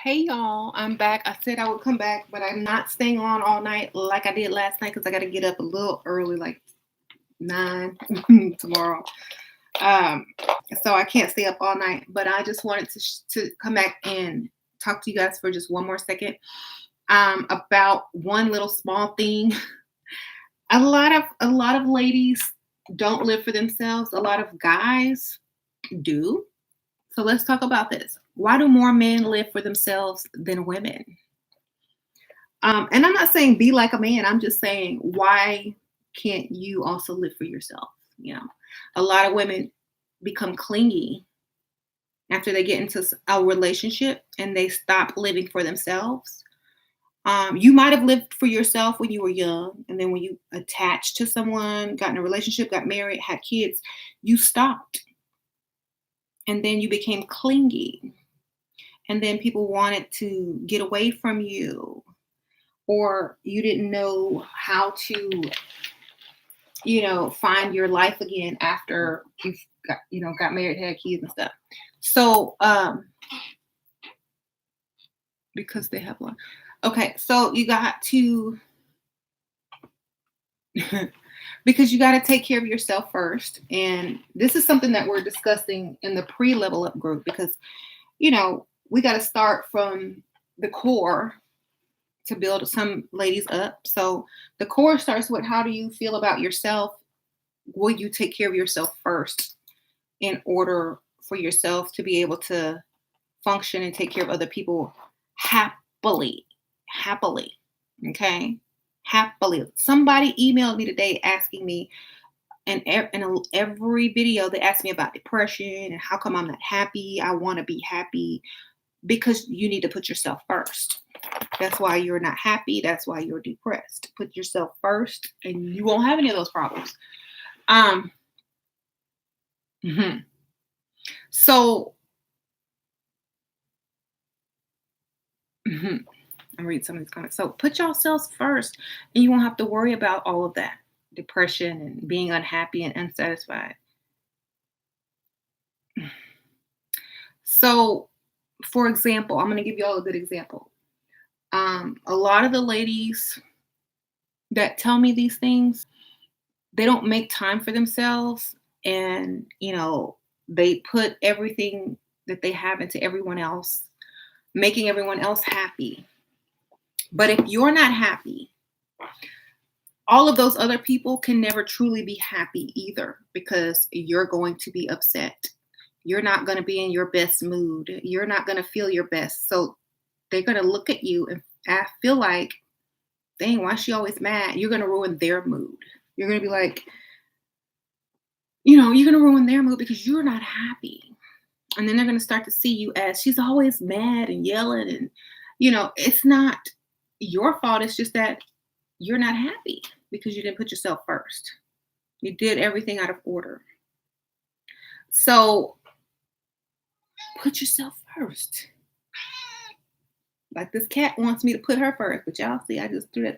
Hey y'all, I'm back. I said I would come back, but I'm not staying on all night like I did last night because I got to get up a little early, like 9 tomorrow. Um, so I can't stay up all night. But I just wanted to come back and talk to you guys for just one more second about one little small thing. A lot of ladies don't live for themselves. A lot of guys do. So let's talk about this. Why do more men live for themselves than women? And I'm not saying be like a man. I'm just saying why can't you also live for yourself? You know, a lot of women become clingy after they get into a relationship and they stop living for themselves. You might have lived for yourself when you were young, and then when you attached to someone, got in a relationship, got married, had kids, you stopped, and then you became clingy, and then people wanted to get away from you, or you didn't know how to find your life again after you've got married, had kids and stuff. So because they have one. Okay, so you got to because you got to take care of yourself first. And this is something that we're discussing in the pre-level up group because we got to start from the core to build some ladies up. So the core starts with, how do you feel about yourself? Will you take care of yourself first in order for yourself to be able to function and take care of other people happily? Happily. Okay? Happily. Somebody emailed me today asking me, and in every video they ask me about depression and how come I'm not happy. I want to be happy, because you need to put yourself first. That's why you're not happy. That's why you're depressed. Put yourself first and you won't have any of those problems. Mhm. So I read some of these comments. So put yourselves first and you won't have to worry about all of that depression and being unhappy and unsatisfied. So, for example, I'm going to give you all a good example. A lot of the ladies that tell me these things, they don't make time for themselves, and they put everything that they have into everyone else, making everyone else happy. But if you're not happy, all of those other people can never truly be happy either, because you're going to be upset. You're not going to be in your best mood. You're not going to feel your best. So they're going to look at you and I feel like, dang, why is she always mad? You're going to ruin their mood. You're going to be like, you're going to ruin their mood because you're not happy. And then they're going to start to see you as, she's always mad and yelling. And, it's not your fault. It's just that you're not happy because you didn't put yourself first. You did everything out of order. So put yourself first. Like this cat wants me to put her first, but y'all see, I just threw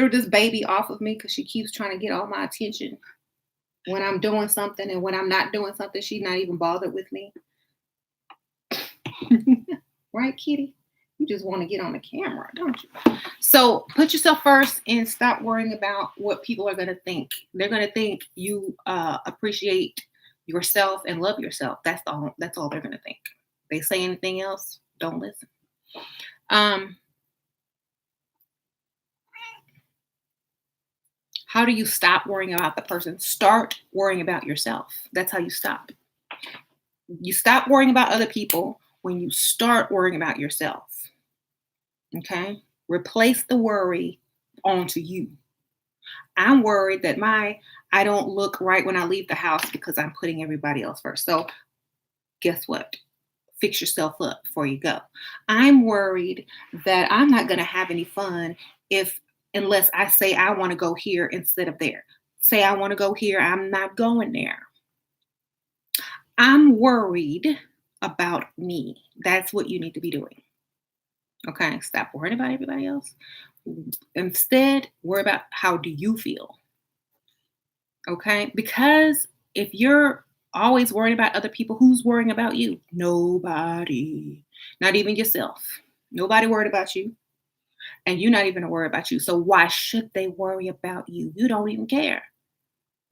this baby off of me because she keeps trying to get all my attention when I'm doing something, and when I'm not doing something, she's not even bothered with me. Right, kitty? You just want to get on the camera, don't you? So put yourself first and stop worrying about what people are going to think. They're going to think you appreciate yourself and love yourself. That's all they're going to think. If they say anything else, don't listen. How do you stop worrying about the person? Start worrying about yourself. That's how you stop. You stop worrying about other people when you start worrying about yourself. Okay? Replace the worry onto you. I'm worried that I don't look right when I leave the house because I'm putting everybody else first. So guess what? Fix yourself up before you go. I'm worried that I'm not going to have any fun unless I say I want to go here instead of there. Say I want to go here, I'm not going there. I'm worried about me. That's what you need to be doing. Okay, stop worrying about everybody else. Instead, worry about how do you feel. Okay, because if you're always worried about other people, who's worrying about you? Nobody, not even yourself. Nobody worried about you, and you're not even worried about you. So why should they worry about you? You don't even care.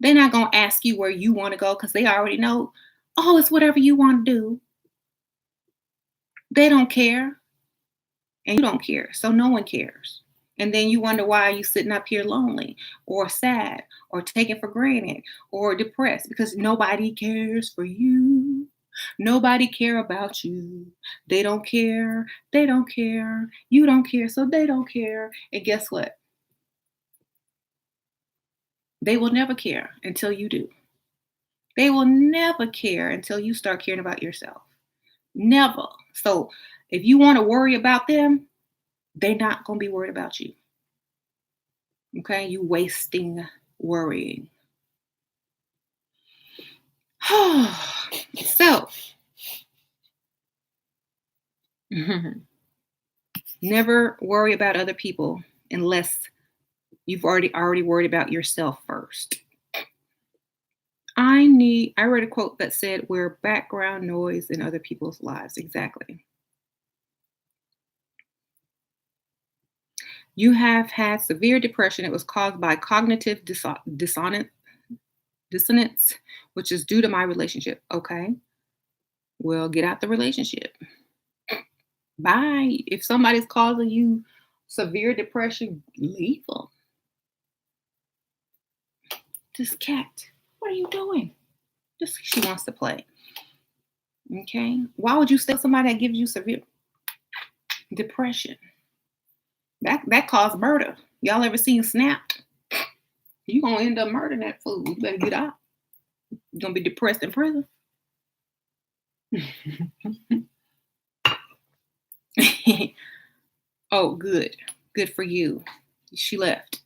They're not gonna ask you where you want to go because they already know. Oh, it's whatever you want to do. They don't care, and you don't care. So no one cares. And then you wonder why you sitting up here lonely or sad or taken for granted or depressed because nobody cares for you. Nobody care about you. They don't care. They don't care. You don't care, so they don't care. And guess what? They will never care until you do. They will never care until you start caring about yourself. Never. So if you want to worry about them, they're not going to be worried about you. Okay? You wasting worrying. So, never worry about other people unless you've already worried about yourself first. I read a quote that said we're background noise in other people's lives. Exactly. You have had severe depression. It was caused by cognitive dissonance, which is due to my relationship. Okay. Well, get out the relationship. Bye. If somebody's causing you severe depression, leave them. This cat, what are you doing? Just she wants to play. Okay. Why would you stay with somebody that gives you severe depression? That caused murder. Y'all ever seen Snap? You gonna end up murdering that fool. You better get out. You're gonna be depressed in prison. Oh, good. Good for you. She left.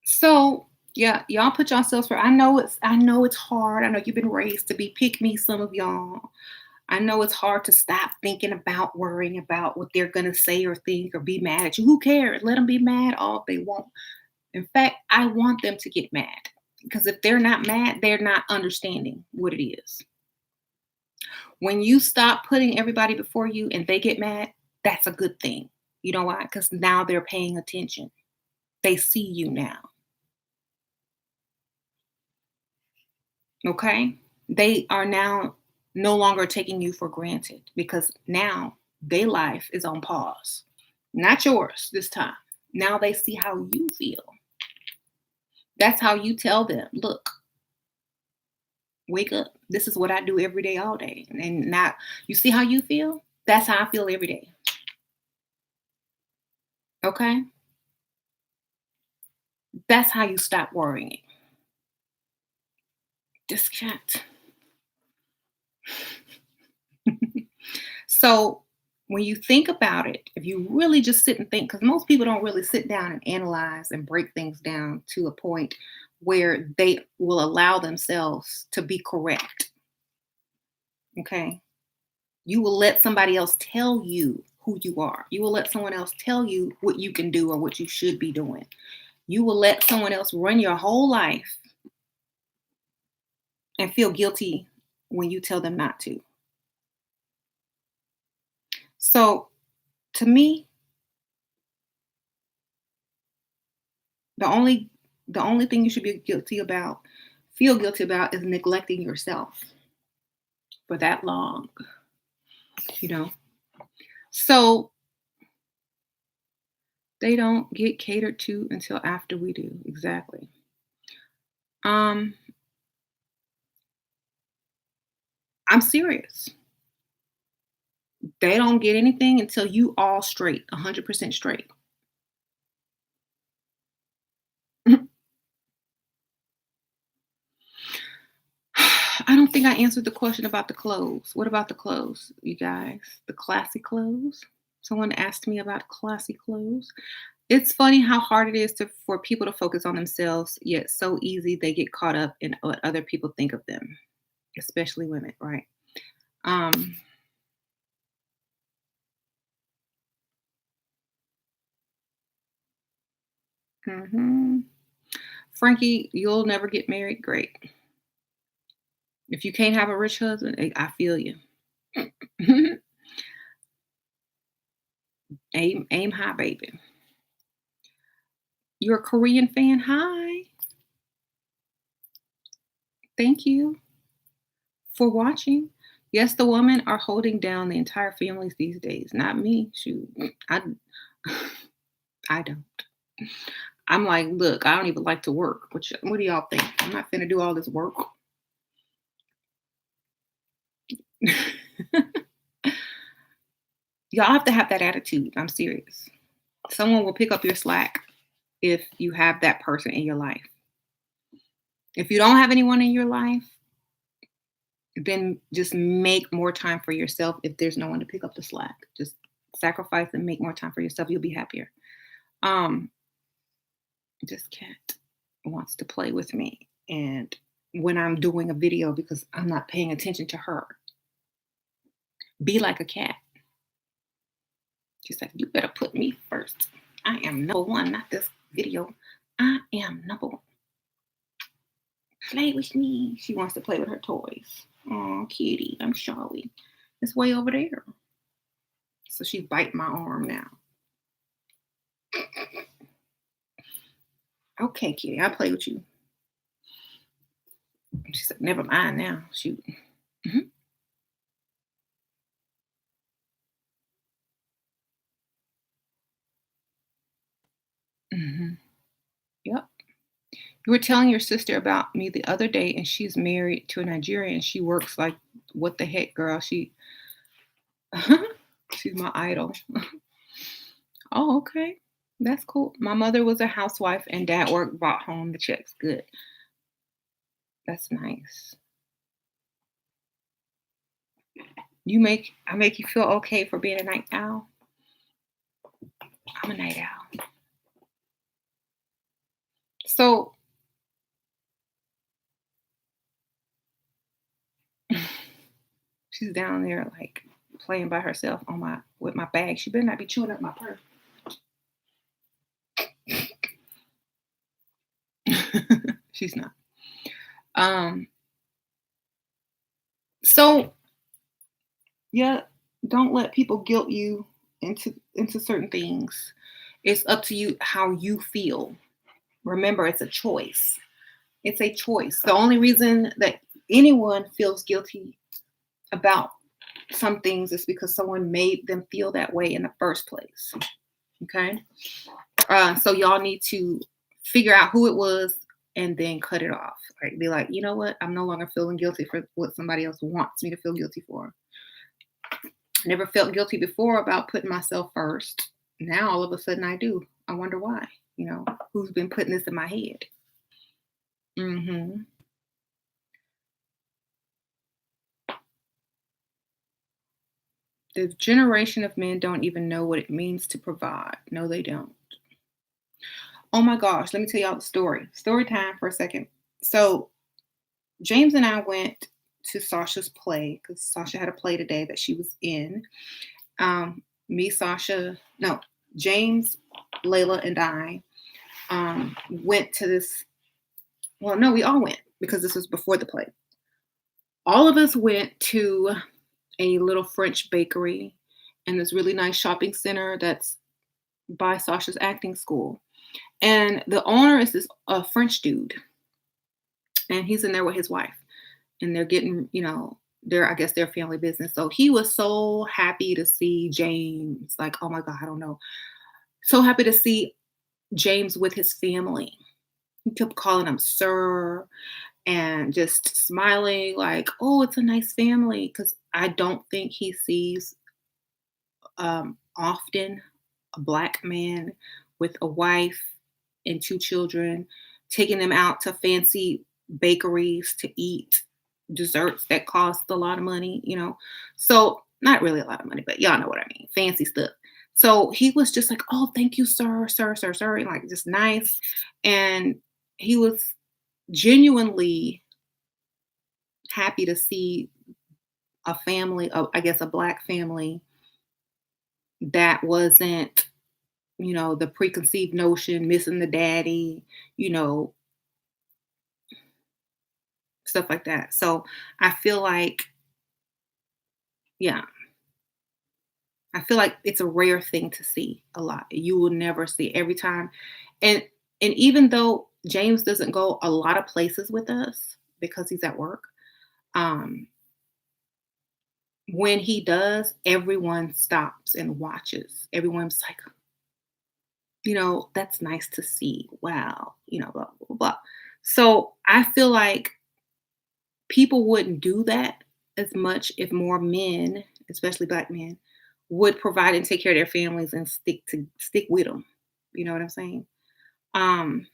So yeah, y'all put yourselves for I know it's hard. I know you've been raised to be pick me, some of y'all. I know it's hard to stop thinking about worrying about what they're gonna say or think or be mad at you. Who cares? Let them be mad all they want. In fact, I want them to get mad because if they're not mad, they're not understanding what it is. When you stop putting everybody before you and they get mad, that's a good thing. You know why? Because now they're paying attention. They see you now. Okay? They are now no longer taking you for granted because now their life is on pause. Not yours this time. Now they see how you feel. That's how you tell them, look, wake up. This is what I do every day, all day. And now you see how you feel? That's how I feel every day. Okay? That's how you stop worrying. Just can't. So when you think about it, if you really just sit and think, because most people don't really sit down and analyze and break things down to a point where they will allow themselves to be correct. Okay. You will let somebody else tell you who you are. You will let someone else tell you what you can do or what you should be doing. You will let someone else run your whole life and feel guilty when you tell them not to. So to me, the only the only thing you should be feel guilty about is neglecting yourself for that long, you know. So they don't get catered to until after we do. Exactly. Um, I'm serious. They don't get anything until you all straight, 100% straight. I don't think I answered the question about the clothes. What about the clothes, you guys? The classy clothes? Someone asked me about classy clothes. It's funny how hard it is for people to focus on themselves, yet so easy they get caught up in what other people think of them, especially women, right? Um, mhm. Frankie, you'll never get married. Great. If you can't have a rich husband, I feel you. Aim high, baby. You're a Korean fan? Hi. Thank you for watching. Yes, the women are holding down the entire families these days. Not me. Shoot. I I don't. I'm like, look, I don't even like to work. What do y'all think? I'm not finna do all this work. Y'all have to have that attitude. I'm serious. Someone will pick up your slack if you have that person in your life. If you don't have anyone in your life, then just make more time for yourself if there's no one to pick up the slack. Just sacrifice and make more time for yourself. You'll be happier. Um, this cat wants to play with me. And when I'm doing a video because I'm not paying attention to her, be like a cat. She's like, you better put me first. I am number one, not this video. I am number one. Play with me. She wants to play with her toys. Oh, kitty, I'm sorry. It's way over there. So she's biting my arm now. Okay, kitty, I'll play with you. She said, never mind now. Shoot. Mm-hmm. Mm-hmm. Yep. You were telling your sister about me the other day, and she's married to a Nigerian. She works like, what the heck, girl? She's my idol. Oh, okay. That's cool. My mother was a housewife, and dad worked, brought home the checks. Good. That's nice. I make you feel okay for being a night owl. I'm a night owl. So she's down there like playing by herself with my bag. She better not be chewing up my purse. She's not. So yeah, don't let people guilt you into certain things. It's up to you how you feel. Remember, it's a choice. It's a choice. The only reason that anyone feels guilty about some things is because someone made them feel that way in the first place. Okay. So y'all need to figure out who it was and then cut it off. Right? Be like, you know what? I'm no longer feeling guilty for what somebody else wants me to feel guilty for. Never felt guilty before about putting myself first. Now all of a sudden I do. I wonder why. Who's been putting this in my head? Mm-hmm. The generation of men don't even know what it means to provide. No, they don't. Oh my gosh, let me tell y'all the story. Story time for a second. So James and I went to Sasha's play because Sasha had a play today that she was in. James, Layla, and I went to this. Well, no, we all went because this was before the play. All of us went to a little French bakery in this really nice shopping center that's by Sasha's acting school. And the owner is this French dude. And he's in there with his wife. And they're getting, I guess their family business. So he was so happy to see James. Like, oh my God, I don't know. So happy to see James with his family. He kept calling him sir and just smiling like, oh, it's a nice family. Because I don't think he sees often a Black man with a wife and 2 children, taking them out to fancy bakeries to eat desserts that cost a lot of money, So not really a lot of money, but y'all know what I mean. Fancy stuff. So he was just like, oh, thank you, sir, and like just nice. And he was genuinely happy to see a family, I guess a Black family that wasn't, the preconceived notion, missing the daddy, you know, stuff like that. So I feel like, yeah, I feel like it's a rare thing to see a lot. You will never see every time. And and even though James doesn't go a lot of places with us because he's at work, um, when he does, everyone stops and watches. Everyone's like, that's nice to see. Wow, blah, blah, blah, blah. So I feel like people wouldn't do that as much if more men, especially black men, would provide and take care of their families and stick with them. You know what I'm saying? Um,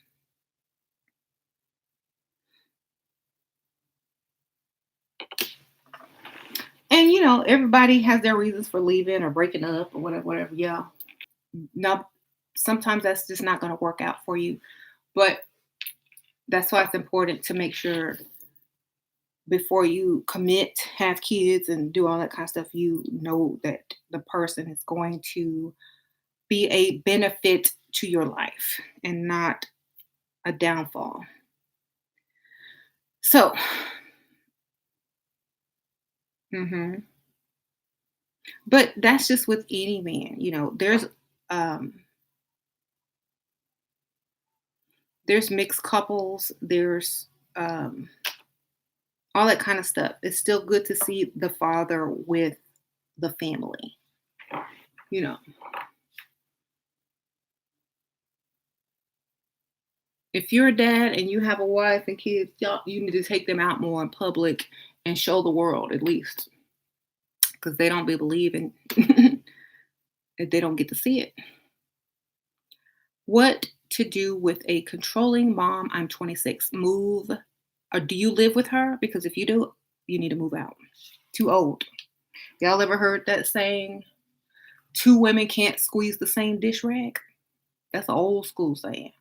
and everybody has their reasons for leaving or breaking up or whatever, whatever. Yeah. No, sometimes that's just not going to work out for you. But that's why it's important to make sure before you commit, have kids, and do all that kind of stuff, you know that the person is going to be a benefit to your life and not a downfall. So, mhm. But that's just with any man. Um, there's mixed couples. There's um, all that kind of stuff. It's still good to see the father with the family. You know, if you're a dad and you have a wife and kids, you need to take them out more in public and show the world at least, because they don't be believing if they don't get to see it. What to do with a controlling mom? I'm 26. Move, or do you live with her? Because if you do, you need to move out. Too old. Y'all ever heard that saying? Two women can't squeeze the same dish rag. That's an old school saying.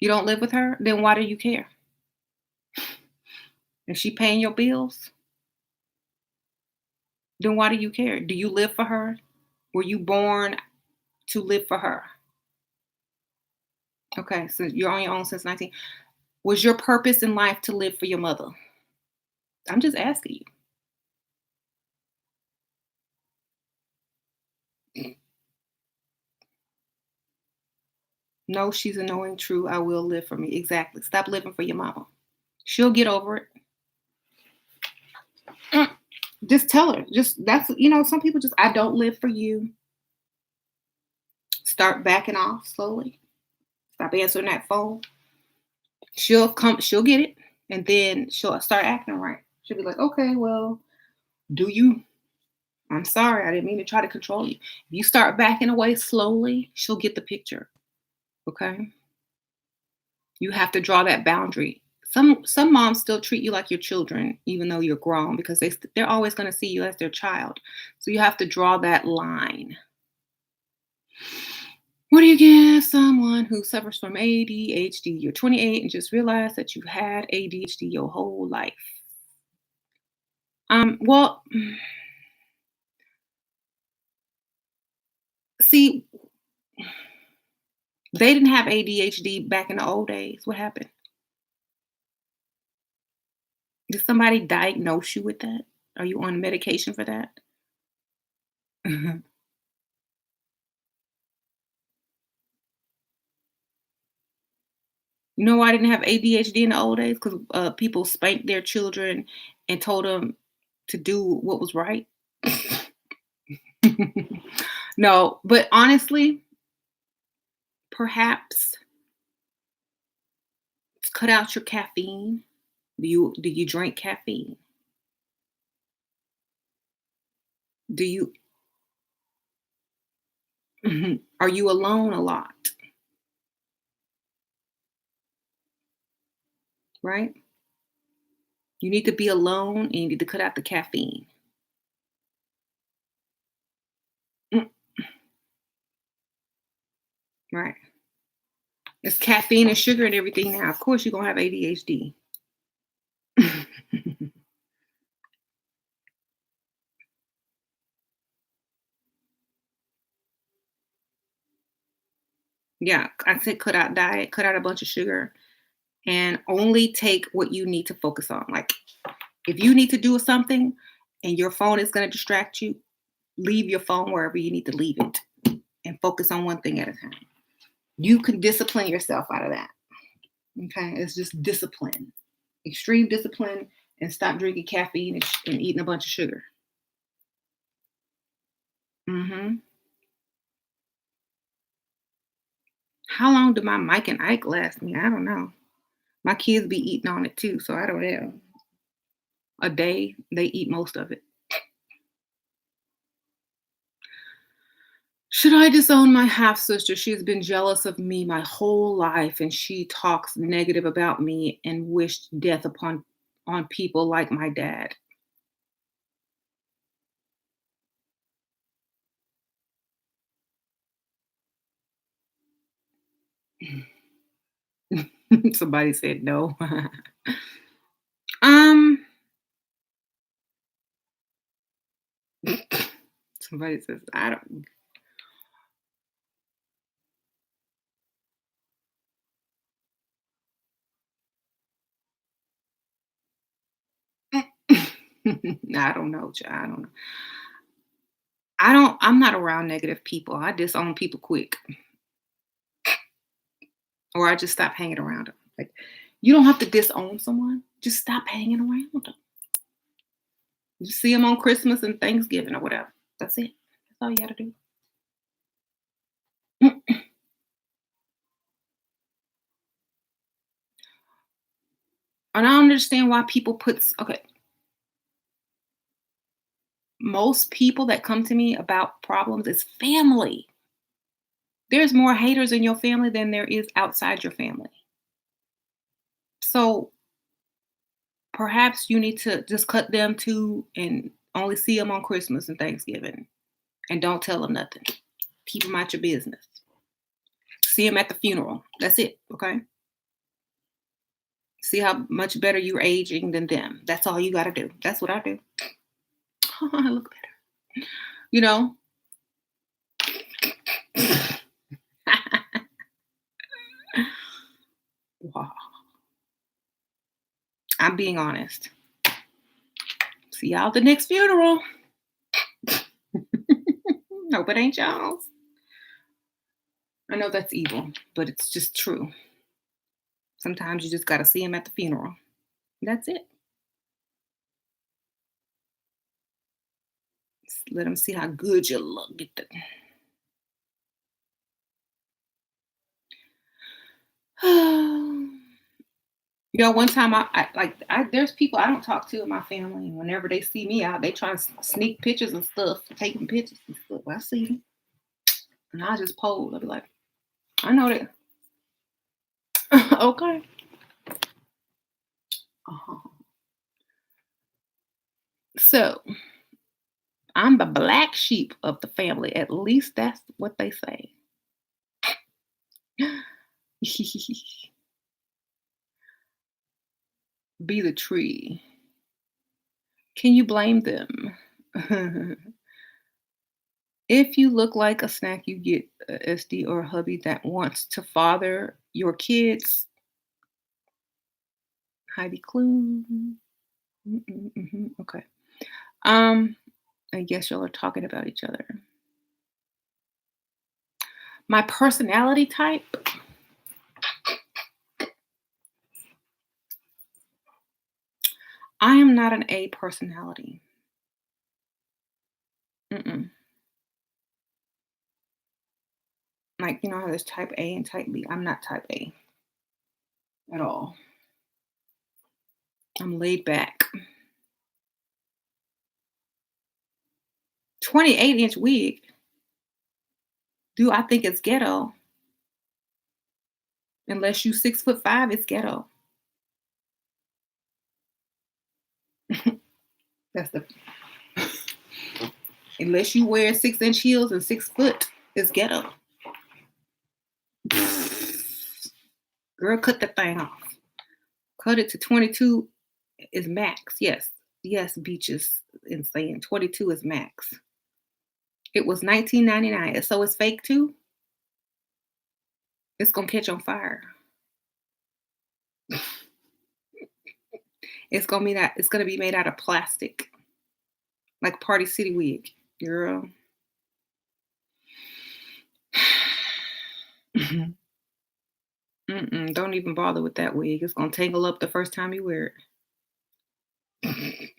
You don't live with her, then why do you care? Is she paying your bills? Then why do you care? Do you live for her? Were you born to live for her? Okay, so you're on your own since 19. Was your purpose in life to live for your mother? I'm just asking you. No, she's a knowing true. I will live for me. Exactly. Stop living for your mama. She'll get over it. Mm. Just tell her. Just some people just, I don't live for you. Start backing off slowly. Stop answering that phone. She'll get it. And then she'll start acting right. She'll be like, okay, well, do you? I'm sorry. I didn't mean to try to control you. If you start backing away slowly, she'll get the picture. Okay. You have to draw that boundary. Some moms still treat you like your children, even though you're grown, because they're always going to see you as their child. So you have to draw that line. What do you give someone who suffers from ADHD? You're 28 and just realized that you had ADHD your whole life. Well, see, they didn't have ADHD back in the old days. What happened? Did somebody diagnose you with that? Are you on medication for that? You know why I didn't have ADHD in the old days? Because people spanked their children and told them to do what was right. No, but honestly, perhaps cut out your caffeine. Do you drink caffeine? Do you are you alone a lot? Right? You need to be alone and you need to cut out the caffeine. Mm, right. It's caffeine and sugar and everything now. Of course you're gonna have ADHD. Yeah, I said cut out diet, cut out a bunch of sugar and only take what you need to focus on. Like if you need to do something and your phone is going to distract you, leave your phone wherever you need to leave it and focus on one thing at a time. You can discipline yourself out of that. Okay. It's just discipline, extreme discipline, and stop drinking caffeine and eating a bunch of sugar. Hmm. How long do my Mike and Ike last me? I don't know. My kids be eating on it too, so I don't know. A day, they eat most of it. Should I disown my half sister? She has been jealous of me my whole life, and she talks negative about me and wished death upon on people like my dad. Somebody said no. um, somebody says I don't. I don't know, child. I don't know. I don't. I'm not around negative people. I disown people quick, or I just stop hanging around them. Like, you don't have to disown someone. Just stop hanging around them. You see them on Christmas and Thanksgiving or whatever. That's it. That's all you got to do. And I don't understand why people okay, most people that come to me about problems is family. There's more haters in your family than there is outside your family. So perhaps you need to just cut them too and only see them on Christmas and Thanksgiving and don't tell them nothing. Keep them out your business. See them at the funeral. That's it. Okay. See how much better you're aging than them. That's all you got to do. That's what I do. Oh, I look better. You know? Wow. I'm being honest. See y'all at the next funeral. Hope it ain't y'all's. I know that's evil, but it's just true. Sometimes you just got to see them at the funeral. That's it. Just let them see how good you look. Get the... One time there's people I don't talk to in my family, and whenever they see me out, they try to sneak pictures and stuff, taking pictures and stuff. I see them, and I just pose. I'll be like, I know that. Okay. Uh-huh. So I'm the black sheep of the family. At least that's what they say. Be the tree. Can you blame them? If you look like a snack, you get a SD or a hubby that wants to father your kids. Heidi Klum. Okay. Um, I guess y'all are talking about each other. My personality type. I am not an A personality. Mm-mm. Like, you know how there's type A and type B. I'm not type A at all. I'm laid back. 28-inch wig. Do I think it's ghetto? Unless you 6'5", it's ghetto. That's the unless you wear 6-inch heels and 6 foot, it's ghetto. Girl, cut that thing off. Cut it to 22 is max. Yes. Yes, beaches insane. 22 is max. It was 1999. So it's fake too. It's gonna catch on fire. It's gonna be made out of plastic, like Party City wig, girl. Mm-mm, don't even bother with that wig. It's gonna tangle up the first time you wear it.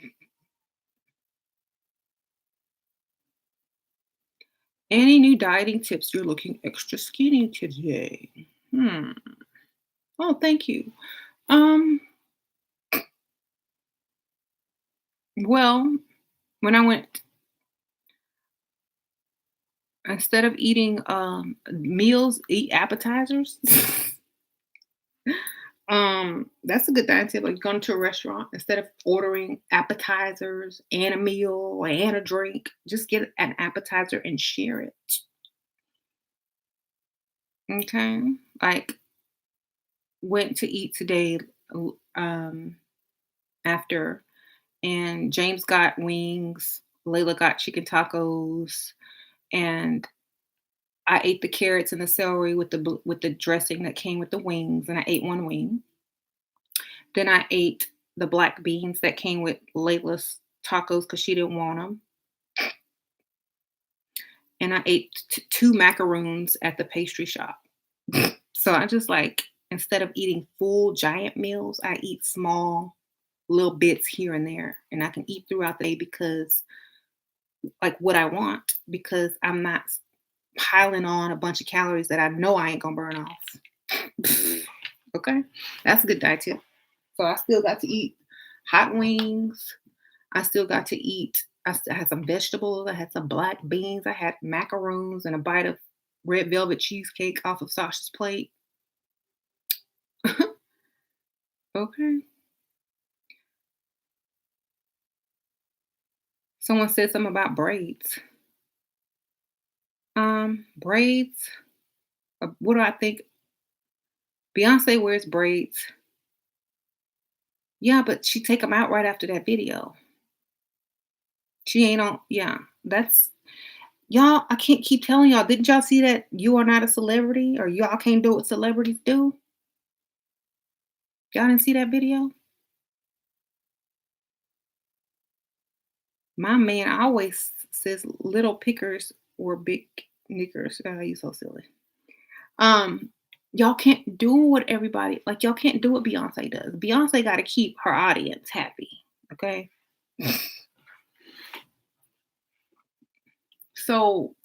Any new dieting tips? You're looking extra skinny today. Hmm. Oh, thank you. Um, well, when I went instead of eating meals, eat appetizers. That's a good diet tip. Like going to a restaurant instead of ordering appetizers and a meal and a drink, just get an appetizer and share it. Okay. Like went to eat today um after and James got wings, Layla got chicken tacos, and I ate the carrots and the celery with with the dressing that came with the wings, and I ate one wing. Then I ate the black beans that came with Layla's tacos because she didn't want them, and I ate two macaroons at the pastry shop. So I just like instead of eating full giant meals, I eat small little bits here and there, and I can eat throughout the day because like what I want because I'm not piling on a bunch of calories that I know I ain't gonna burn off. Okay, that's a good diet tip. So I still got to eat hot wings. I still got to eat. I had some vegetables. I had some black beans. I had macaroons and a bite of red velvet cheesecake off of Sasha's plate. Okay. Someone said something about braids. Braids. What do I think? Beyonce wears braids. Yeah, but she take them out right after that video. She ain't on. Yeah, that's y'all. I can't keep telling y'all. Didn't y'all see that you are not a celebrity, or y'all can't do what celebrities do? Y'all didn't see that video? My man always says little pickers or big knickers. Oh, you so silly. Um, y'all can't do what everybody like. Y'all can't do what Beyonce does. Beyonce got to keep her audience happy. Okay, so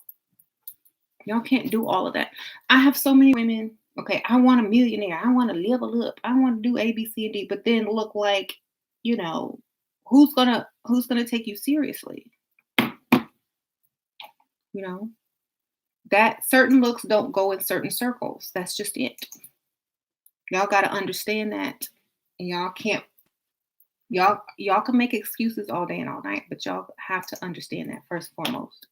y'all can't do all of that. I have so many women. Okay, I want a millionaire. I want to level up. I want to do A, B, C, and D. But then look like, you know, who's gonna take you seriously? You know that certain looks don't go in certain circles. That's just it. Y'all got to understand that. And y'all can make excuses all day and all night, but y'all have to understand that first and foremost.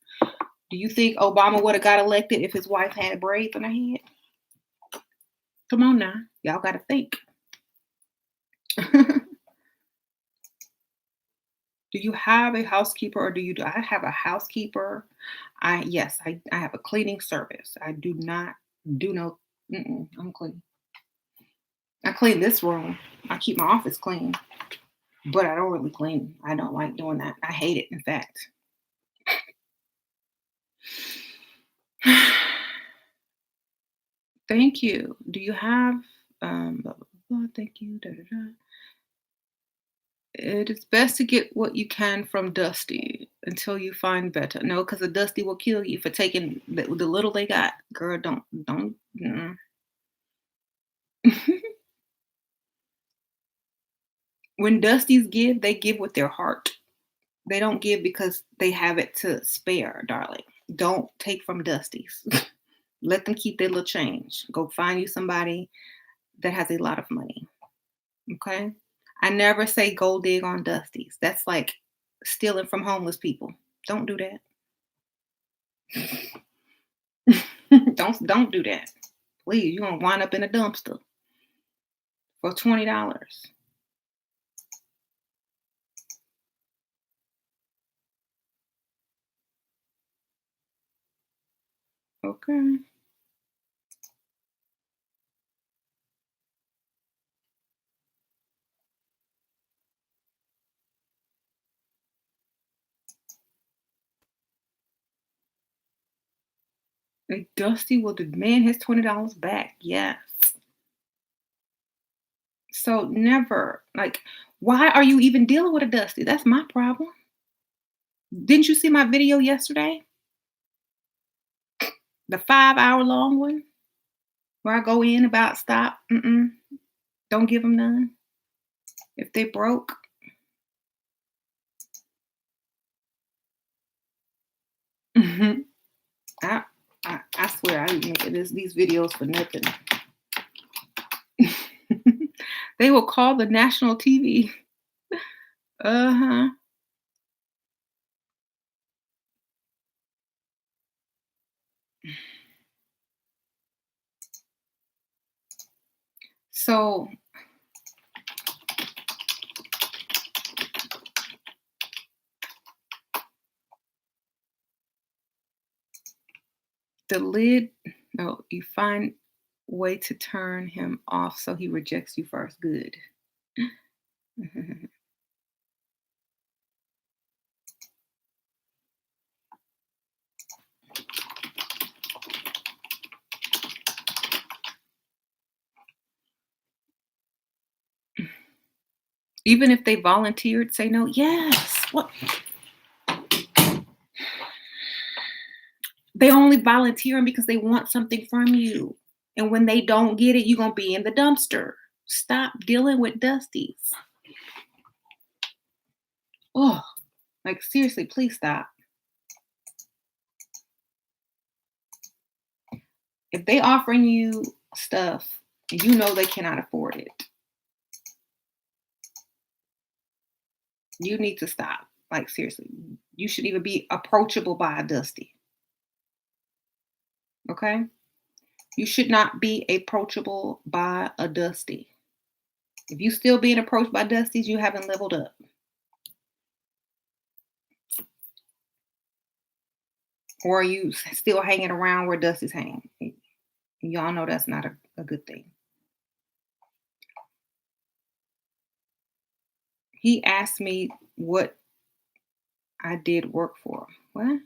Do you think Obama would have got elected if his wife had braids on her head? Come on now, y'all got to think. Do you have a housekeeper or do I have a housekeeper? I have a cleaning service. I do not do no. I'm clean. I clean this room. I keep my office clean, but I don't really clean. I don't like doing that. I hate it. In fact. Thank you. Do you have blah, blah, blah, thank you. Da, da, da. It is best to get what you can from Dusty until you find better. No, because the Dusty will kill you for taking the little they got. Girl, don't. When Dusties give, they give with their heart. They don't give because they have it to spare, darling. Don't take from Dusties. Let them keep their little change. Go find you somebody that has a lot of money. Okay? I never say gold dig on Dusties. That's like stealing from homeless people. Don't do that. don't do that. Please, you're gonna wind up in a dumpster for $20. Okay. Like Dusty will demand his $20 back. Yes. So never like why are you even dealing with a Dusty? That's my problem. Didn't you see my video yesterday? The 5 hour long one where I go in about stop. Don't give them none. If they broke. Mhm. I, I swear I didn't make these videos for nothing. They will call the national TV. Uh-huh. So the lid, no, you find way to turn him off so he rejects you first. Good. Even if they volunteered, say no. Yes. What? They only volunteering because they want something from you. And when they don't get it, you're gonna be in the dumpster. Stop dealing with Dusties. Oh, like seriously, please stop. If they offering you stuff, you know they cannot afford it. You need to stop. Like seriously, you should even be approachable by a Dusty. Okay? You should not be approachable by a Dusty. If you still being approached by Dusties, you haven't leveled up. Or are you still hanging around where Dusty's hanging? Y'all know that's not a good thing. He asked me what I did work for. What?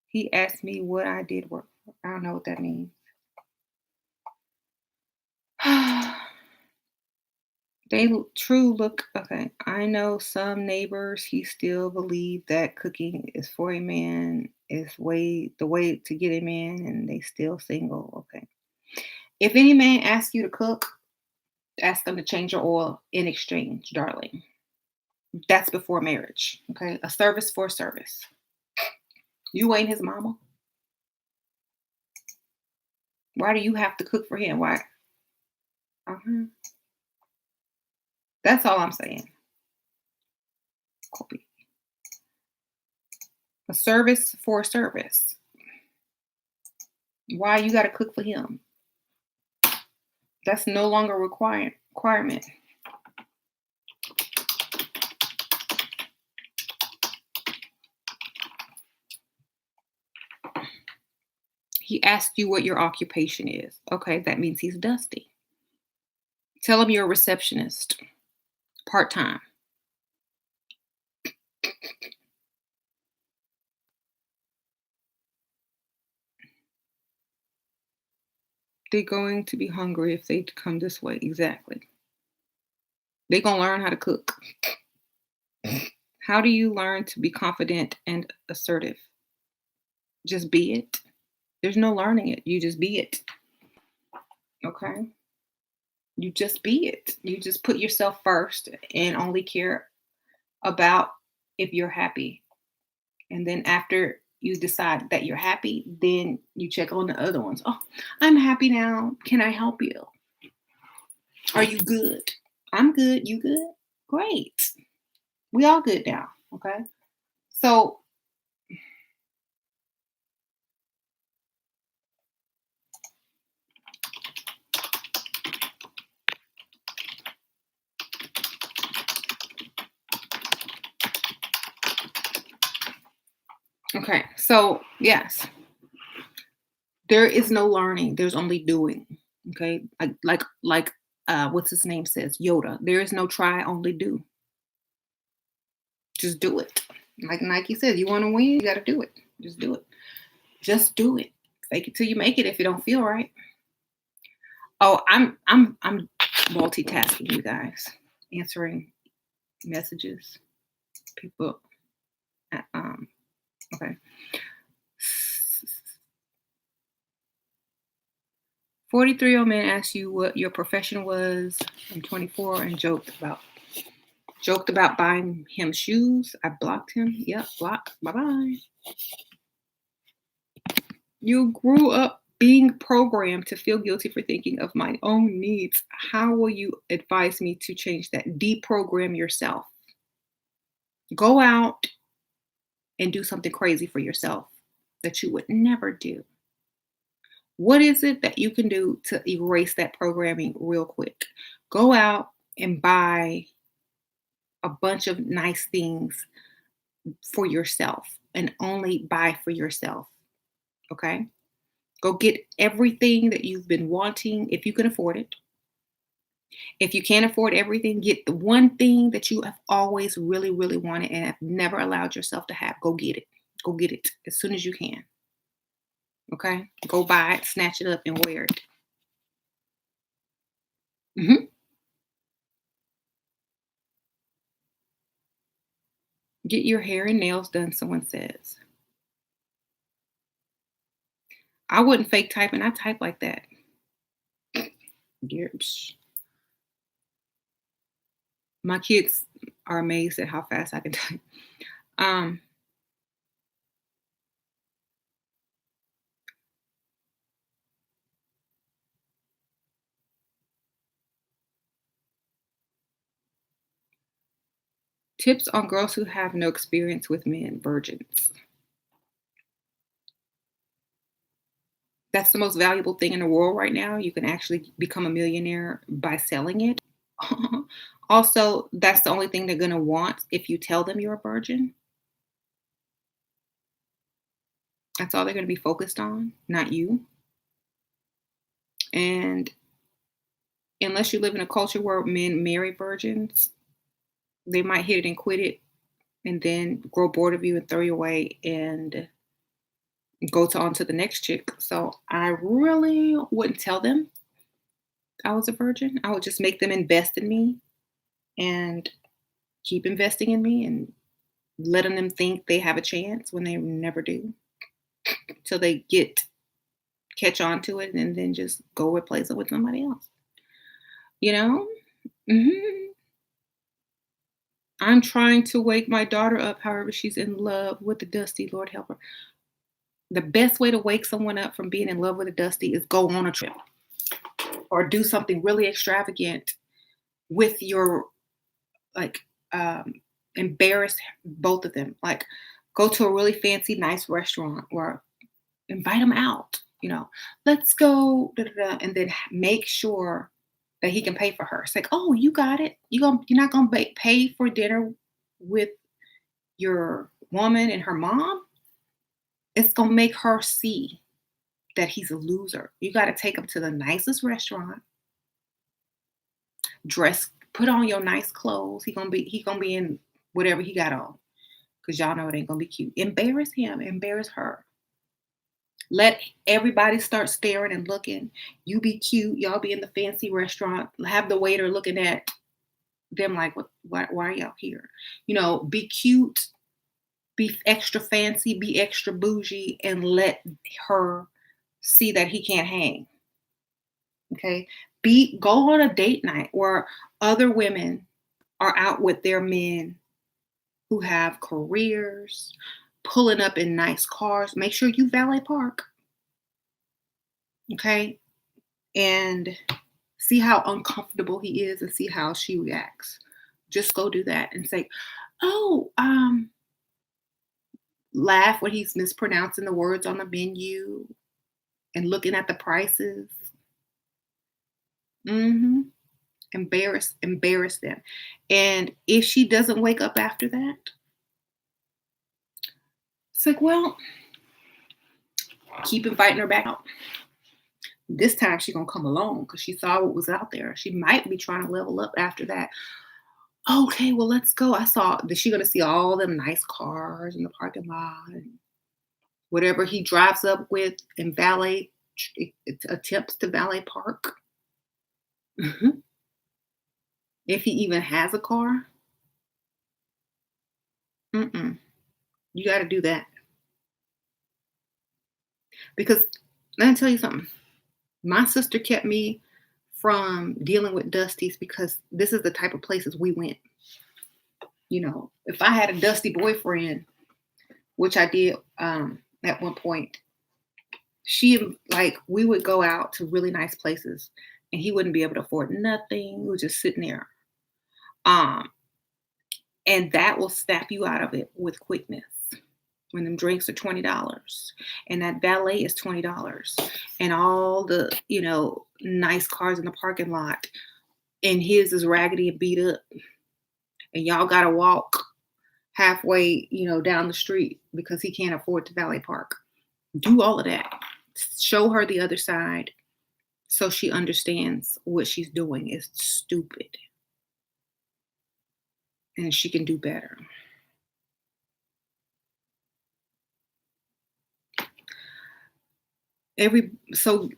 He asked me what I did work for. I don't know what that means. They true look okay. I know some neighbors he still believe that cooking is for a man is the way to get a man and they still single. Okay. If any man asks you to cook, ask them to change your oil in exchange, darling. That's before marriage. Okay. A service for service. You ain't his mama. Why do you have to cook for him? Why? Uh-huh. That's all I'm saying. Copy. A service for a service. Why you got to cook for him? That's no longer requirement. He asked you what your occupation is. Okay, that means he's dusty. Tell him you're a receptionist, part time. They're going to be hungry if they come this way. Exactly. They're going to learn how to cook. How do you learn to be confident and assertive? Just be it. There's no learning it. You just be it. Okay? You just be it. You just put yourself first and only care about if you're happy. And then after you decide that you're happy, then you check on the other ones. Oh, I'm happy now. Can I help you? Are you good? I'm good. You good? Great. We all good now. Okay. So, okay. So, yes, there is no learning. There's only doing. Okay. What's his name says? Yoda. There is no try, only do. Just do it. Like Nike says, you want to win, you got to do it. Just do it. Just do it. Fake it till you make it if it don't feel right. Oh, I'm multitasking, you guys. Answering messages. People okay. 43-year-old man asked you what your profession was. I'm 24 and joked about buying him shoes. I blocked him. Yep, block. Bye-bye. You grew up being programmed to feel guilty for thinking of my own needs. How will you advise me to change that? Deprogram yourself. Go out and do something crazy for yourself that you would never do. What is it that you can do to erase that programming real quick? Go out and buy a bunch of nice things for yourself and only buy for yourself. Okay? Go get everything that you've been wanting if you can afford it. If you can't afford everything, get the one thing that you have always really, really wanted and have never allowed yourself to have. Go get it. Go get it as soon as you can. Okay? Go buy it, snatch it up, and wear it. Mhm. Get your hair and nails done, someone says. I wouldn't fake type, and I type like that. My kids are amazed at how fast I can type. Um, Tips on girls who have no experience with men, virgins. That's the most valuable thing in the world right now. You can actually become a millionaire by selling it. Also, that's the only thing they're going to want if you tell them you're a virgin. That's all they're going to be focused on, not you. And unless you live in a culture where men marry virgins, they might hit it and quit it and then grow bored of you and throw you away and go to on to the next chick. So I really wouldn't tell them I was a virgin. I would just make them invest in me and keep investing in me and letting them think they have a chance when they never do. Till they catch on to it and then just go replace it with somebody else. You know? hmm I'm trying to wake my daughter up, however, she's in love with the dusty, Lord help her. The best way to wake someone up from being in love with a dusty is go on a trip or do something really extravagant with your like embarrass both of them. Like go to a really fancy, nice restaurant or invite them out. Let's go, da, da, da, and then make sure that he can pay for her. It's like, oh, you got it. You're not gonna pay for dinner with your woman and her mom. It's gonna make her see that he's a loser. You got to take him to the nicest restaurant, put on your nice clothes. He gonna be in whatever he got on, because y'all know it ain't gonna be cute. Embarrass him, embarrass her. Let everybody start staring and looking. You be cute. Y'all be in the fancy restaurant. Have the waiter looking at them like, what? Why are y'all here? Be cute, be extra fancy, be extra bougie, and let her see that he can't hang. Okay. Go on a date night where other women are out with their men who have careers, pulling up in nice cars. Make sure you valet park. Okay. And see how uncomfortable he is and see how she reacts. Just go do that and say, oh, laugh when he's mispronouncing the words on the menu and looking at the prices. hmm embarrass them. And if she doesn't wake up after that, it's like, well, keep inviting her back out. This time she's gonna come along because she saw what was out there. She might be trying to level up after that. Okay, well, let's go. Is she gonna see all them nice cars in the parking lot and Whatever he drives up with and valet attempts to valet park. Mhm. If he even has a car. Mm-mm. You got to do that because let me tell you something. My sister kept me from dealing with dusties because this is the type of places we went. If I had a dusty boyfriend, which I did at one point, she like we would go out to really nice places and he wouldn't be able to afford nothing. We were just sitting there. Um, and that will snap you out of it with quickness. When them drinks are $20 and that valet is $20 and all the, nice cars in the parking lot and his is raggedy and beat up and y'all gotta walk halfway, down the street because he can't afford to valet park. Do all of that. Show her the other side so she understands what she's doing is stupid and she can do better. So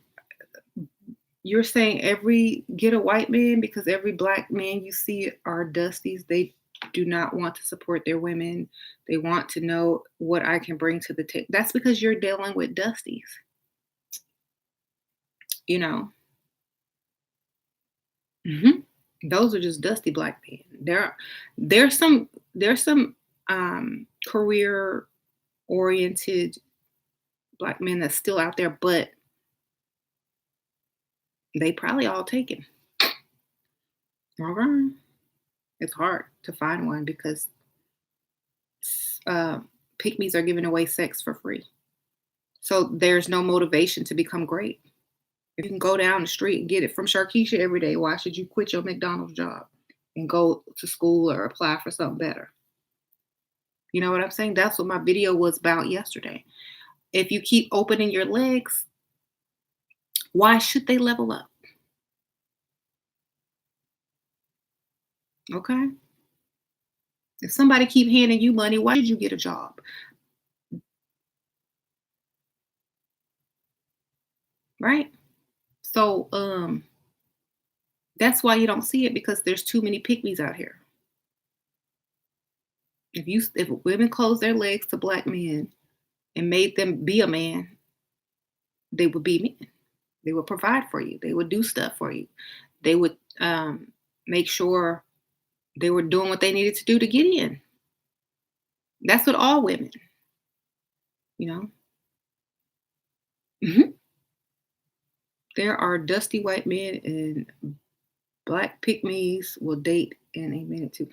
you're saying every get a white man because every black man you see are dusties. They do not want to support their women. They want to know what I can bring to the table. That's because you're dealing with dusties. You know, hmm those are just dusty black men. There's some career oriented black men that's still out there, but they probably all taken. All right. It's hard to find one because uh, pygmies are giving away sex for free. So there's no motivation to become great. If you can go down the street and get it from Sharkeisha every day, why should you quit your McDonald's job and go to school or apply for something better? You know what I'm saying? That's what my video was about yesterday. If you keep opening your legs, why should they level up? Okay. If somebody keep handing you money, why should you get a job? Right? So that's why you don't see it because there's too many pygmies out here. If women closed their legs to black men and made them be a man, they would be men. They would provide for you. They would do stuff for you. They would make sure they were doing what they needed to do to get in. That's what all women, you know. Mhm. There are dusty white men and black pygmies will date in a minute too.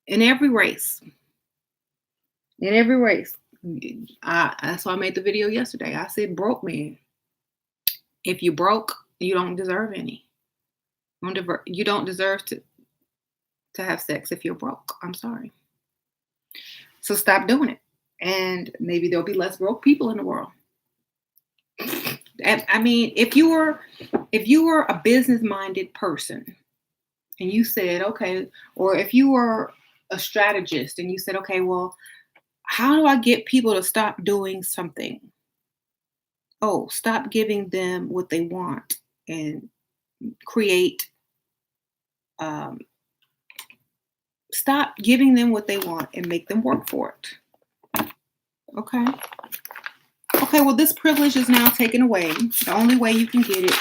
In every race, in every race. That's why I made the video yesterday. I said broke man. If you broke, you don't deserve any. You don't deserve to have sex if you're broke. I'm sorry. So stop doing it. And maybe there'll be less broke people in the world. And, I mean, if you were a business minded person and you said, okay, or if you were a strategist and you said, okay, well, how do I get people to stop doing something? Oh, stop giving them what they want and create um, stop giving them what they want and make them work for it. Okay. Okay, well, this privilege is now taken away. The only way you can get it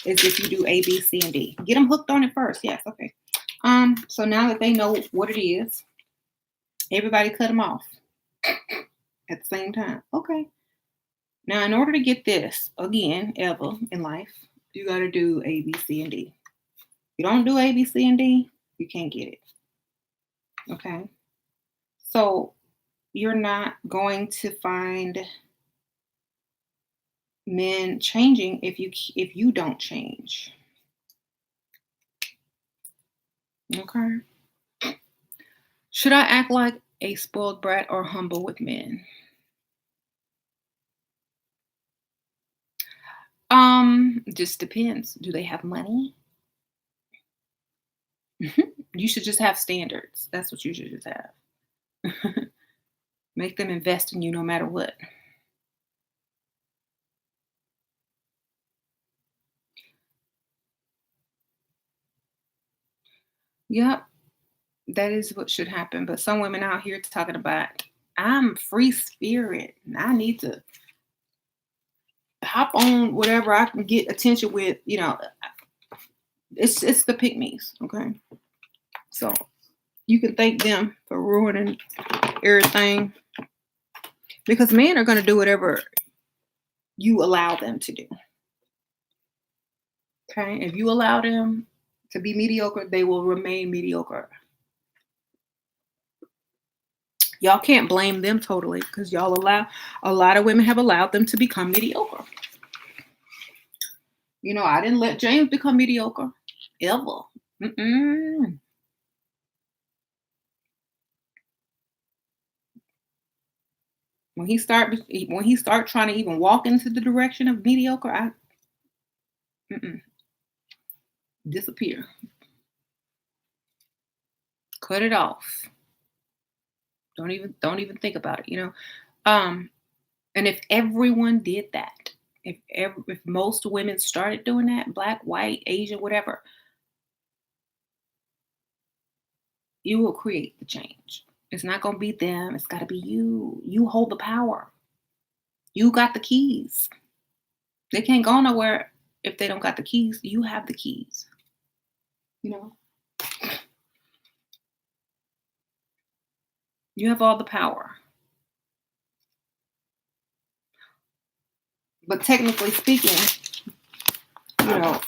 is if you do A, B, C, and D. Get them hooked on it first. Yes, okay. So now that they know what it is, everybody cut them off at the same time. Okay. Now, in order to get this again, ever in life, you got to do A, B, C, and D. You don't do A, B, C, and D, you can't get it. Okay. So you're not going to find men changing if you don't change. Okay. Should I act like a spoiled brat or humble with men? Just depends. Do they have money? You should just have standards. That's what you should just have. Make them invest in you no matter what. Yep, that is what should happen. But some women out here talking about, I'm free spirit and I need to hop on whatever I can get attention with. It's the pick me's, okay? So you can thank them for ruining everything because men are going to do whatever you allow them to do. Okay, if you allow them to be mediocre, they will remain mediocre. Y'all can't blame them totally because y'all allow a lot of women have allowed them to become mediocre. I didn't let James become mediocre ever. Mm-mm. When he start trying to even walk into the direction of mediocre, I mm-mm, disappear, cut it off. Don't even think about it. Um, and if everyone did that, if most women started doing that, black, white, Asian, whatever, you will create the change. It's not gonna be them. It's got to be you. You hold the power. You got the keys. They can't go nowhere if they don't got the keys. You have the keys. You know, you have all the power. But technically speaking, you know,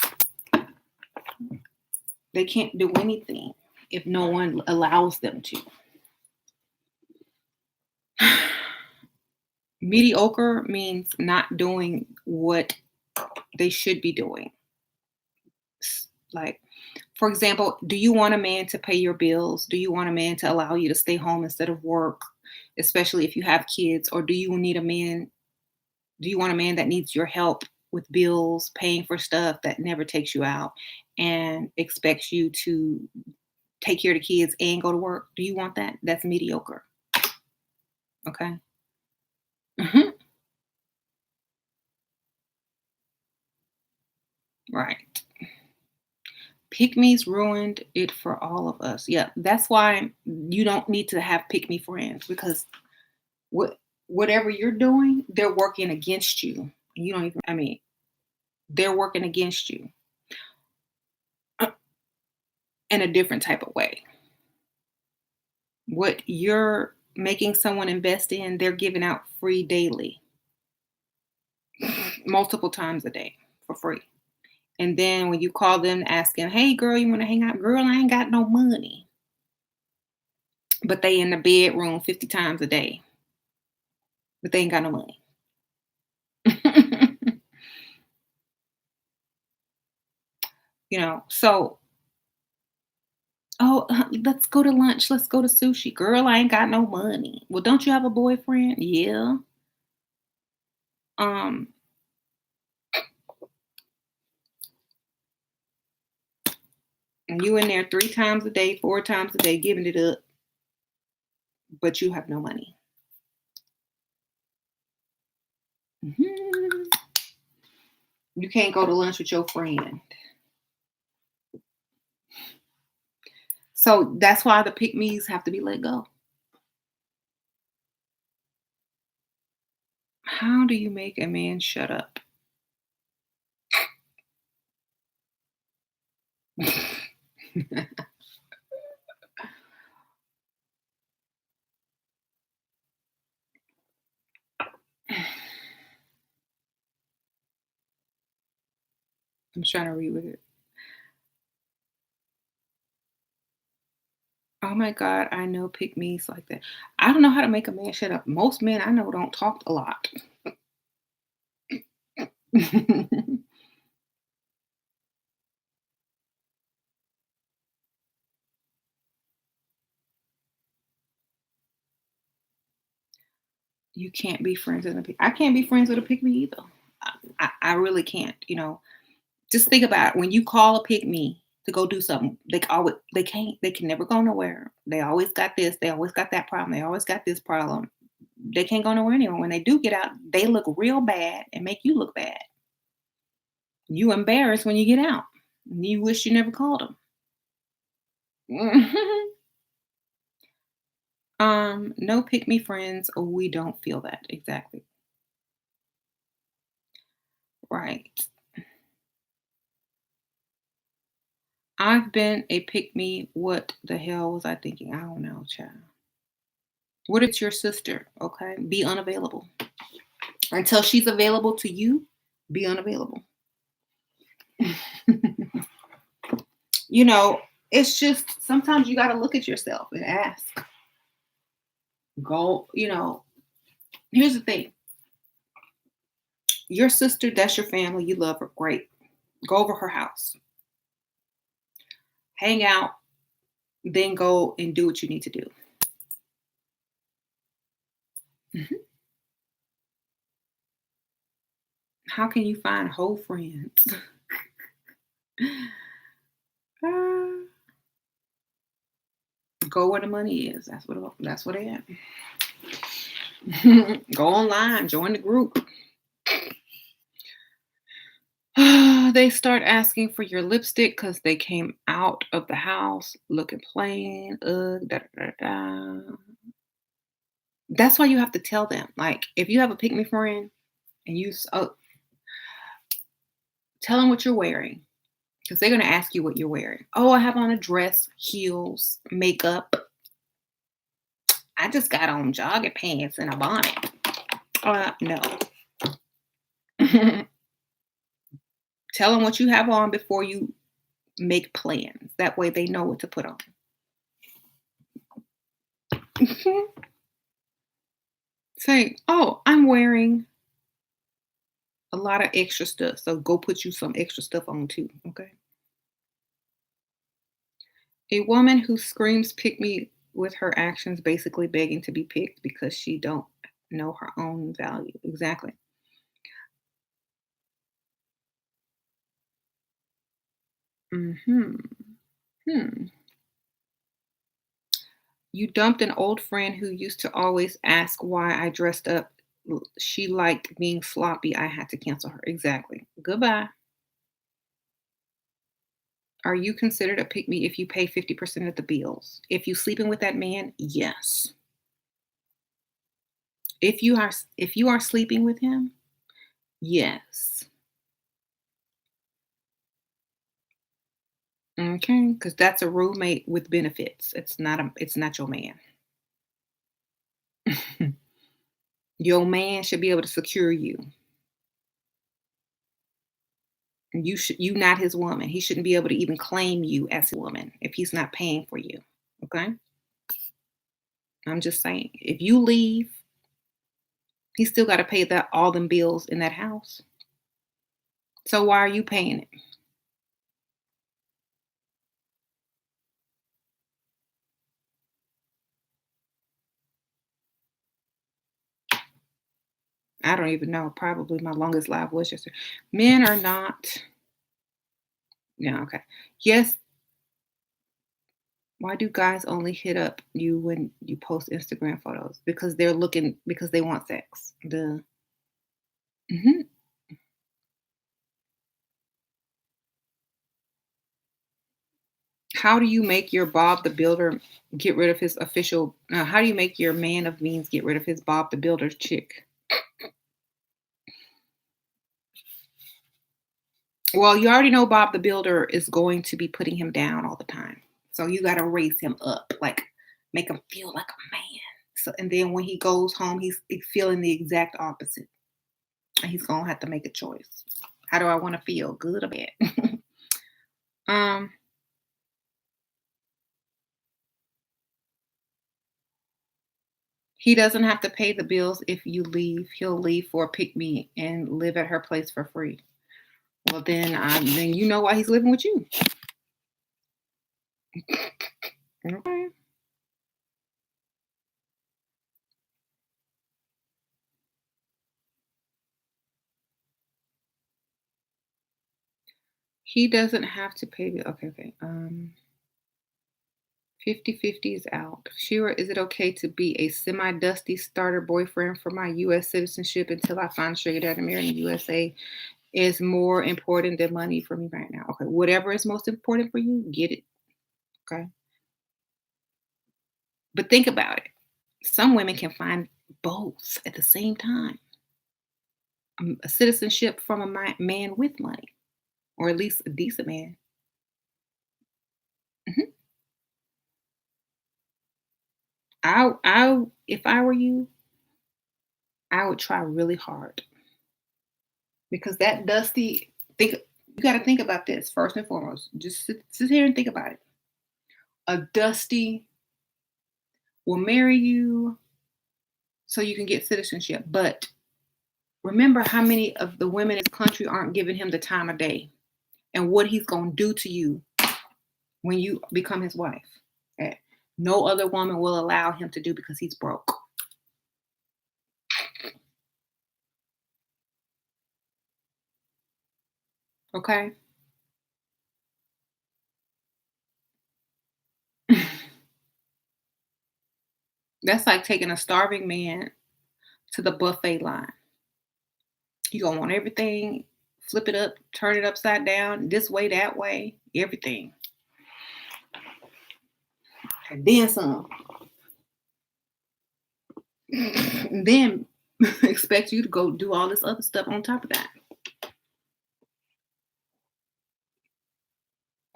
they can't do anything if no one allows them to. Mediocre means not doing what they should be doing. Like, for example, do you want a man to pay your bills? Do you want a man to allow you to stay home instead of work, especially if you have kids? Or do you want a man that needs your help with bills, paying for stuff that never takes you out and expects you to take care of the kids and go to work? Do you want that? That's mediocre. Okay. Hmm. Right. Pick me's ruined it for all of us. Yeah, that's why you don't need to have pick me friends because whatever you're doing, they're working against you. You don't even. I mean, they're working against you in a different type of way. What you're making someone invest in, they're giving out free daily, multiple times a day for free. And then when you call them asking, "Hey, girl, you want to hang out?" Girl, I ain't got no money, but they in the bedroom 50 times a day, but they ain't got no money. So, oh, let's go to lunch. Let's go to sushi. Girl, I ain't got no money. Well, don't you have a boyfriend? Yeah. Um, and you in there 3 times a day, 4 times a day, giving it up, but you have no money. Mhm. You can't go to lunch with your friend. So that's why the pick me's have to be let go. How do you make a man shut up? I'm trying to read with it. Oh my God, I know pick me's like that. I don't know how to make a man shut up. Most men I know don't talk a lot. You can't be friends with a pick. I can't be friends with a pick me either. I really can't. Just think about it. When you call a pick me to go do something, they can never go nowhere. They always got this, they always got that problem, they always got this problem. They can't go nowhere anyway. When they do get out, they look real bad and make you look bad. You embarrassed when you get out. You wish you never called them. No pick me friends. We don't feel that. Exactly. Right. I've been a pick me. What the hell was I thinking? I don't know, child. What is your sister? Okay. Be unavailable. Until she's available to you, be unavailable. you know, it's just sometimes you got to look at yourself and ask. Here's the thing. Your sister, that's your family. You love her. Great. Go over her house. Hang out, then go and do what you need to do. Mhm. How can you find whole friends? Uh, go where the money is. That's what it is. Go online, join the group. They start asking for your lipstick because they came out of the house looking plain. Da, da, da, da. That's why you have to tell them. Like, if you have a pick me friend and tell them what you're wearing because they're going to ask you what you're wearing. Oh, I have on a dress, heels, makeup. I just got on jogging pants and a bonnet. No. Tell them what you have on before you make plans. That way they know what to put on. Say, oh, I'm wearing a lot of extra stuff. So go put you some extra stuff on too. Okay. A woman who screams pick me with her actions, basically begging to be picked because she don't know her own value. Exactly. Hmm. Hmm. You dumped an old friend who used to always ask why I dressed up. She liked being sloppy. I had to cancel her. Exactly. Goodbye. Are you considered a pick me if you pay 50% of the bills? If you sleeping with that man, yes. If you are sleeping with him, yes. Okay, because that's a roommate with benefits. It's not your man. Your man should be able to secure you. You not his woman. He shouldn't be able to even claim you as a woman if he's not paying for you. Okay? I'm just saying. If you leave, he still got to pay that all them bills in that house. So why are you paying it? I don't even know. Probably my longest live was yesterday. Men are not. Yeah, okay. Yes. Why do guys only hit up you when you post Instagram photos? Because they want sex. Mhm. How do you make your Bob the Builder get rid of his official? How do you make your man of means get rid of his Bob the Builder chick? Well, you already know Bob the Builder is going to be putting him down all the time. So you got to raise him up, like make him feel like a man. So, and then when he goes home, he's feeling the exact opposite. And he's gonna have to make a choice. How do I want to feel? Good or bad? um, he doesn't have to pay the bills if you leave. He'll leave for a pick me and live at her place for free. Well, then you know why he's living with you. Okay. He doesn't have to pay the okay, okay. 50-50 is out. Shira, is it okay to be a semi-dusty starter boyfriend for my US citizenship until I find sugar daddy married in the USA is more important than money for me right now? Okay, whatever is most important for you, get it. Okay. But think about it. Some women can find both at the same time. A citizenship from a man with money, or at least a decent man. Mhm. If I were you, I would try really hard because that dusty. Think you got to think about this first and foremost. Just sit here and think about it. A dusty will marry you so you can get citizenship, but remember how many of the women in this country aren't giving him the time of day and what he's going to do to you when you become his wife. Eh, No other woman will allow him to do because he's broke. Okay? That's like taking a starving man to the buffet line. You gonna want everything, flip it up, turn it upside down, this way, that way, everything. And then some. And then expect you to go do all this other stuff on top of that.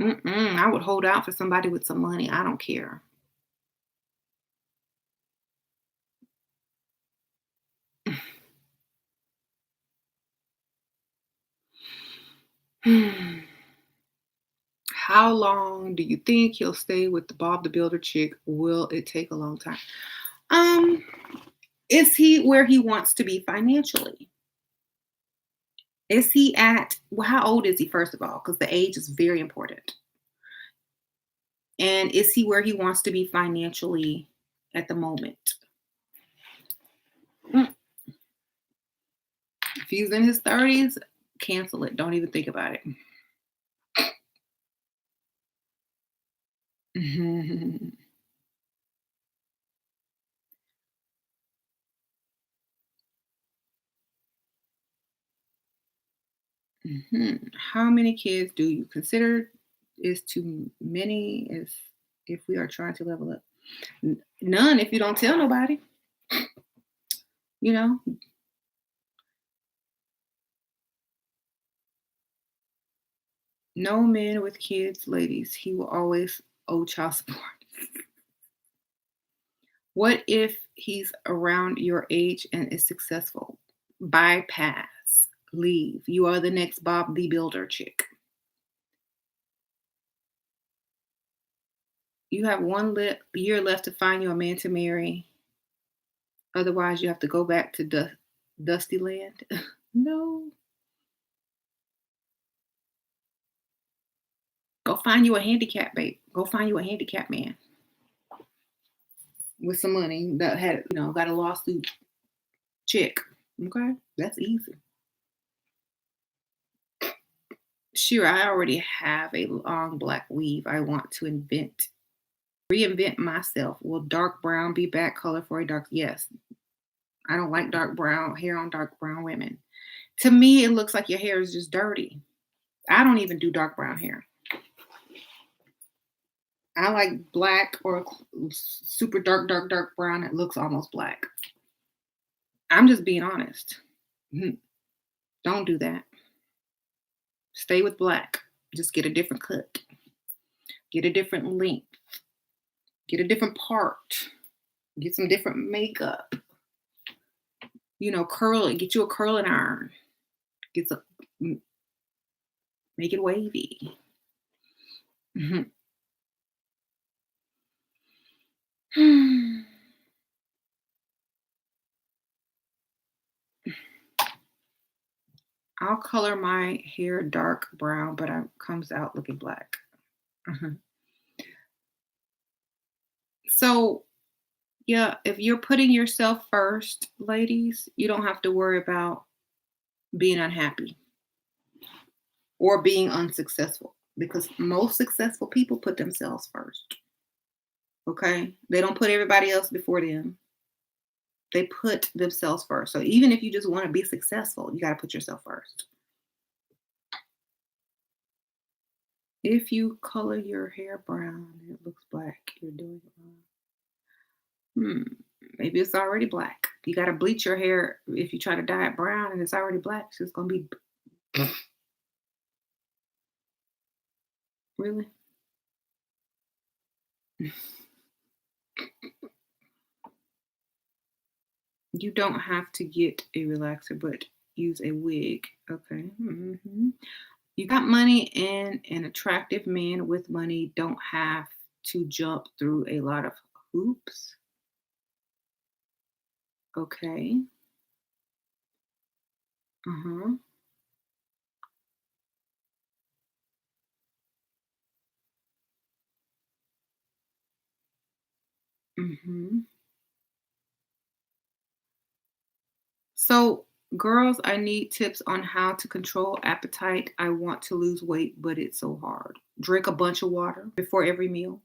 I would hold out for somebody with some money. I don't care. How long do you think he'll stay with the Bob the Builder chick? Will it take a long time? Um, is he where he wants to be financially? Is he at, well, how old is he, first of all? Because the age is very important. And is he where he wants to be financially at the moment? Mm, If he's in his 30s, cancel it. Don't even think about it. Mhm. How many kids do you consider is too many if we are trying to level up? None if you don't tell nobody, you know? No men with kids, ladies. He will always owe child support. What if he's around your age and is successful? Bypass. Leave. You are the next Bob the Builder chick. You have year left to find you a man to marry. Otherwise, you have to go back to Dusty Land. No. Go find you a handicap, babe. Go find you a handicap man with some money that had, got a lawsuit chick. Okay? That's easy. Sure, I already have a long black weave. I want to reinvent myself. Will dark brown be back color for a dark? Yes. I don't like dark brown hair on dark brown women. To me, it looks like your hair is just dirty. I don't even do dark brown hair. I like black or super dark, dark, dark brown. It looks almost black. I'm just being honest. Mhm. Don't do that. Stay with black. Just get a different cut. Get a different length. Get a different part. Get some different makeup. Curl it. Get you a curling iron. Get some, make it wavy. Mhm. I'll color my hair dark brown, but it comes out looking black. Mhm. So, yeah, if you're putting yourself first, ladies, you don't have to worry about being unhappy or being unsuccessful because most successful people put themselves first. Okay? They don't put everybody else before them. They put themselves first. So even if you just want to be successful, you got to put yourself first. If you color your hair brown and it looks black, you're doing it wrong. Hmm. Maybe it's already black. You got to bleach your hair if you try to dye it brown and it's already black. So it's going to be really. You don't have to get a relaxer, but use a wig. Okay. You got money, and an attractive man with money don't have to jump through a lot of hoops. Okay. Uh-huh. hmm So, girls, I need tips on how to control appetite. I want to lose weight, but it's so hard. Drink a bunch of water before every meal.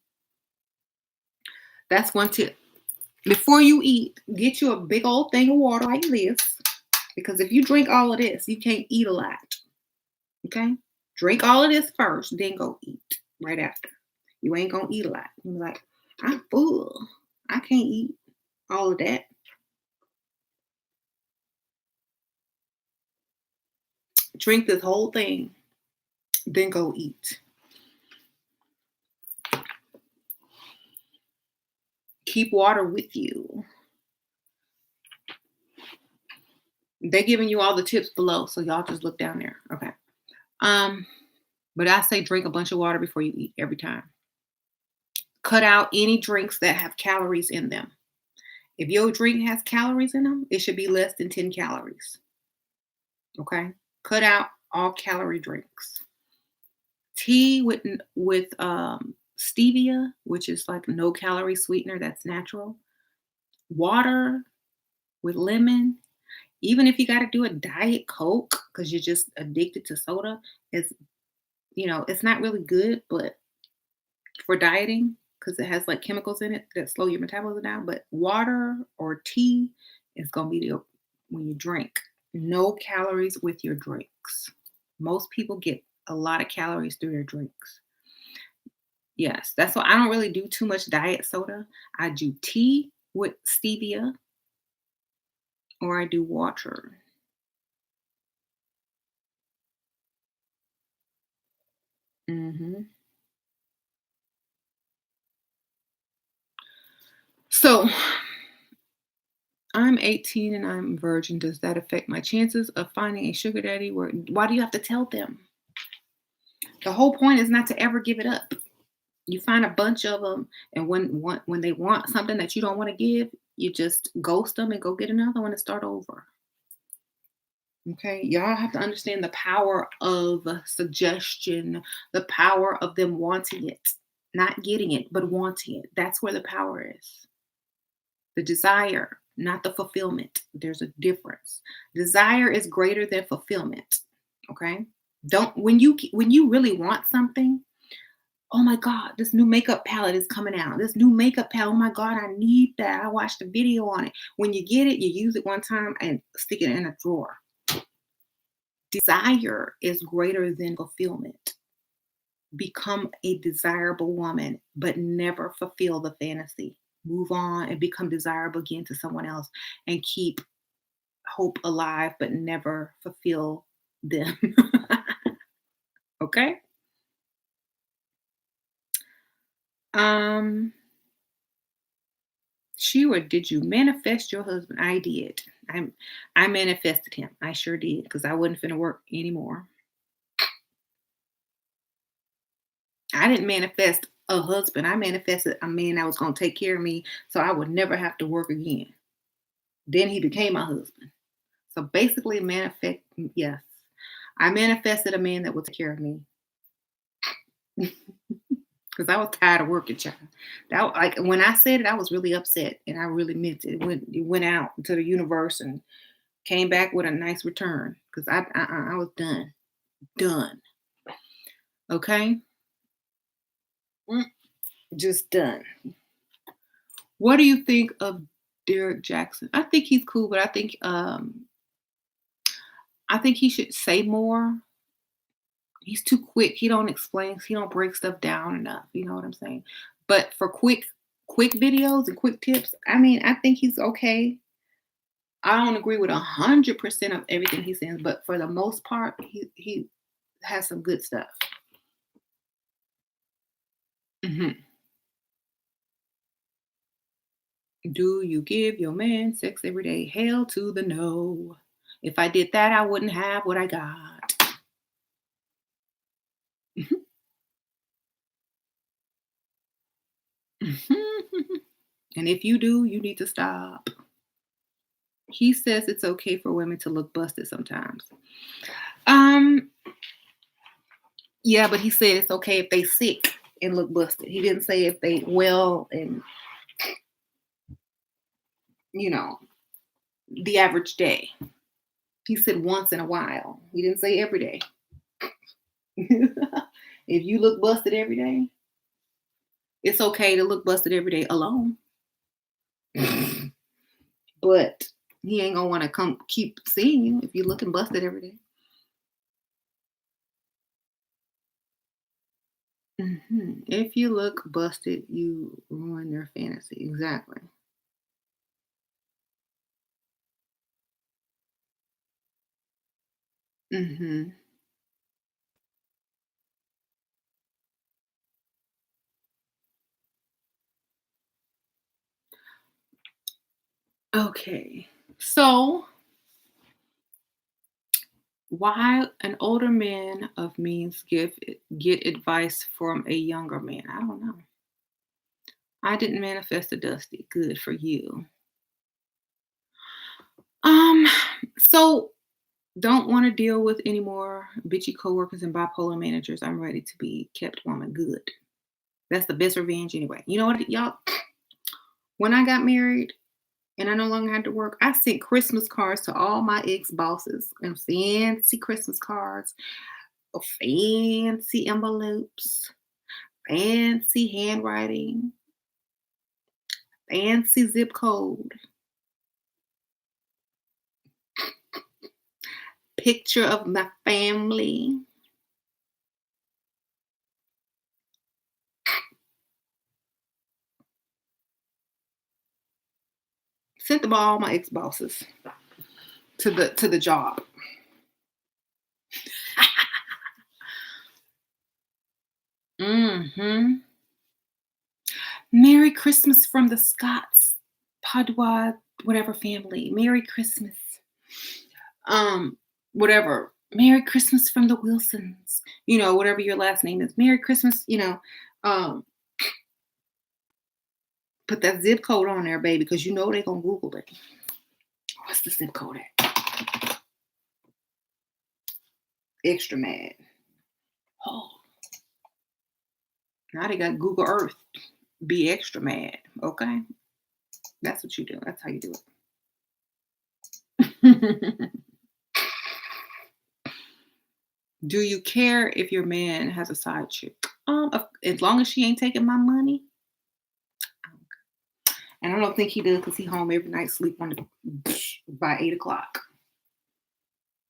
That's one tip. Before you eat, get you a big old thing of water like this. Because if you drink all of this, you can't eat a lot. Okay? Drink all of this first, then go eat right after. You ain't gonna eat a lot. You're like, I'm full. I can't eat all of that. Drink this whole thing, then go eat. Keep water with you. They're giving you all the tips below, so y'all just look down there. Okay. Um, but I say drink a bunch of water before you eat every time. Cut out any drinks that have calories in them. If your drink has calories in them, it should be less than 10 calories. Okay. Cut out all calorie drinks. Tea with stevia, which is like no calorie sweetener that's natural. Water with lemon. Even if you got to do a diet coke because you're just addicted to soda, it's it's not really good, but for dieting because it has like chemicals in it that slow your metabolism down. But water or tea is gonna be the when you drink. No calories with your drinks. Most people get a lot of calories through their drinks. Yes, that's why I don't really do too much diet soda. I do tea with stevia or I do water. hmm So I'm 18 and I'm a virgin. Does that affect my chances of finding a sugar daddy? Why do you have to tell them? The whole point is not to ever give it up. You find a bunch of them, and when they want something that you don't want to give, you just ghost them and go get another one and start over. Okay, y'all have to understand the power of suggestion, the power of them wanting it, not getting it, but wanting it. That's where the power is. The desire, not the fulfillment. There's a difference. Desire is greater than fulfillment. Okay? Don't when you really want something, oh my God, this new makeup palette is coming out. This new makeup palette, oh my God, I need that. I watched a video on it. When you get it, you use it one time and stick it in a drawer. Desire is greater than fulfillment. Become a desirable woman, but never fulfill the fantasy. Move on and become desirable again to someone else and keep hope alive, but never fulfill them. Okay? Um, Sheila, did you manifest your husband? I did. I manifested him. I sure did because I wasn't finna work anymore. I didn't manifest a husband. I manifested a man that was gonna take care of me so I would never have to work again. Then he became my husband. So basically, yes, I manifested a man that would take care of me because I was tired of working, child. That like when I said it, I was really upset and I really meant it. It went out to the universe and came back with a nice return because I was done. Okay, Mm, just done. What do you think of Derek Jackson? I think he's cool, but I think he should say more. He's too quick. He don't explain. He don't break stuff down enough. You know what I'm saying? But for quick quick videos and quick tips. I mean, I think he's okay. I don't agree with 100% of everything he says, but for the most part, he has some good stuff. Mhm. Do you give your man sex every day? Hell to the no. If I did that, I wouldn't have what I got. Mhm. Mhm. And if you do, you need to stop. He says it's okay for women to look busted sometimes. Um, yeah, but he said it's okay if they sick and look busted. He didn't say if they well and you know the average day. He said once in a while. He didn't say every day. If you look busted every day, it's okay to look busted every day alone. But he ain't gonna want to come keep seeing you if you're looking busted every day. If you look busted, you ruin their fantasy. Exactly. hmm Okay. So, why an older man of means get advice from a younger man? I don't know. I didn't manifest a dusty. Good for you. Um. So don't want to deal with any more bitchy coworkers and bipolar managers. I'm ready to be kept woman. Good. That's the best revenge anyway. You know what, y'all? When I got married and I no longer had to work, I sent Christmas cards to all my ex bosses and fancy Christmas cards, fancy envelopes, fancy handwriting, fancy zip code, picture of my family. Sent them all my ex bosses to the job. hmm Merry Christmas from the Scots, Padua, whatever family. Merry Christmas. Um, whatever. Merry Christmas from the Wilsons. Whatever your last name is. Merry Christmas. Um, put that zip code on there, baby, because they're gonna Google it. What's the zip code at? Extra mad. Oh, now they got Google Earth. Be extra mad. Okay, that's what you do. That's how you do it. Do you care if your man has a side chick? As long as she ain't taking my money. And I don't think he does because he home every night, sleep on the by 8 o'clock.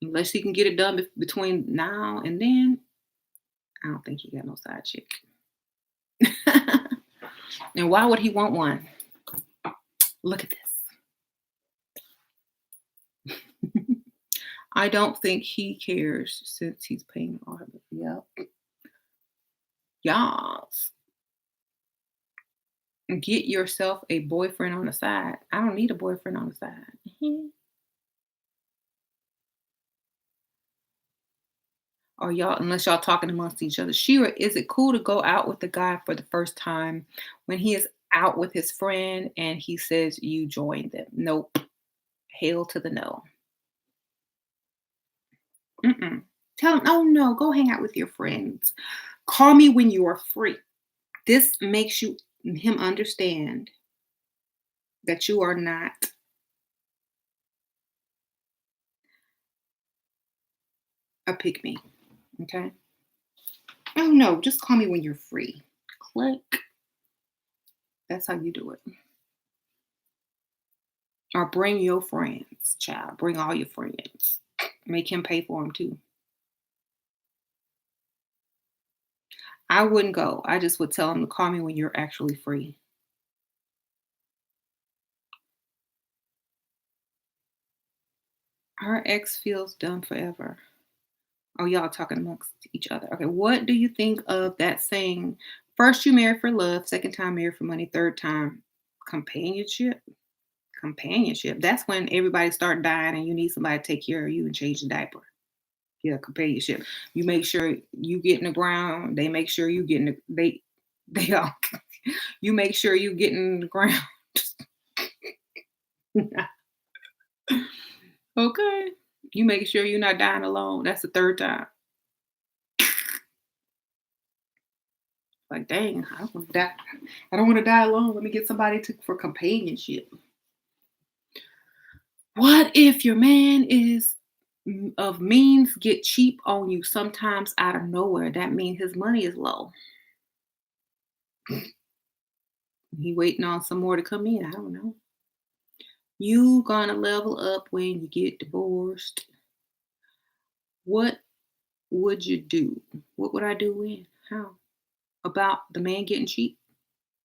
Unless he can get it done between now and then, I don't think he got no side chick. And why would he want one? Look at this. I don't think he cares since he's paying all of it. Yep. Y'all get yourself a boyfriend on the side. I don't need a boyfriend on the side. Or y'all, unless y'all talking amongst each other. Shira, is it cool to go out with the guy for the first time when he is out with his friend and he says you join them? Nope. Hail to the no. Mm-mm. Tell him, oh no, go hang out with your friends. Call me when you are free. This makes him understand that you are not a pick me. Okay. Oh no, just call me when you're free. Click. That's how you do it. Or bring your friends, child. Bring all your friends. Make him pay for them too. I wouldn't go. I just would tell him to call me when you're actually free. Her ex feels done forever. Oh, y'all talking amongst each other. Okay. What do you think of that saying? First, you marry for love. Second time, marry for money. Third time, companionship. Companionship. That's when everybody start dying and you need somebody to take care of you and change the diaper. Yeah, companionship. You make sure you get in the ground. They make sure you get in the they all you make sure you get in the ground. Okay. You make sure you're not dying alone. That's the third time. Like, dang, I don't want to die. I don't want to die alone. Let me get somebody to for companionship. What if your man is of means get cheap on you sometimes out of nowhere? That means his money is low. He waiting on some more to come in. I don't know. You gonna level up when you get divorced. What would you do? What would I do when? How? About the man getting cheap?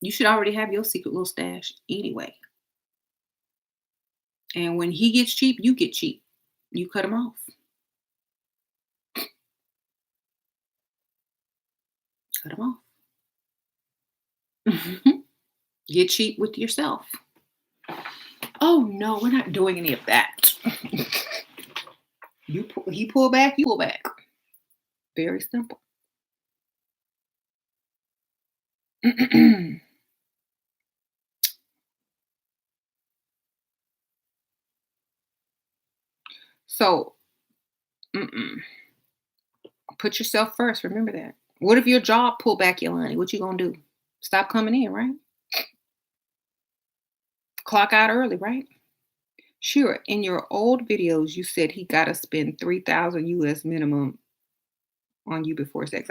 You should already have your secret little stash anyway. And when he gets cheap, you get cheap. You cut him off. Cut him off. Get cheap with yourself. Oh no, we're not doing any of that. He pull back, you pull back. Very simple. So, mm-mm. Put yourself first. Remember that. What if your job pull back your money? What you gonna do? Stop coming in, right? Clock out early, right? Sure. In your old videos, you said he got to spend 3,000 US minimum on you before sex.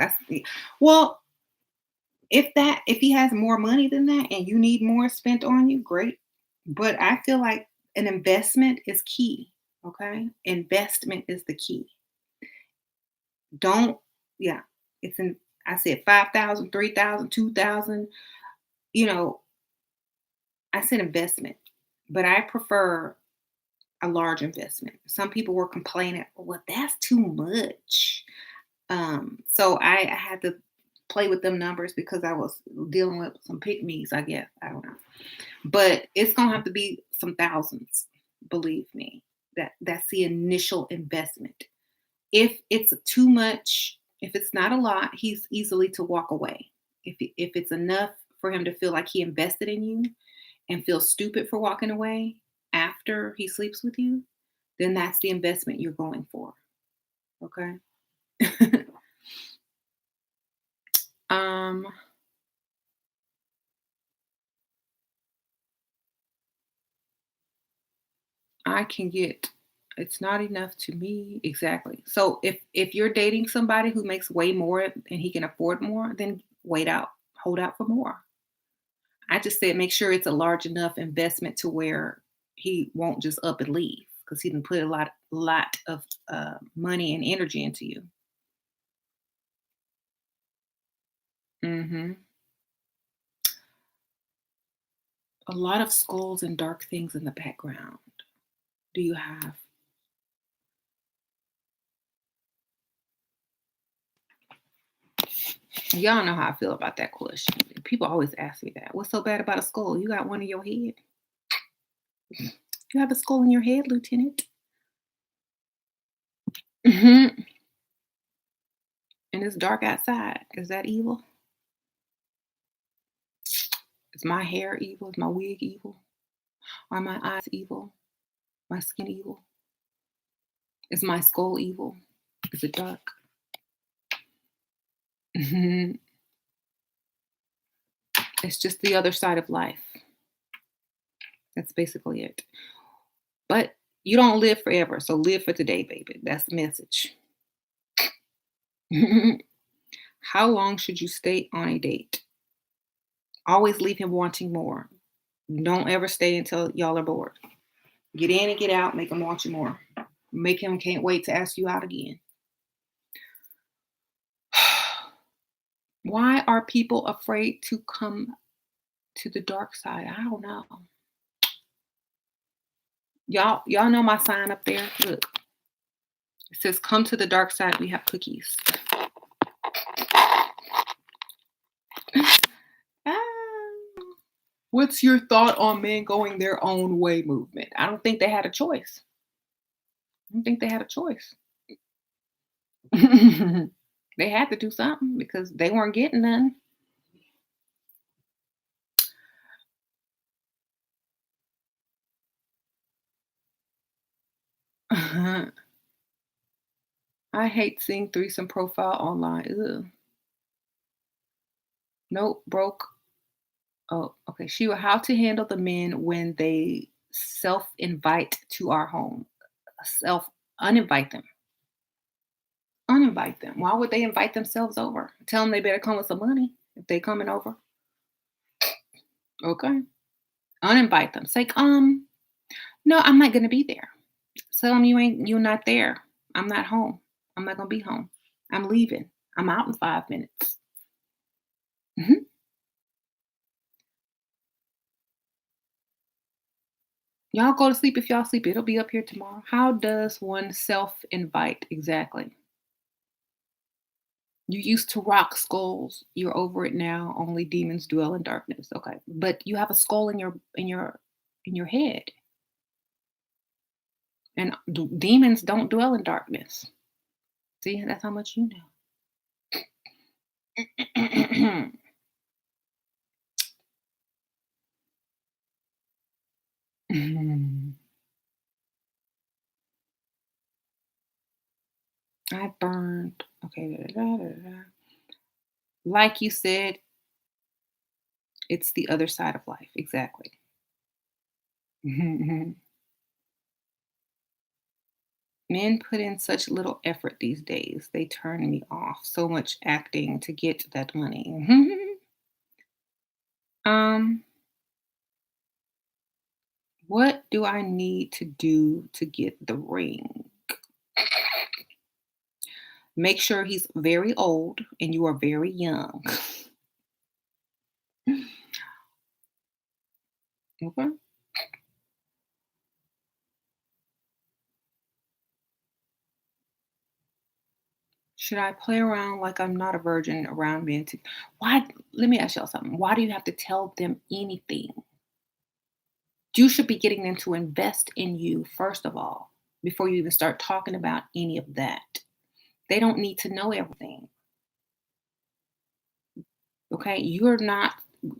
Well, if he has more money than that and you need more spent on you, great. But I feel like an investment is key. Okay, investment is the key. Don't yeah. It's in. I said 5,000, 3,000, 2,000. You know, I said investment, but I prefer a large investment. Some people were complaining, well, that's too much. So I had to play with them numbers because I was dealing with some pygmies, I guess. I don't know. But it's gonna have to be some thousands, believe me. That's the initial investment. If it's too much, if it's not a lot, he's easily to walk away. If it's enough for him to feel like he invested in you and feel stupid for walking away after he sleeps with you, then that's the investment you're going for. Okay. um, I can get it's not enough to me exactly. So if you're dating somebody who makes way more and he can afford more, then wait out, hold out for more. I just said make sure it's a large enough investment to where he won't just up and leave because he didn't put a lot of money and energy into you. Hmm. A lot of skulls and dark things in the background. Do you have? Y'all know how I feel about that question. People always ask me that. What's so bad about a skull? You got one in your head. You have a skull in your head, Lieutenant. Hmm. And it's dark outside. Is that evil? Is my hair evil? Is my wig evil? Are my eyes evil? My skin evil? Is my skull evil? Is it dark? Mhm. It's just the other side of life. That's basically it. But you don't live forever, so live for today, baby. That's the message. How long should you stay on a date? Always leave him wanting more. Don't ever stay until y'all are bored. Get in and get out, make him want you more. Make him can't wait to ask you out again. Why are people afraid to come to the dark side? I don't know. Y'all know my sign up there. Look. It says, "Come to the dark side. We have cookies." Ah. What's your thought on men going their own way movement? I don't think they had a choice. I don't think they had a choice. They had to do something because they weren't getting none. I hate seeing threesome profile online. Ugh. Nope, broke. Oh, okay. She will how to handle the men when they self-invite to our home. Self uninvite them. Uninvite them. Why would they invite themselves over? Tell them they better come with some money if they coming over. Okay. Uninvite them. Say, no, I'm not gonna be there. Tell them you're not there. I'm not home. I'm not gonna be home. I'm leaving. I'm out in 5 minutes. Mhm. Y'all go to sleep if y'all sleep. It'll be up here tomorrow. How does one self invite exactly? You used to rock skulls. You're over it now. Only demons dwell in darkness. Okay. But you have a skull in your head. And demons don't dwell in darkness. See, that's how much you know. I burned. Okay. Da, da, da, da, da. Like you said, it's the other side of life. Exactly. Men put in such little effort these days. They turn me off. So much acting to get that money. um, what do I need to do to get the ring? Make sure he's very old and you are very young. Okay. Should I play around like I'm not a virgin around men? Why? Let me ask y'all something. Why do you have to tell them anything? You should be getting them to invest in you first of all before you even start talking about any of that. They don't need to know everything. Okay. You're not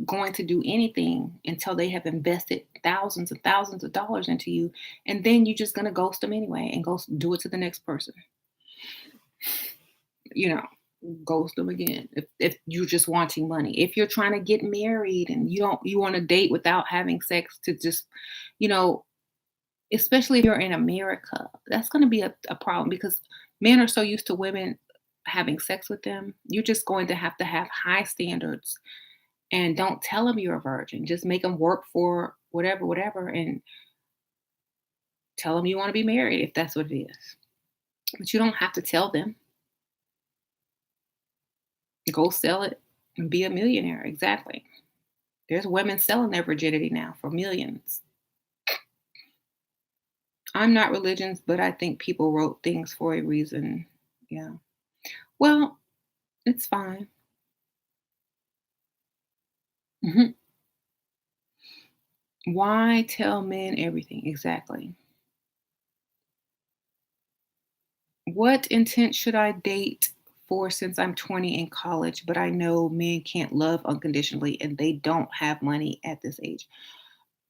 going to do anything until they have invested thousands and thousands of dollars into you. And then you're just going to ghost them anyway and go do it to the next person. You know, ghost them again. If you're just wanting money, if you're trying to get married and you want to date without having sex to just, you know, especially if you're in America, that's going to be a problem because men are so used to women having sex with them. You're just going to have high standards and don't tell them you're a virgin. Just make them work for whatever, whatever, and tell them you want to be married if that's what it is. But you don't have to tell them. Go sell it and be a millionaire. Exactly. There's women selling their virginity now for millions. I'm not religious, but I think people wrote things for a reason. Yeah. Well, it's fine. Mhm. Why tell men everything? Exactly. What intent should I date for since I'm 20 in college, but I know men can't love unconditionally and they don't have money at this age?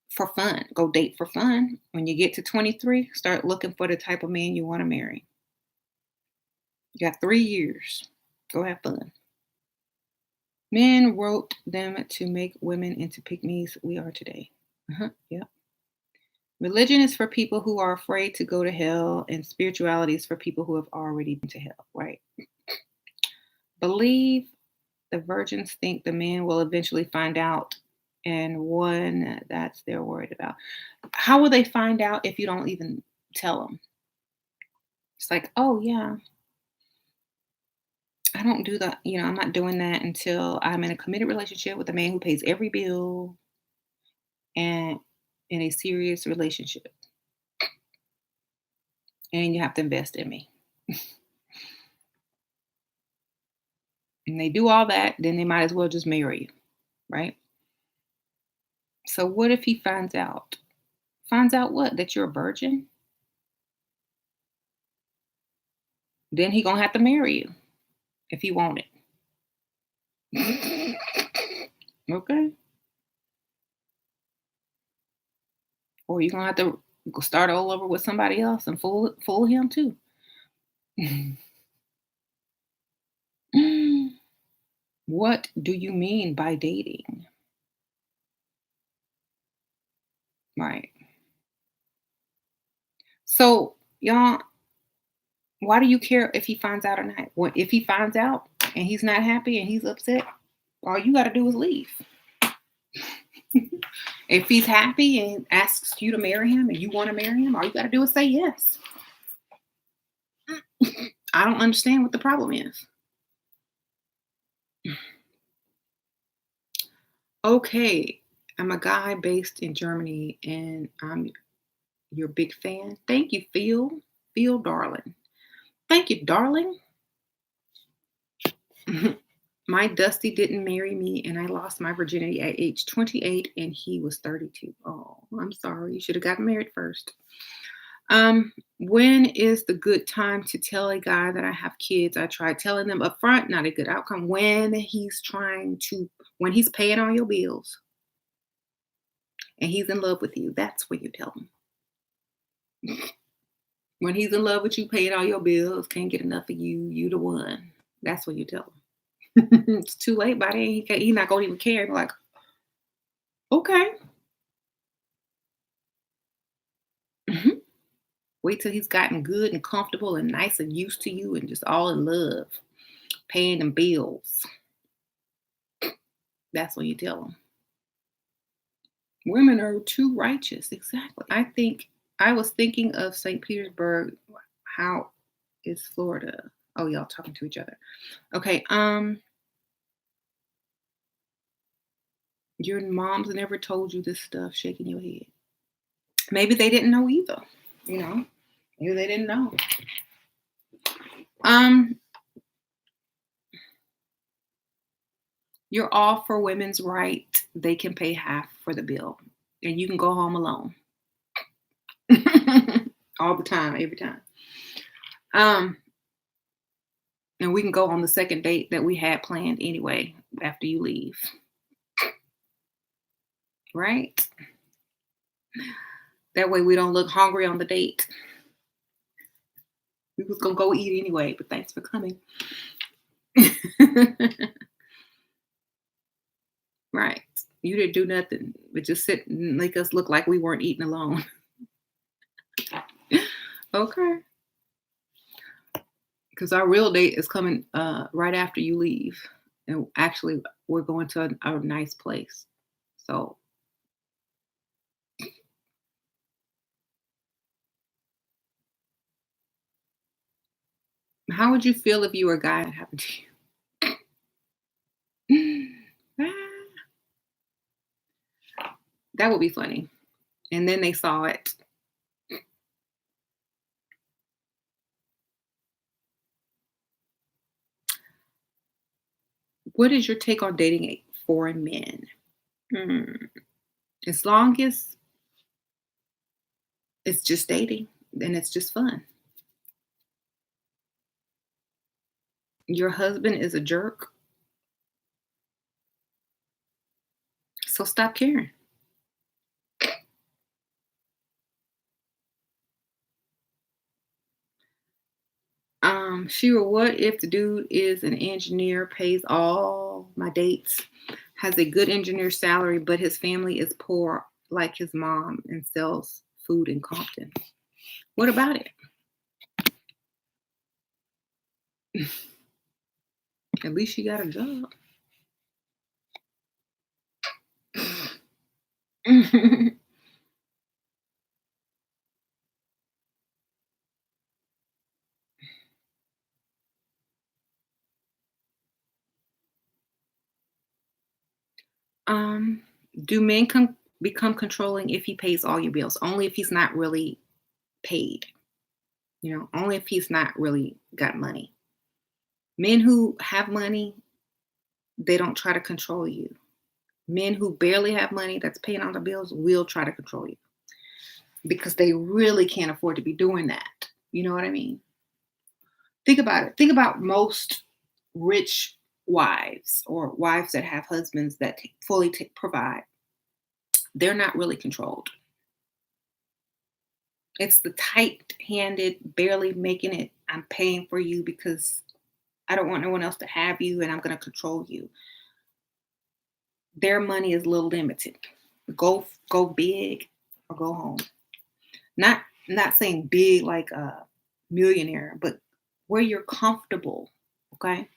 For fun. Go date for fun. When you get to 23, start looking for the type of man you want to marry. You got 3 years. Go have fun. Men wrote them to make women into pygmies we are today. Yeah. Religion is for people who are afraid to go to hell, and spirituality is for people who have already been to hell, right? Believe the virgins think the man will eventually find out, and one that's they're worried about. How will they find out if you don't even tell them? It's like, oh, yeah, I don't do that. I'm not doing that until I'm in a committed relationship with a man who pays every bill and in a serious relationship. And you have to invest in me. And they do all that, then they might as well just marry you, right? So what if he finds out? Finds out what? That you're a virgin? Then he gonna have to marry you if he want it. Okay. Or you're gonna have to start all over with somebody else and fool him too. What do you mean by dating? Right. So, y'all, why do you care if he finds out or not? What if he finds out and he's not happy and he's upset? All you got to do is leave. If he's happy and asks you to marry him and you want to marry him, all you got to do is say yes. I don't understand what the problem is. Okay, I'm a guy based in Germany and I'm your big fan. Thank you, Phil. Phil, darling. Thank you, darling. My Dusty didn't marry me, and I lost my virginity at age 28, and he was 32. Oh, I'm sorry. You should have gotten married first. When is the good time to tell a guy that I have kids? I tried telling them up front, not a good outcome. When he's paying all your bills and he's in love with you, that's when you tell him. When he's in love with you, paying all your bills, can't get enough of you, you the one. That's when you tell him. It's too late by then. He's not gonna even care. Like, okay. Mhm. Wait till he's gotten good and comfortable and nice and used to you and just all in love, paying them bills. That's when you tell him. Women are too righteous. Exactly. I was thinking of St. Petersburg. How is Florida? Oh, y'all talking to each other. Okay. Your moms never told you this stuff, shaking your head. Maybe they didn't know either. You know, maybe they didn't know. Um, you're all for women's right. They can pay half for the bill, and you can go home alone. All the time, every time. Um, and we can go on the second date that we had planned anyway after you leave. Right? That way we don't look hungry on the date. We was gonna go eat anyway, but thanks for coming. Right. You didn't do nothing but just sit and make us look like we weren't eating alone. Okay. Because our real date is coming right after you leave. And actually, we're going to a nice place. So, how would you feel if you were a guy and it happened to you? Ah, that would be funny. And then they saw it. What is your take on dating foreign men? Hmm. As long as it's just dating, then it's just fun. Your husband is a jerk, so stop caring. Shira, what if the dude is an engineer, pays all my dates, has a good engineer salary, but his family is poor like his mom and sells food in Compton? What about it? At least you got a job. um, do men become controlling if he pays all your bills? Only if he's not really paid. only if he's not really got money. Men who have money, they don't try to control you. Men who barely have money that's paying all the bills will try to control you because they really can't afford to be doing that. You know what I mean? Think about it. Think about most rich wives or wives that have husbands that provide. They're not really controlled. It's the tight handed, barely making it. I'm paying for you because I don't want no one else to have you and I'm going to control you. Their money is a little limited. Go big or go home. Not saying big like a millionaire, but where you're comfortable. Okay.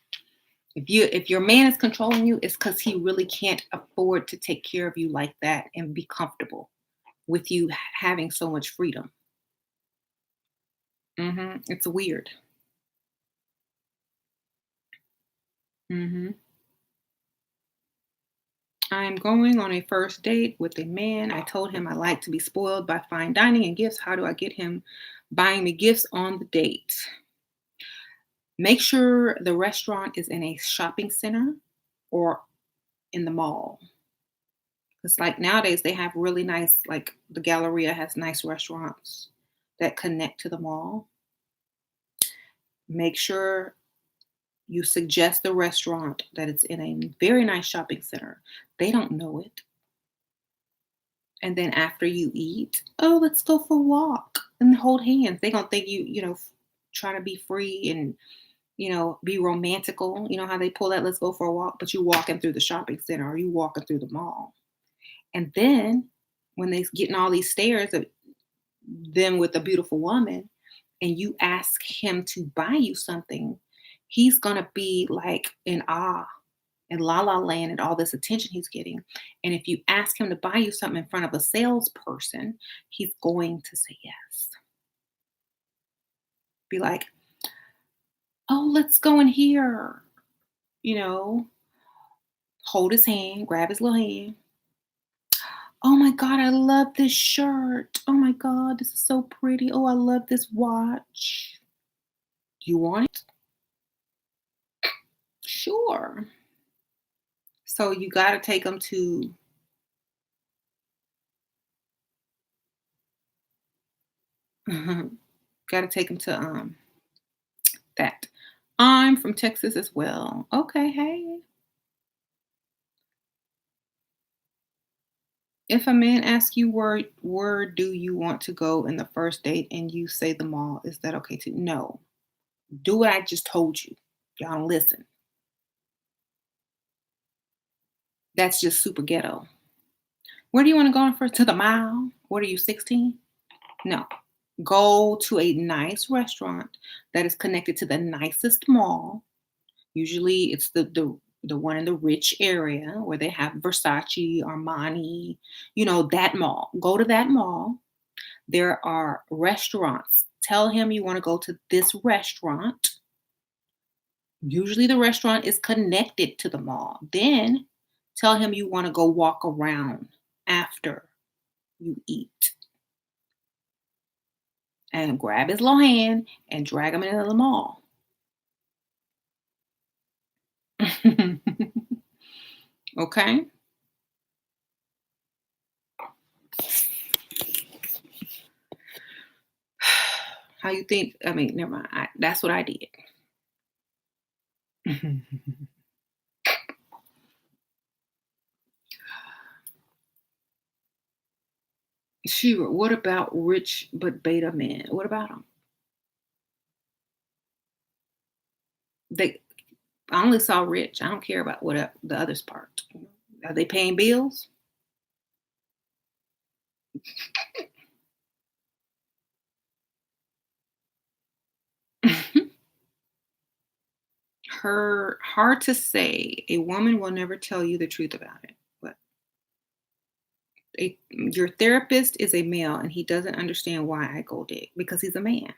If your man is controlling you, it's because he really can't afford to take care of you like that and be comfortable with you having so much freedom. It's weird. hmm I'm going on a first date with a man. I told him I like to be spoiled by fine dining and gifts. How do I get him buying me gifts on the date? Make sure the restaurant is in a shopping center or in the mall. It's like nowadays they have really nice, like the Galleria has nice restaurants that connect to the mall. Make sure you suggest the restaurant that it's in a very nice shopping center. They don't know it. And then after you eat, oh, let's go for a walk and hold hands. They gonna think trying to be free and be romantical. You know how they pull that let's go for a walk, but you walking through the shopping center or you walking through the mall. And then when they getting all these stares of them with a beautiful woman, and you ask him to buy you something, he's gonna be like in awe and la la land and all this attention he's getting. And if you ask him to buy you something in front of a salesperson, he's going to say yes. Be like, oh, let's go in here, you know, hold his hand, grab his little hand. Oh my God, I love this shirt. Oh my God, this is so pretty. Oh, I love this watch. You want it? Sure. So you got to take them to, got to take them to that. I'm from Texas as well. Okay, hey. If a man asks you where do you want to go in the first date and you say the mall, is that okay too? No. Do what I just told you. Y'all don't listen. That's just super ghetto. Where do you want to go first? To the mall? What are you, 16? No. Go to a nice restaurant that is connected to the nicest mall. Usually it's the one in the rich area where they have Versace, Armani, that mall. Go to that mall. There are restaurants. Tell him you want to go to this restaurant. Usually the restaurant is connected to the mall. Then tell him you want to go walk around after you eat and grab his little hand and drag him into the mall. Okay? How you think? I mean, never mind. That's what I did. Shira, what about rich but beta men? What about them? They, I only saw rich. I don't care about the others part. Are they paying bills? Hard to say. A woman will never tell you the truth about it. But your therapist is a male, and he doesn't understand why I go dig because he's a man.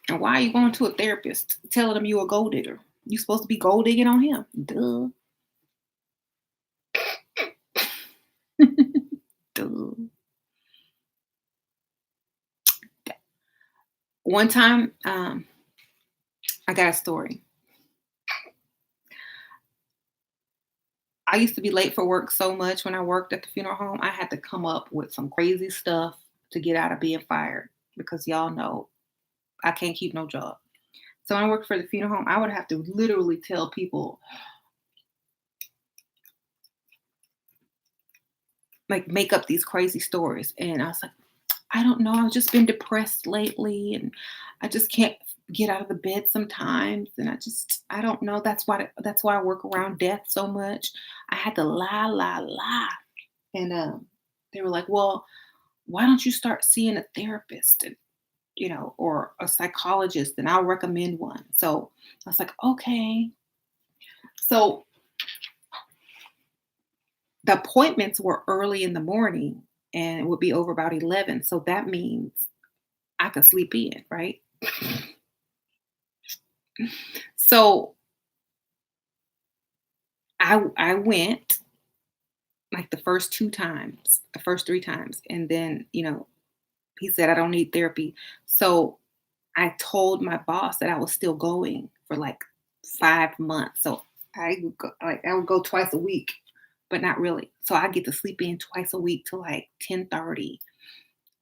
And why are you going to a therapist telling him you're a gold digger? You're supposed to be gold digging on him. Duh. Duh. One time, I got a story. I used to be late for work so much when I worked at the funeral home. I had to come up with some crazy stuff to get out of being fired because y'all know I can't keep no job. So when I worked for the funeral home, I would have to literally tell people, like, make up these crazy stories. And I was like, I don't know. I've just been depressed lately and I just can't get out of the bed sometimes. And I don't know. That's why I work around death so much. I had to lie, lie, lie. And they were like, well, why don't you start seeing a therapist and, or a psychologist, and I'll recommend one. So I was like, okay. So the appointments were early in the morning and it would be over about 11. So that means I could sleep in, right? So I went like the first two times, the first three times, and then he said I don't need therapy. So I told my boss that I was still going for like 5 months. So I would go twice a week, but not really. So I get to sleep in twice a week till like 10:30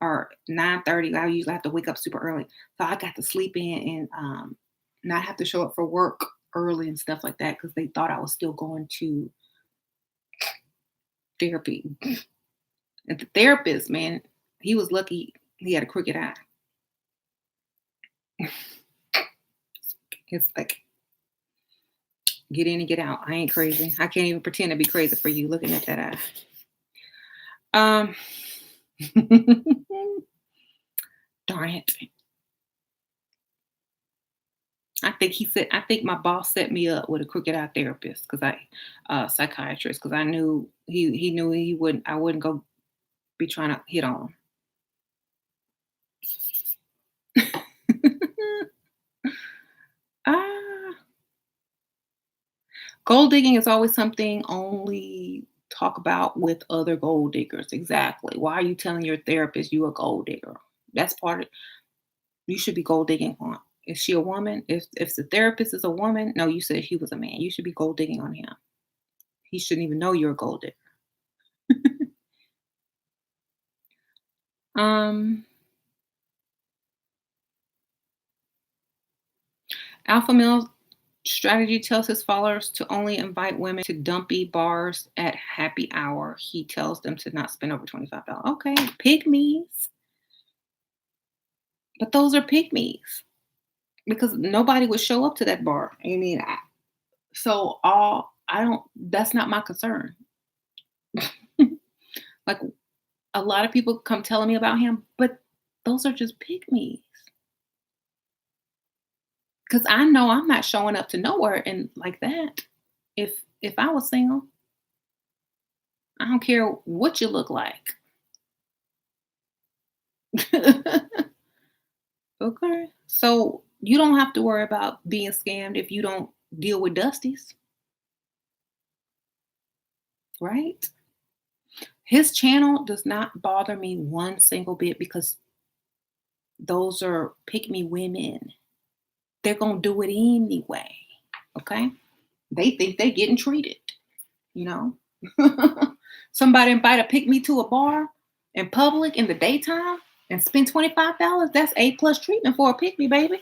or 9:30. I usually have to wake up super early. So I got to sleep in and not have to show up for work early and stuff like that because they thought I was still going to therapy. And the therapist, man, he was lucky he had a crooked eye. It's like, get in and get out. I ain't crazy. I can't even pretend to be crazy for you looking at that eye. Darn it. I think my boss set me up with a crooked eye therapist psychiatrist, because I knew he knew I wouldn't go be trying to hit on him. Ah, gold digging is always something only talk about with other gold diggers. Exactly. Why are you telling your therapist you a gold digger? That's part of you should be gold digging on. Is she a woman? If the therapist is a woman, no, you said he was a man. You should be gold digging on him. He shouldn't even know you're a gold digger. um, Alpha male strategy tells his followers to only invite women to dumpy bars at happy hour. He tells them to not spend over $25. Okay, pygmies. But those are pygmies because nobody would show up to that bar. So I don't. That's not my concern. Like, a lot of people come telling me about him, but those are just pygmies. Because I know I'm not showing up to nowhere and like that. If I was single, I don't care what you look like. Okay. So you don't have to worry about being scammed if you don't deal with Dusties, right? His channel does not bother me one single bit because those are pick me women. They're gonna do it anyway. Okay. They think they're getting treated, you know. Somebody invite a pick me to a bar in public in the daytime and spend $25. That's A plus treatment for a pick me, baby.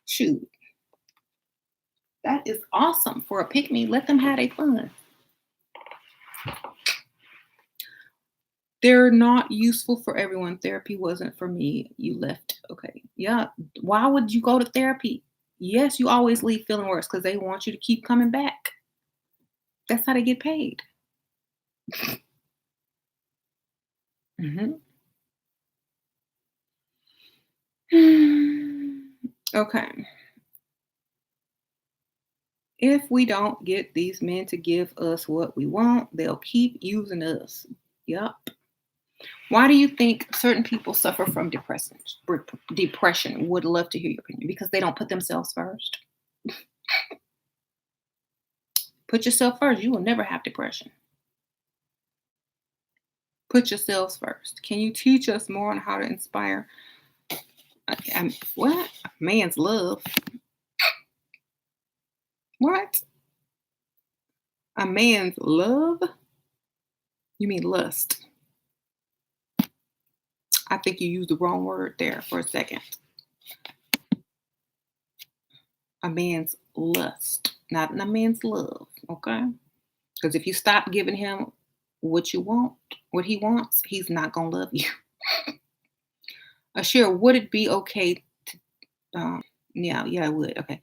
Shoot. That is awesome for a pick me. Let them have their fun. They're not useful for everyone. Therapy wasn't for me. You left. Okay. Yeah. Why would you go to therapy? Yes, you always leave feeling worse because they want you to keep coming back. That's how they get paid. Hmm. Okay. If we don't get these men to give us what we want, they'll keep using us. Yup. Why do you think certain people suffer from depression? Depression. Would love to hear your opinion because they don't put themselves first. Put yourself first. You will never have depression. Put yourselves first. Can you teach us more on how to inspire? What? Man's love. What? A man's love? You mean lust? I think you used the wrong word there for a second. A man's lust, not a man's love. Okay? Because if you stop giving him what you want, what he wants, he's not gonna love you. Sure, would it be okay to yeah, it would. Okay.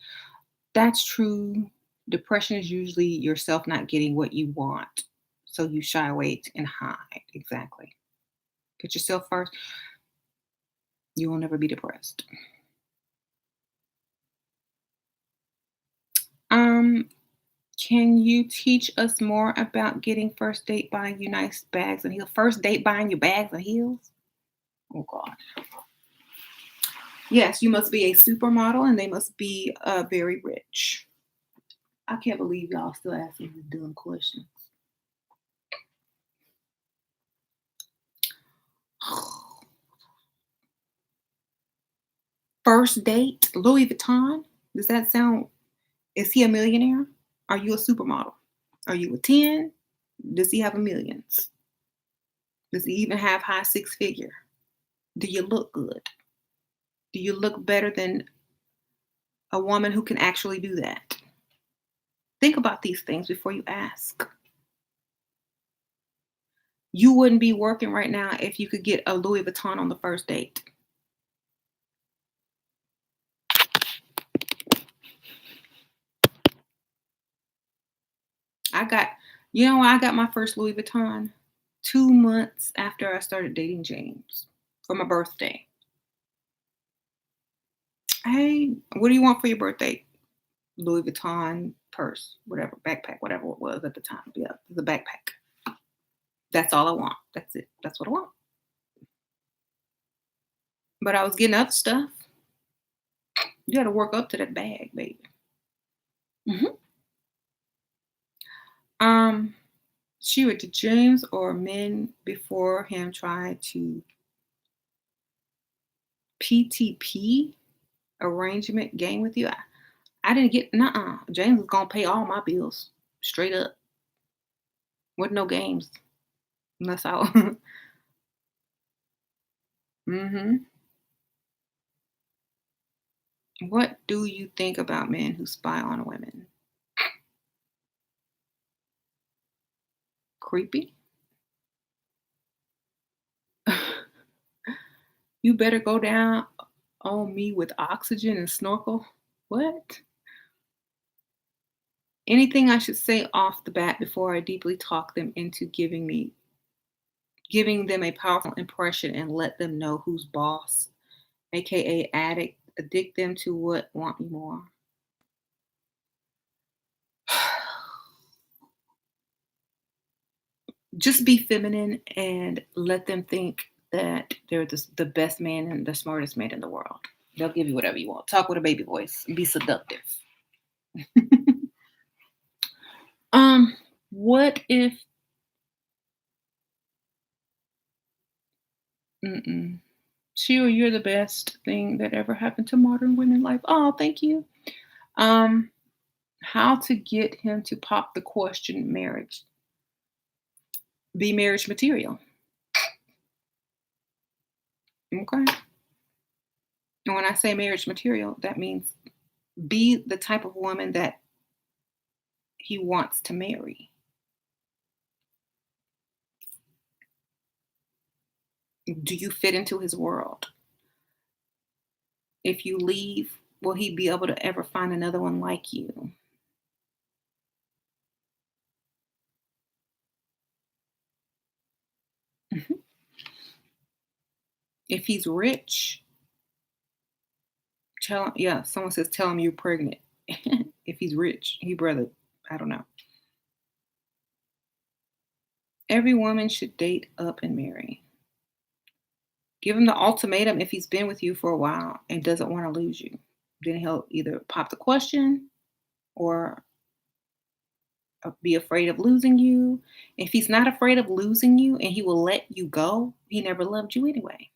That's true. Depression is usually yourself not getting what you want. So you shy away and hide. Exactly. Put yourself first. You will never be depressed. Um, can you teach us more about getting first date buying you nice bags and heels? First date buying you bags and heels? Oh God. Yes, you must be a supermodel and they must be very rich. I can't believe y'all still asking these dumb questions. First date, Louis Vuitton. Does that sound? Is he a millionaire? Are you a supermodel? Are you a 10? Does he have a millions? Does he even have high six figure? Do you look good? Do you look better than a woman who can actually do that? Think about these things before you ask. You wouldn't be working right now if you could get a Louis Vuitton on the first date. I got, I got my first Louis Vuitton 2 months after I started dating James for my birthday. Hey, what do you want for your birthday? Louis Vuitton purse, whatever, backpack, whatever it was at the time. Yeah, the backpack. That's all I want. That's it. That's what I want. But I was getting other stuff. You got to work up to that bag, baby. hmm Um, She did James or men before him try to PTP arrangement game with you? I didn't get, nuh. James was gonna pay all my bills straight up with no games. That's all. hmm What do you think about men who spy on women? Creepy. You better go down on me with oxygen and snorkel. What? Anything I should say off the bat before I deeply talk them into giving them a powerful impression and let them know who's boss, aka addict them to what want me more. Just be feminine and let them think that they're the best man and the smartest man in the world. They'll give you whatever you want. Talk with a baby voice. Be seductive. um, what if? Mm-mm. Sheila, you're the best thing that ever happened to modern women life. Oh, thank you. Um, how to get him to pop the question marriage? Be marriage material. Okay. And when I say marriage material, that means be the type of woman that he wants to marry. Do you fit into his world? If you leave, will he be able to ever find another one like you? Mhm. If he's rich, tell him, yeah, someone says tell him you're pregnant. If he's rich, he brother, I don't know. Every woman should date up and marry. Give him the ultimatum if he's been with you for a while and doesn't want to lose you. Then he'll either pop the question or be afraid of losing you. If he's not afraid of losing you and he will let you go, he never loved you anyway.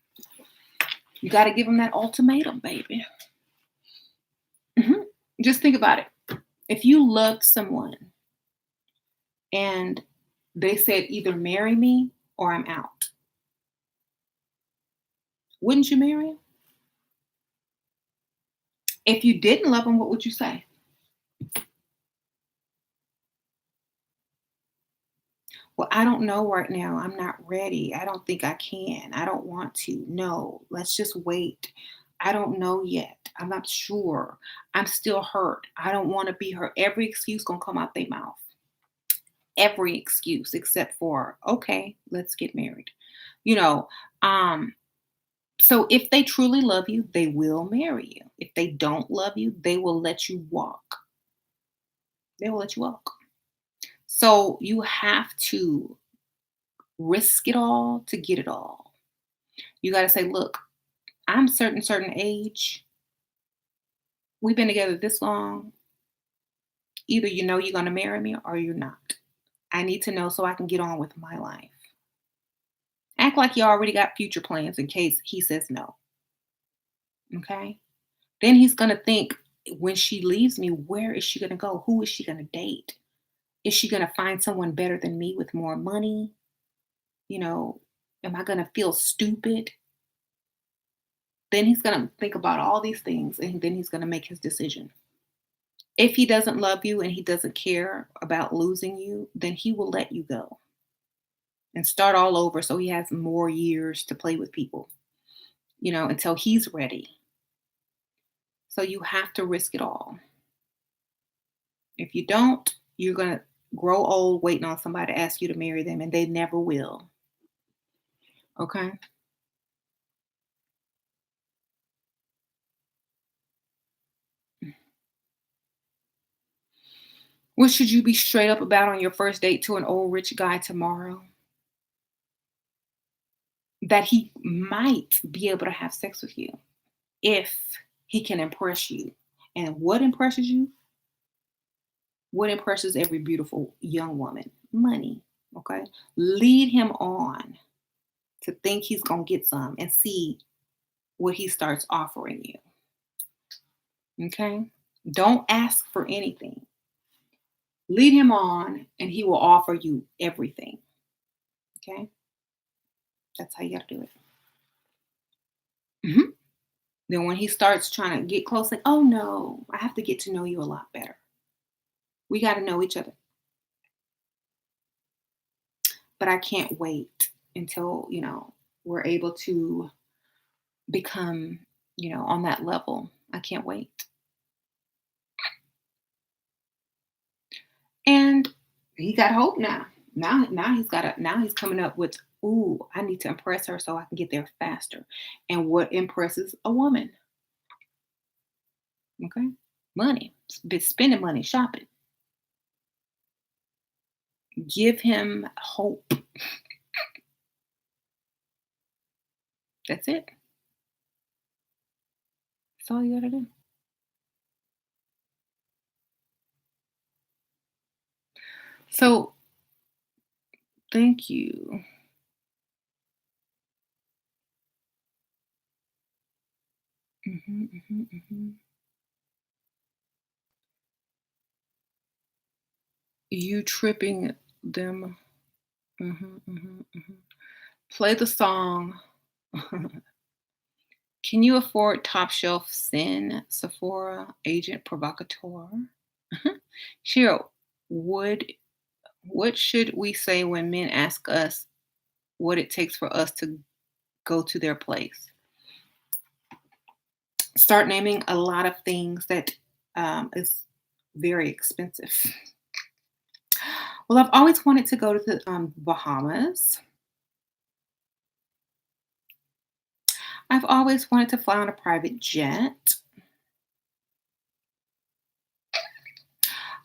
You got to give him that ultimatum, baby. Mhm. Just think about it. If you loved someone and they said either marry me or I'm out, wouldn't you marry him? If you didn't love him, what would you say? Well, I don't know right now. I'm not ready. I don't think I can. I don't want to. No, let's just wait. I don't know yet. I'm not sure. I'm still hurt. I don't want to be hurt. Every excuse gonna come out their mouth. Every excuse except for, okay, let's get married. You know, um, so if they truly love you, they will marry you. If they don't love you, they will let you walk. They will let you walk. So you have to risk it all to get it all. You got to say, look, I'm certain age. We've been together this long. Either you know you're going to marry me or you're not. I need to know so I can get on with my life. Act like you already got future plans in case he says no. Okay. Then he's going to think, when she leaves me, where is she going to go? Who is she going to date? Is she going to find someone better than me with more money? You know, am I going to feel stupid? Then he's going to think about all these things and then he's going to make his decision. If he doesn't love you and he doesn't care about losing you, then he will let you go and start all over so he has more years to play with people, until he's ready. So you have to risk it all. If you don't, you're going to grow old waiting on somebody to ask you to marry them, and they never will. Okay? What should you be straight up about on your first date to an old rich guy tomorrow? That he might be able to have sex with you if he can impress you. And what impresses you? What impresses every beautiful young woman? Money. Okay? Lead him on to think he's going to get some and see what he starts offering you. Okay? Don't ask for anything. Lead him on and he will offer you everything. Okay? That's how you got to do it. Mhm. Then when he starts trying to get close, like, oh no, I have to get to know you a lot better. We got to know each other. But I can't wait until, we're able to become, on that level. I can't wait. And he got hope now. Now he's coming up with, ooh, I need to impress her so I can get there faster. And what impresses a woman? Okay. Money. Spending money, shopping. Give him hope. That's it. That's all you gotta do. So thank you. Hmm. You tripping them. Hmm. Play the song. Can you afford top shelf sin, Sephora, agent provocateur? Cheryl, would what should we say when men ask us what it takes for us to go to their place? Start naming a lot of things that is very expensive. Well, I've always wanted to go to the Bahamas. I've always wanted to fly on a private jet.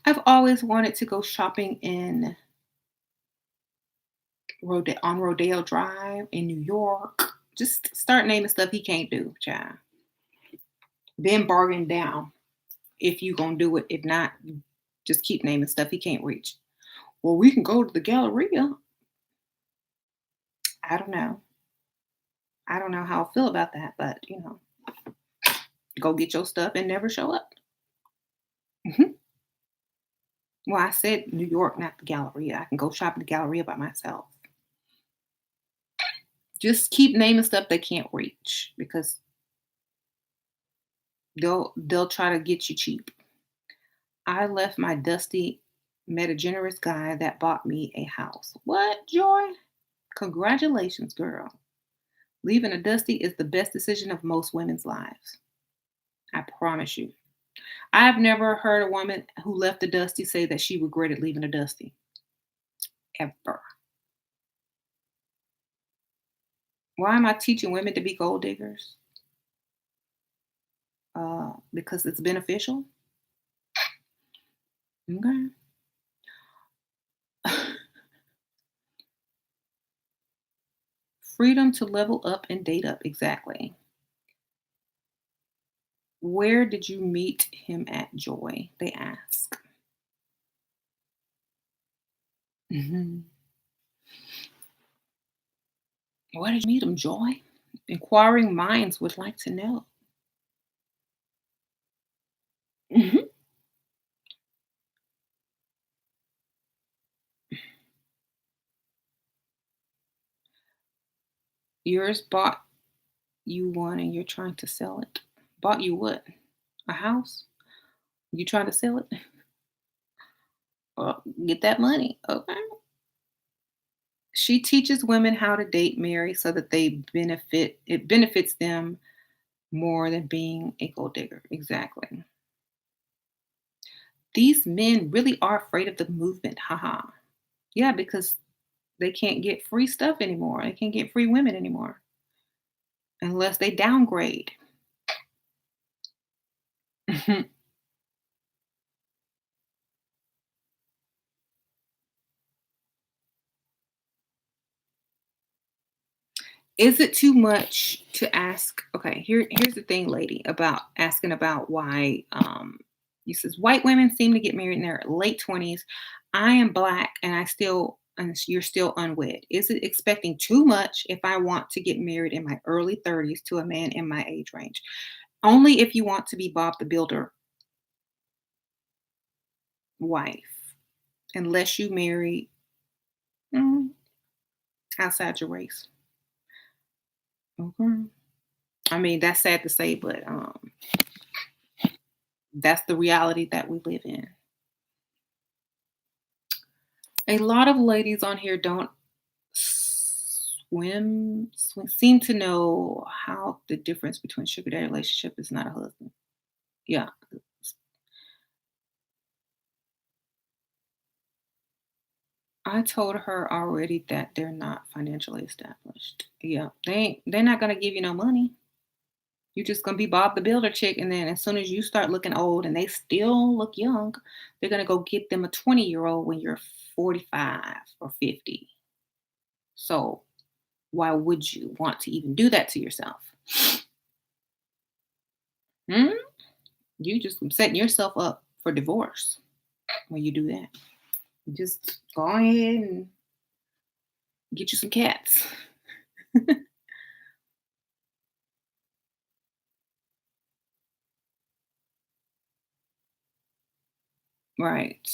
I've always wanted to go shopping in on Rodeo Drive in New York. Just start naming stuff he can't do, child. Then bargain down if you gonna do it. If not, just keep naming stuff he can't reach. Well, we can go to the Galleria. I don't know. I don't know how I feel about that, but go get your stuff and never show up. Mhm. Well, I said New York, not the Galleria. I can go shop at the Galleria by myself. Just keep naming stuff they can't reach because they'll try to get you cheap. I left my dusty, met a generous guy that bought me a house. What, Joy? Congratulations, girl. Leaving a dusty is the best decision of most women's lives. I promise you. I've never heard a woman who left a dusty say that she regretted leaving a dusty. Ever. Why am I teaching women to be gold diggers? Because it's beneficial. Okay. Freedom to level up and date up. Exactly. Where did you meet him at, Joy? They ask. Mhm. Where did you meet him, Joy? Inquiring minds would like to know. Mhm. Yours bought you one and you're trying to sell it. Bought you what? A house? You trying to sell it? Well, get that money. Okay. She teaches women how to date marry so that it benefits them more than being a gold digger. Exactly. These men really are afraid of the movement. Haha. Yeah, because they can't get free stuff anymore. They can't get free women anymore unless they downgrade. Is it too much to ask? Okay, here's the thing, lady, about asking about why he says white women seem to get married in their late 20s. I am black and you're still unwed. Is it expecting too much if I want to get married in my early 30s to a man in my age range? Only if you want to be Bob the Builder wife, unless you marry mm, outside your race. Okay. I mean, that's sad to say, but that's the reality that we live in. A lot of ladies on here don't seem to know how the difference between sugar daddy relationship is not a husband. Yeah. I told her already that they're not financially established. Yeah. They're not gonna give you no money. You're just gonna be Bob the Builder chick, and then as soon as you start looking old and they still look young, they're gonna go get them a 20-year-old when you're 45 or 50. So why would you want to even do that to yourself? Hmm? You just setting yourself up for divorce when you do that. Just go ahead and get you some cats. Right.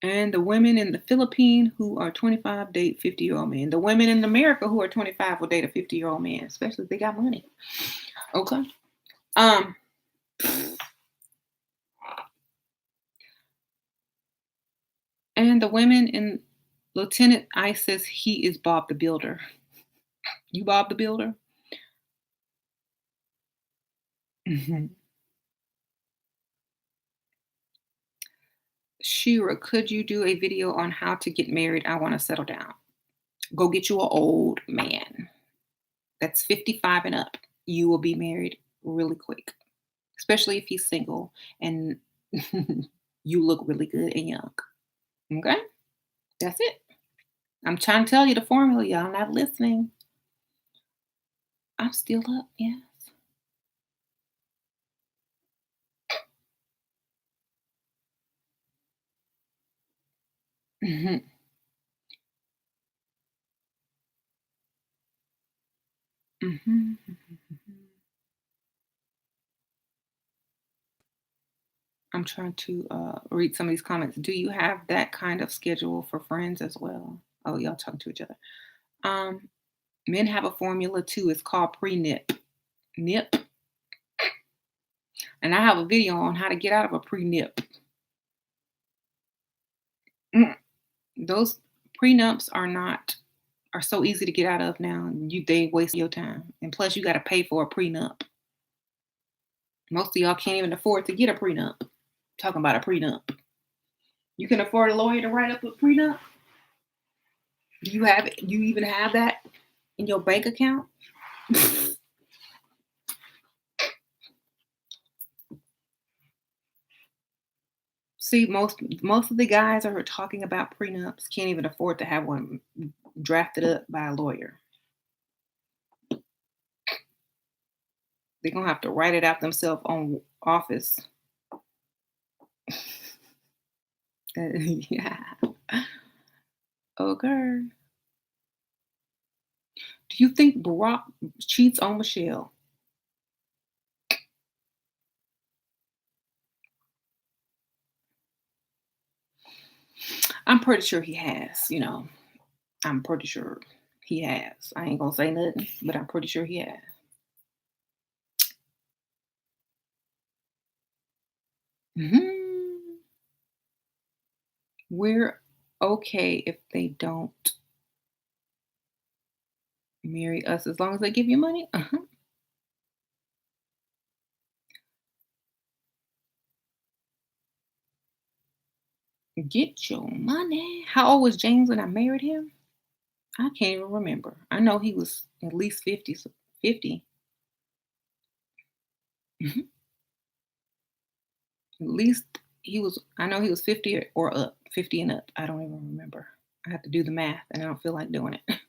And the women in the Philippines who are 25 date 50-year-old men. The women in America who are 25 will date a 50-year-old man, especially if they got money. Okay. Um, and the women in Lieutenant Ice says he is Bob the Builder. You Bob the Builder? Mhm. Shira, could you do a video on how to get married? I want to settle down. Go get you an old man that's 55 and up. You will be married really quick, especially if he's single and you look really good and young. Okay? That's it. I'm trying to tell you the formula. Y'all not listening. I'm still up. Yes. Mhm. Mhm. I'm trying to read some of these comments. Do you have that kind of schedule for friends as well? Oh, y'all talking to each other. Um, Men have a formula too. It's called pre-nip. Nip. And I have a video on how to get out of a pre-nip. Mm, those prenups are so easy to get out of now. They waste your time. And plus you gotta pay for a prenup. Most of y'all can't even afford to get a prenup. Talking about a prenup. You can afford a lawyer to write up a prenup? Do you even have that in your bank account? See, most of the guys are talking about prenups can't even afford to have one drafted up by a lawyer. They're gonna have to write it out themselves on office. Yeah. Okay. Do you think Barack cheats on Michelle? I'm pretty sure he has, I'm pretty sure he has. I ain't gonna say nothing, but I'm pretty sure he has. Mhm. We're okay if they don't marry us as long as they give you money. Uh-huh. Get your money. How old was James when I married him? I can't even remember. I know he was at least 50. 50. Mhm. At least I know he was 50 or up, 50 and up. I don't even remember. I have to do the math and I don't feel like doing it.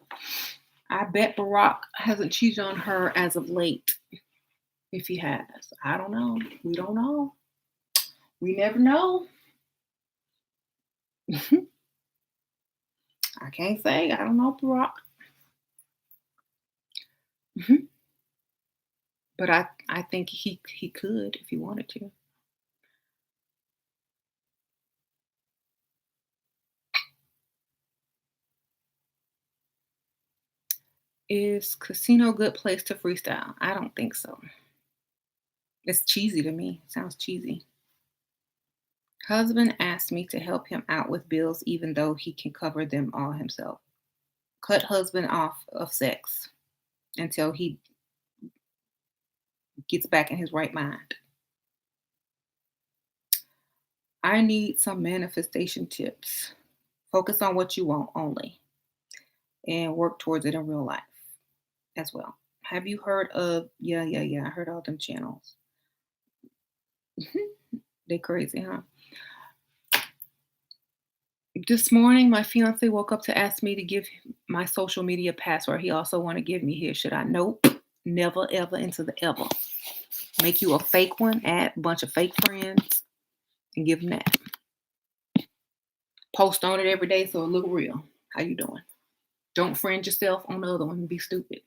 I bet Barack hasn't cheated on her as of late. If he has, I don't know. We don't know. We never know. I can't say. I don't know Barack. Mhm. But I think he could if he wanted to. Is casino a good place to freestyle? I don't think so. It's cheesy to me. Sounds cheesy. Husband asked me to help him out with bills even though he can cover them all himself. Cut husband off of sex until he gets back in his right mind. I need some manifestation tips. Focus on what you want only and work towards it in real life as well. Have you heard of yeah, I heard all them channels. They crazy, huh? This morning my fiance woke up to ask me to give my social media password. He also want to give me his. Should I? Nope. Never ever into the ever. Make you a fake one, add a bunch of fake friends, and give them that. Post on it every day so it look real. How you doing? Don't friend yourself on the other one and be stupid.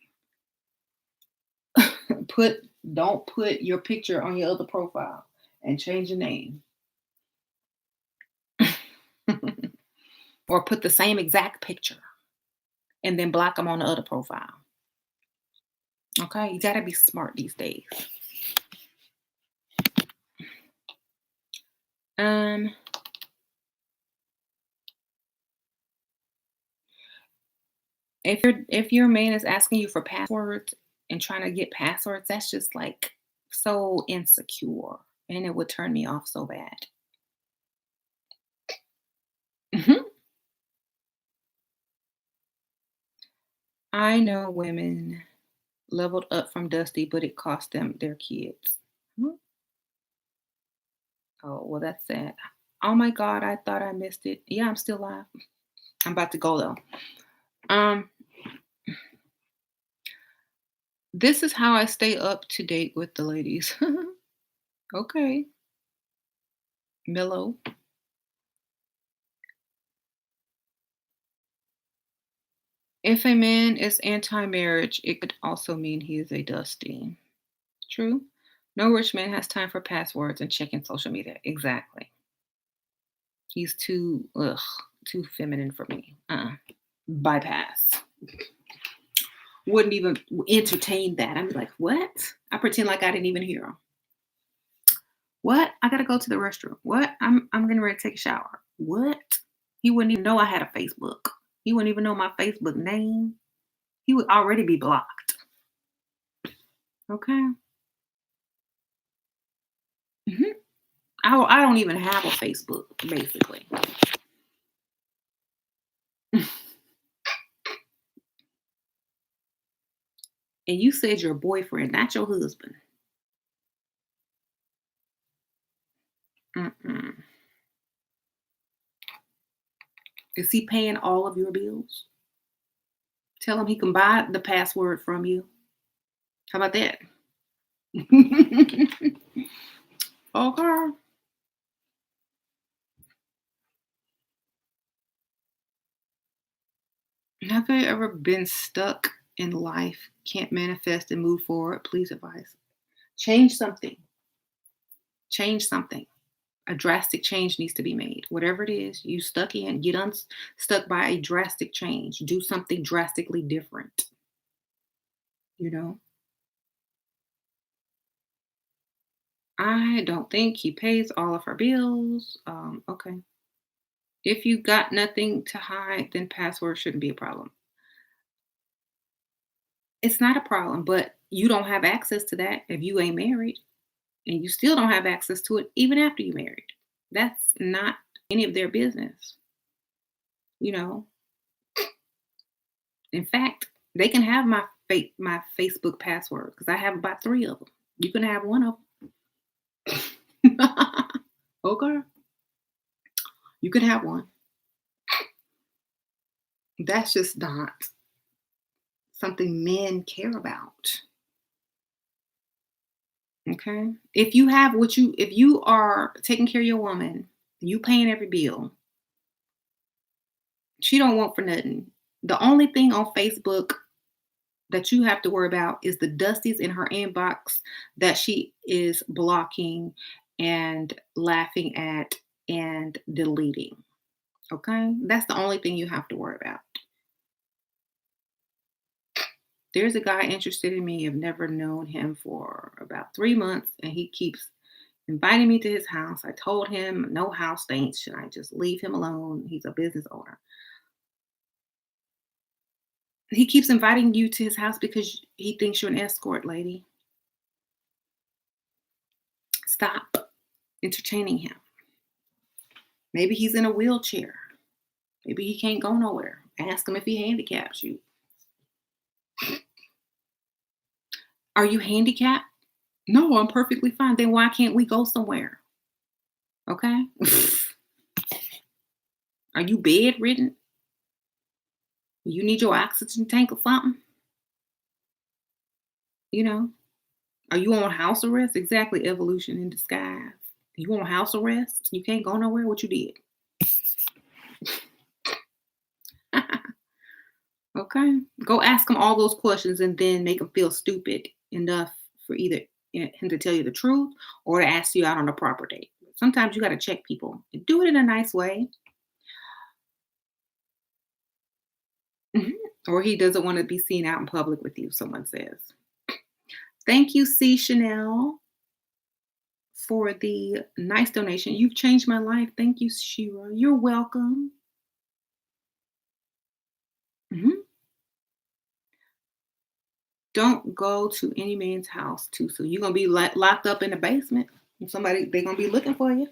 put don't put your picture on your other profile and change your name. Or put the same exact picture and then block them on the other profile. Okay, you gotta be smart these days. Um, if your man is asking you for passwords and trying to get passwords, that's just like so insecure, and it would turn me off so bad. Mhm. I know women leveled up from Dusty, but it cost them their kids. Hmm. Oh, well, that's sad. Oh my God, I thought I missed it. Yeah, I'm still live. I'm about to go though. Um, this is how I stay up to date with the ladies. Okay, Mellow. If a man is anti-marriage, it could also mean he is a dusty. True. No rich man has time for passwords and checking social media. Exactly. He's too feminine for me. Bypass. Wouldn't even entertain that. I'd be like, what? I pretend like I didn't even hear him. What? I gotta go to the restroom. What? I'm getting ready to take a shower. What? He wouldn't even know I had a Facebook. He wouldn't even know my Facebook name. He would already be blocked. Okay. hmm I don't even have a Facebook, basically. And you said your boyfriend, not your husband. Mm-mm. Is he paying all of your bills? Tell him he can buy the password from you. How about that? Okay. Have you ever been stuck in life, can't manifest and move forward? Please advise. Change something. Change something. A drastic change needs to be made. Whatever it is you stuck in, get unstuck by a drastic change. Do something drastically different. You know, I don't think he pays all of her bills. Okay. If you got nothing to hide, then password shouldn't be a problem. It's not a problem, but you don't have access to that if you ain't married, and you still don't have access to it even after you married. That's not any of their business. You know, in fact, they can have my Facebook password because I have about 3 of them. You can have one of them. Okay, you can have one. That's just not something men care about. Okay, if you are taking care of your woman, you paying every bill, she don't want for nothing. The only thing on Facebook that you have to worry about is the dusties in her inbox that she is blocking and laughing at and deleting. Okay? That's the only thing you have to worry about. There's a guy interested in me. I've never known him for about 3 months, and he keeps inviting me to his house. I told him no house stinks. Should I just leave him alone? He's a business owner. He keeps inviting you to his house because he thinks you're an escort, lady. Stop entertaining him. Maybe he's in a wheelchair. Maybe he can't go nowhere. Ask him if he handicaps you. Are you handicapped? No, I'm perfectly fine. Then why can't we go somewhere? Okay. Are you bedridden? You need your oxygen tank or something? You know? Are you on house arrest? Exactly, evolution in disguise. You on house arrest? You can't go nowhere? What you did? Okay. Go ask him all those questions and then make him feel stupid enough for either him to tell you the truth or to ask you out on a proper date. Sometimes you got to check people and do it in a nice way. Mhm. Or he doesn't want to be seen out in public with you, someone says. Thank you, C. Chanel, for the nice donation. You've changed my life. Thank you, Shira. You're welcome. Mhm. Don't go to any man's house too soon. You're gonna be locked up in the basement. And they're gonna be looking for you.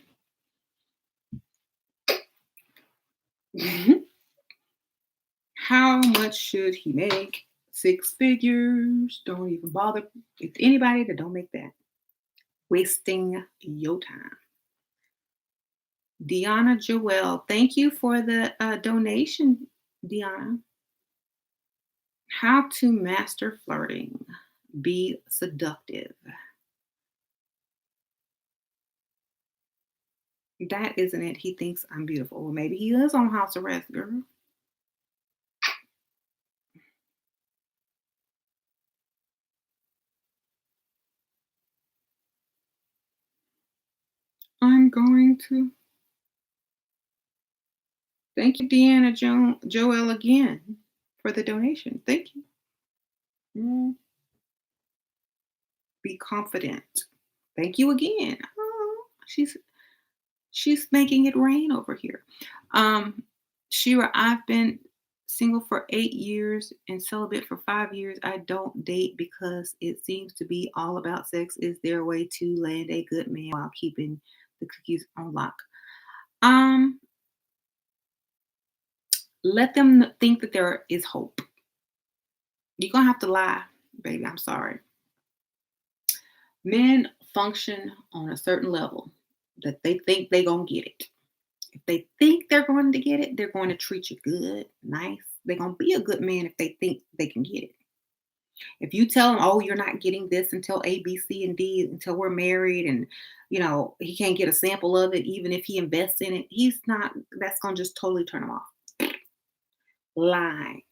Mhm. How much should he make? 6 figures. Don't even bother. It's anybody that don't make that. Wasting your time. Deanna Joelle, thank you for the donation, Deanna. How to master flirting. Be seductive. That isn't it. He thinks I'm beautiful. Or maybe he is on house arrest, girl. going to thank you, Deanna Joel, again for the donation. Thank you. Mm, be confident. Thank you again. Oh, she's making it rain over here. Um, Shira, I've been single for 8 years and celibate for 5 years. I don't date because it seems to be all about sex. Is there a way to land a good man while keeping the cookies on lock? Um, Let them think that there is hope. You're gonna have to lie, baby. I'm sorry. Men function on a certain level that they think they're gonna get it. If they think they're going to get it, they're going to treat you good, nice. They're going to be a good man if they think they can get it. If you tell them, oh, you're not getting this until A, B, C, and D, until we're married, and he can't get a sample of it, even if he invests in it, he's not, that's going to just totally turn him off. Lie.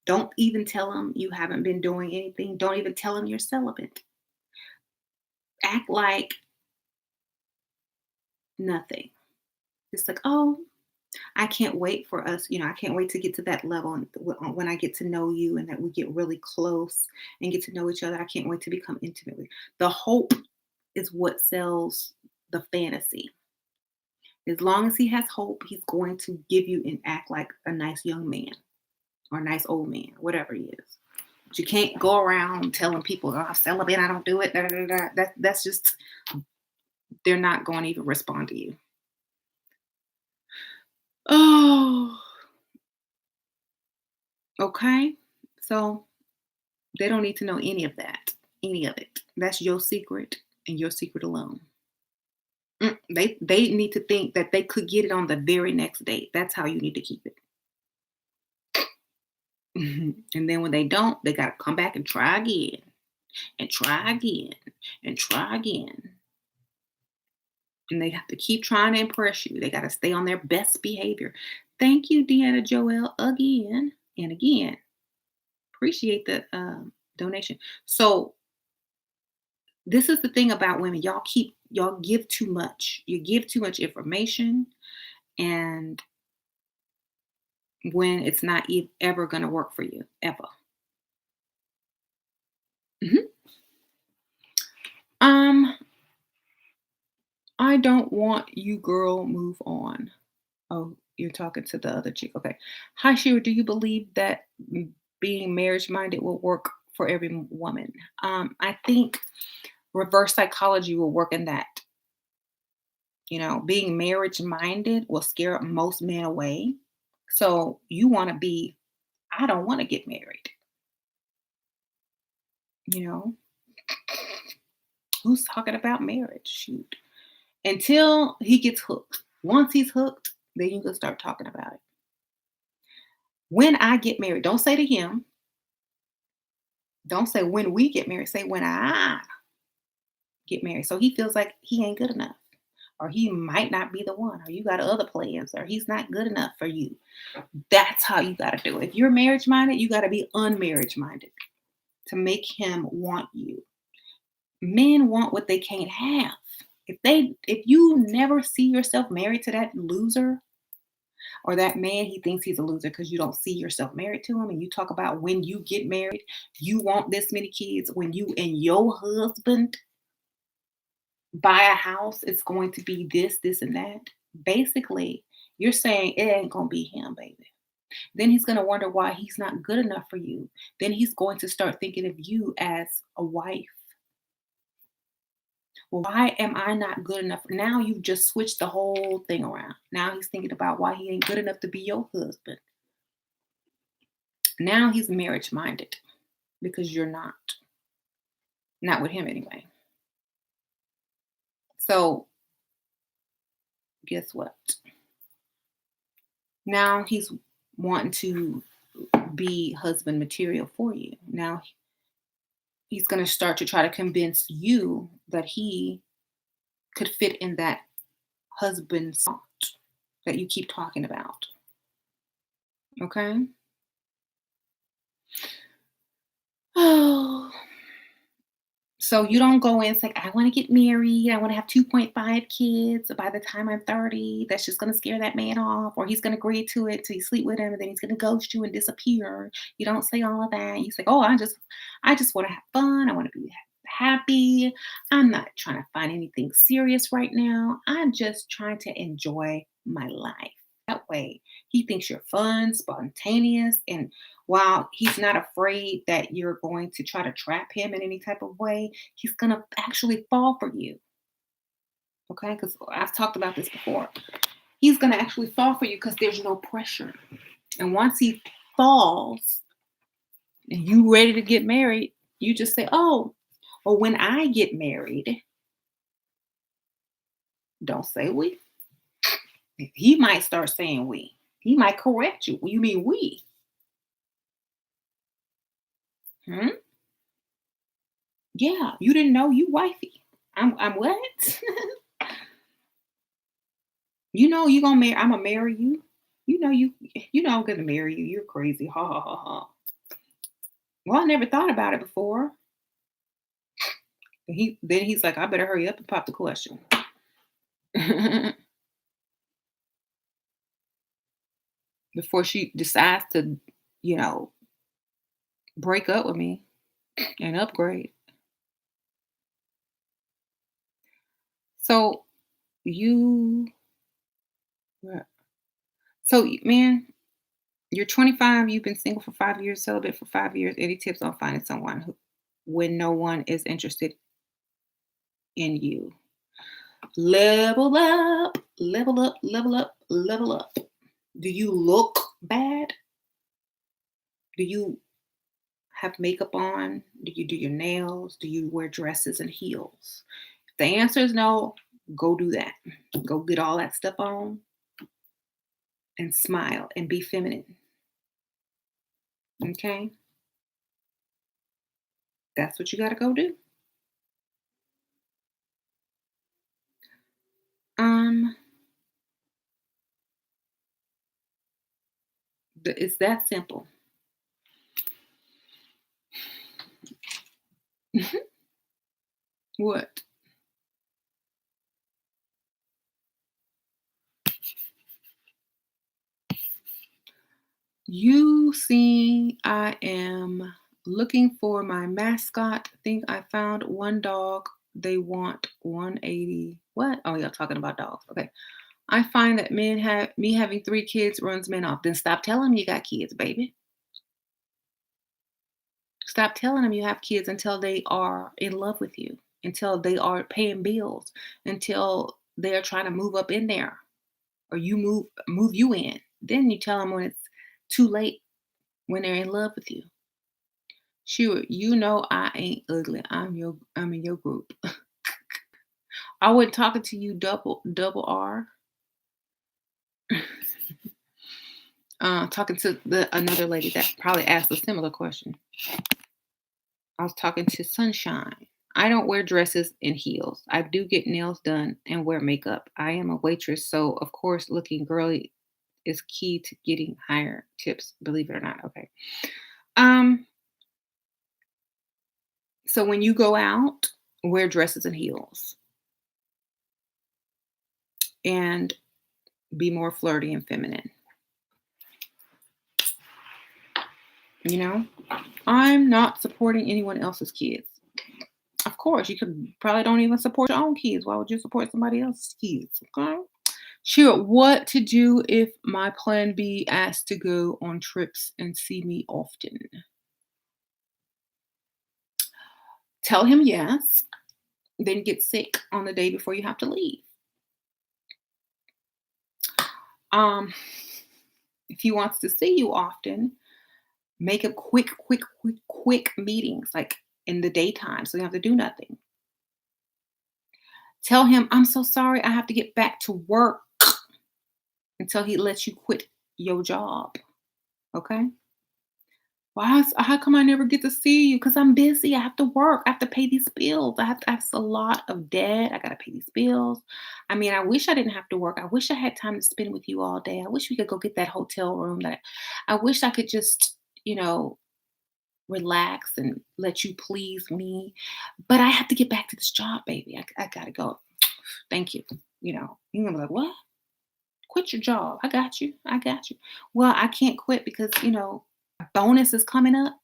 Don't even tell him you haven't been doing anything. Don't even tell him you're celibate. Act like nothing. It's like, oh, I can't wait for us, I can't wait to get to that level and when I get to know you and that we get really close and get to know each other. I can't wait to become intimate with you. The hope is what sells the fantasy. As long as he has hope, he's going to give you and act like a nice young man or a nice old man, whatever he is. But you can't go around telling people, oh, I'm celibate, I don't do it. Da, da, da, da. That's just, they're not going to even respond to you. Oh, okay. So they don't need to know any of that, any of it. That's your secret and your secret alone. They need to think that they could get it on the very next date. That's how you need to keep it. And then when they don't, they got to come back and try again and try again and try again. And they have to keep trying to impress you. They got to stay on their best behavior. Thank you, Deanna Joel, again and again. Appreciate the donation. So this is the thing about women. Y'all give too much. You give too much information, and when it's not ever going to work for you, ever. Mhm. Um, I don't want you, girl. Move on. Oh, you're talking to the other chick. Okay. Hi, Shira. Do you believe that being marriage minded will work for every woman? I think reverse psychology will work in that. Being marriage minded will scare most men away. So you want to be, I don't want to get married. You know, who's talking about marriage? Shoot. Until he gets hooked. Once he's hooked, then you can start talking about it. When I get married, don't say to him, don't say when we get married, say when I get married. So he feels like he ain't good enough, or he might not be the one, or you got other plans, or he's not good enough for you. That's how you got to do it. If you're marriage minded, you got to be unmarriage minded to make him want you. Men want what they can't have. If you never see yourself married to that loser or that man, he thinks he's a loser because you don't see yourself married to him, and you talk about when you get married, you want this many kids. When you and your husband buy a house, it's going to be this, and that. Basically, you're saying it ain't gonna be him, baby. Then he's gonna wonder why he's not good enough for you. Then he's going to start thinking of you as a wife. Well, why am I not good enough? Now you've just switched the whole thing around. Now he's thinking about why he ain't good enough to be your husband. Now he's marriage minded because you're not. Not with him anyway. So guess what? Now he's wanting to be husband material for you. Now he's going to start to try to convince you that he could fit in that husband slot that you keep talking about. Okay? Oh. So you don't go in, it's like, I want to get married. I want to have 2.5 kids by the time I'm 30. That's just going to scare that man off, or he's going to agree to it till you sleep with him and then he's going to ghost you and disappear. You don't say all of that. You say, oh, I just want to have fun. I want to be happy. I'm not trying to find anything serious right now. I'm just trying to enjoy my life. That way, he thinks you're fun, spontaneous, and while he's not afraid that you're going to try to trap him in any type of way, he's going to actually fall for you. Okay. Because I've talked about this before. He's going to actually fall for you because there's no pressure. And once he falls and you ready to get married, you just say, oh, or when I get married, don't say we. He might start saying we. He might correct you. You mean we? Hmm? Yeah, you didn't know you wifey. I'm what? You know you gonna marry. I'm gonna marry you. You know I'm gonna marry you. You're crazy. Ha ha ha ha. Well, I never thought about it before. He's like, I better hurry up and pop the question. Before she decides to, you know, break up with me and upgrade. So you so man, you're 25, you've been single for 5 years, celibate for 5 years. Any tips on finding someone who when no one is interested in you? Level up, level up, level up, level up. Do you look bad? Do you have makeup on? Do you do your nails? Do you wear dresses and heels? If the answer is no, go do that. Go get all that stuff on and smile and be feminine. Okay? That's what you got to go do. Um, it's that simple. What? You see, I am looking for my mascot. Think I found one dog. They want 180. What? Oh, y'all talking about dogs. Okay. I find that men have me having 3 kids runs men off. Then stop telling them you got kids, baby. Stop telling them you have kids until they are in love with you, until they are paying bills, until they are trying to move up in there, or you move you in. Then you tell them when it's too late, when they're in love with you. Sure, you know I ain't ugly. I'm in your group. I wasn't talking to you double R. Talking to the another lady that probably asked a similar question. I was talking to Sunshine. I don't wear dresses and heels. I do get nails done and wear makeup. I am a waitress, so of course looking girly is key to getting higher tips, believe it or not. Okay. Um, so when you go out, wear dresses and heels and be more flirty and feminine. You know, I'm not supporting anyone else's kids. Of course, you could probably don't even support your own kids. Why would you support somebody else's kids? Okay. Sure. What to do if my plan B asks to go on trips and see me often? Tell him yes, then get sick on the day before you have to leave. Um, if he wants to see you often, make a quick meetings like in the daytime so you have to do nothing. Tell him, I'm so sorry, I have to get back to work until he lets you quit your job. Okay? How come I never get to see you? Because I'm busy. I have to work. I have to pay these bills. I have a lot of debt. I got to pay these bills. I mean, I wish I didn't have to work. I wish I had time to spend with you all day. I wish we could go get that hotel room. That I wish I could just, you know, relax and let you please me. But I have to get back to this job, baby. I gotta go. Thank you. You're gonna be like, what? Quit your job. I got you. I got you. Well, I can't quit because, a bonus is coming up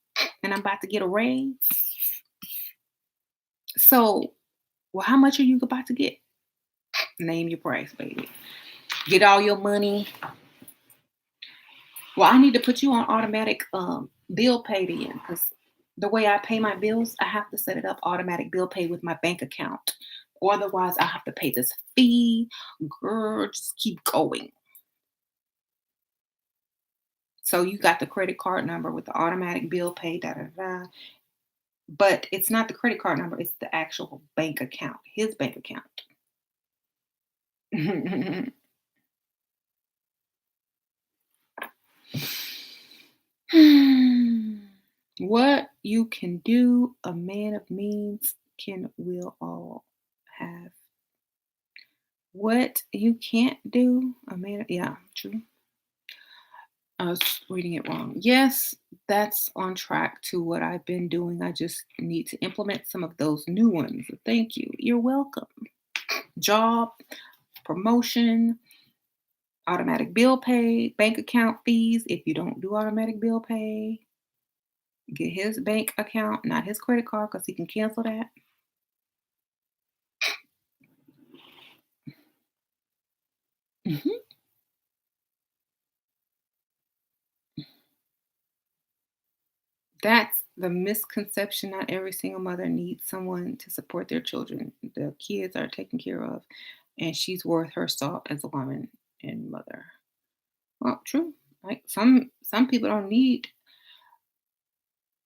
and I'm about to get a raise. So, well, how much are you about to get? Name your price, baby. Get all your money. Well, I need to put you on automatic bill pay then because the way I pay my bills, I have to set it up automatic bill pay with my bank account. Otherwise, I have to pay this fee. Girl, just keep going. So you got the credit card number with the automatic bill pay, da da da. But it's not the credit card number, it's the actual bank account, his bank account. What you can do, a man of means can will all have. What you can't do, a man, yeah, true. I was reading it wrong. Yes, that's on track to what I've been doing. I just need to implement some of those new ones. Thank you. You're welcome. Job, promotion, automatic bill pay, bank account fees. If you don't do automatic bill pay, get his bank account, not his credit card, because he can cancel that. Mhm. That's the misconception. Not every single mother needs someone to support their children. The kids are taken care of, and she's worth her salt as a woman and mother. Well, true. Like some people don't need.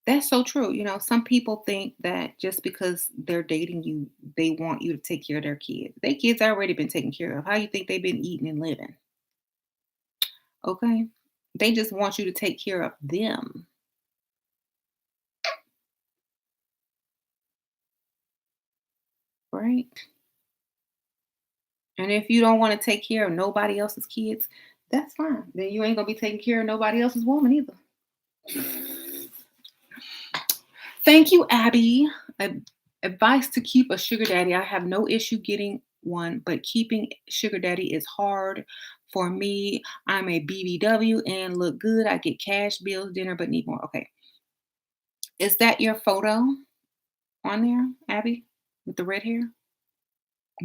That's so true. Some people think that just because they're dating you, they want you to take care of their kids. Their kids already been taken care of. How you think they've been eating and living? Okay. They just want you to take care of them, right? And if you don't want to take care of nobody else's kids, that's fine. Then you ain't gonna be taking care of nobody else's woman either. Thank you, Abby. Advice to keep a sugar daddy. I have no issue getting one, but keeping sugar daddy is hard for me. I'm a BBW and look good. I get cash, bills, dinner, but need more. Okay. Is that your photo on there, Abby, with the red hair?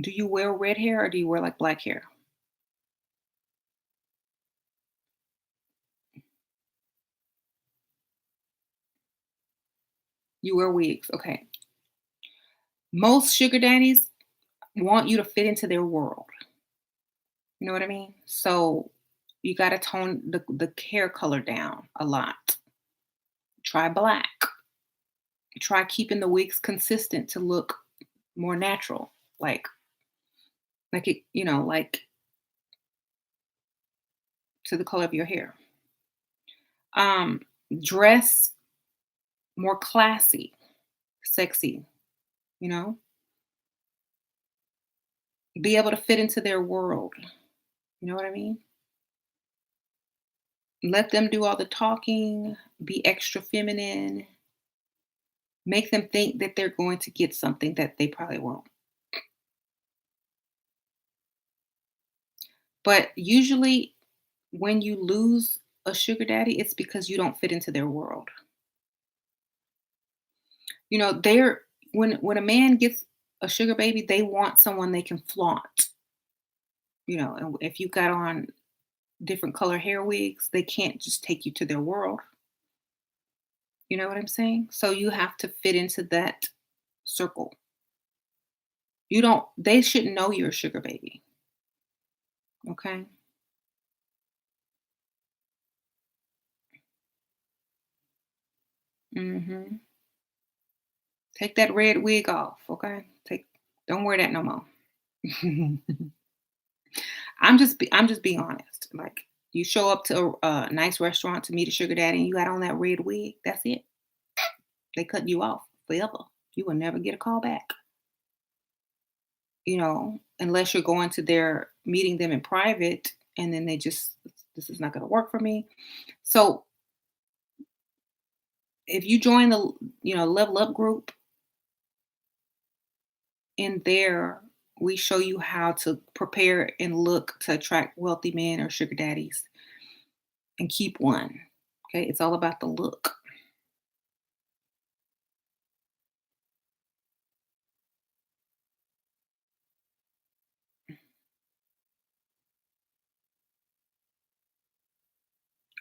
Do you wear red hair or do you wear like black hair? You wear wigs. Okay. Most sugar daddies want you to fit into their world. You know what I mean? So you got to tone the hair color down a lot. Try black. Try keeping the wigs consistent to look more natural, like it, like to the color of your hair. Um, Dress more classy, sexy. You know, be able to fit into their world. You know what I mean? Let them do all the talking. Be extra feminine. Make them think that they're going to get something that they probably won't. But usually, when you lose a sugar daddy, it's because you don't fit into their world. They're when a man gets a sugar baby, they want someone they can flaunt. And if you got on different color hair wigs, they can't just take you to their world. You know what I'm saying? So you have to fit into that circle. You don't. They shouldn't know you're a sugar baby. Okay. Hmm. Take that red wig off. Okay. Don't wear that no more. I'm just being honest. Like you show up to a nice restaurant to meet a sugar daddy and you got on that red wig, that's it. They cut you off forever. You will never get a call back. Unless you're going to their meeting them in private and then they just this is not going to work for me. So If you join the, level up group, in there we show you how to prepare and look to attract wealthy men or sugar daddies and keep one. Okay, it's all about the look.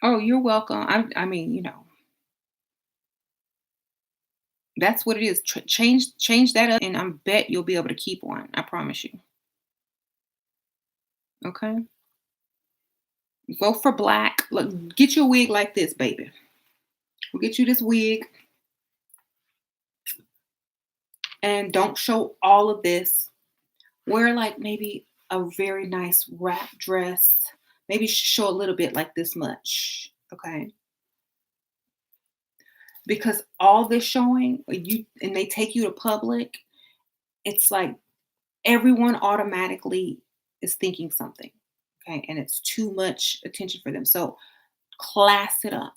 Oh, you're welcome. I mean, that's what it is. Change that up, and I bet you'll be able to keep one. I promise you. Okay. Go for black. Look, get you a wig like this, baby. We'll get you this wig, and don't show all of this. Wear like maybe a very nice wrap dress. Maybe show a little bit like this much. Okay. Because all this showing, and they take you to public, it's like everyone automatically is thinking something. Okay. And it's too much attention for them. So class it up.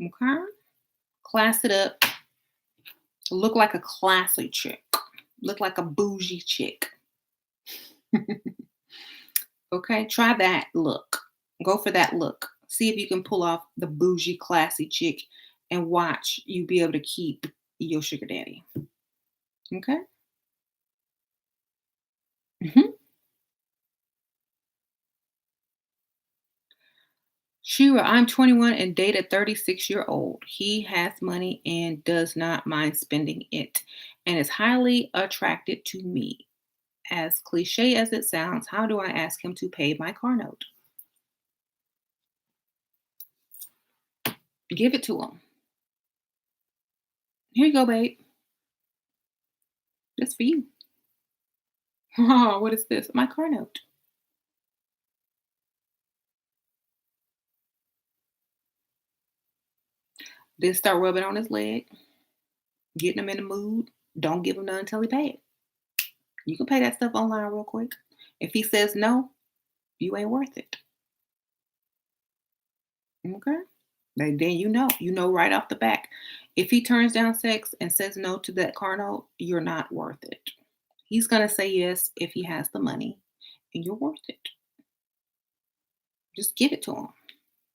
Okay. Class it up. Look like a classy chick. Look like a bougie chick. Okay. Try that look. Go for that look. See if you can pull off the bougie, classy chick and watch you be able to keep your sugar daddy. Okay. Mhm. Shira, I'm 21 and date a 36-year-old. He has money and does not mind spending it and is highly attracted to me. As cliche as it sounds, how do I ask him to pay my car note? Give it to him. Here you go, babe. Just for you. Oh, what is this? My car note. Then start rubbing on his leg, getting him in the mood. Don't give him none until he pay it. You can pay that stuff online real quick. If he says no, you ain't worth it. Okay? Then you know right off the back. If he turns down sex and says no to that car note, you're not worth it. He's gonna say yes if he has the money, and you're worth it. Just give it to him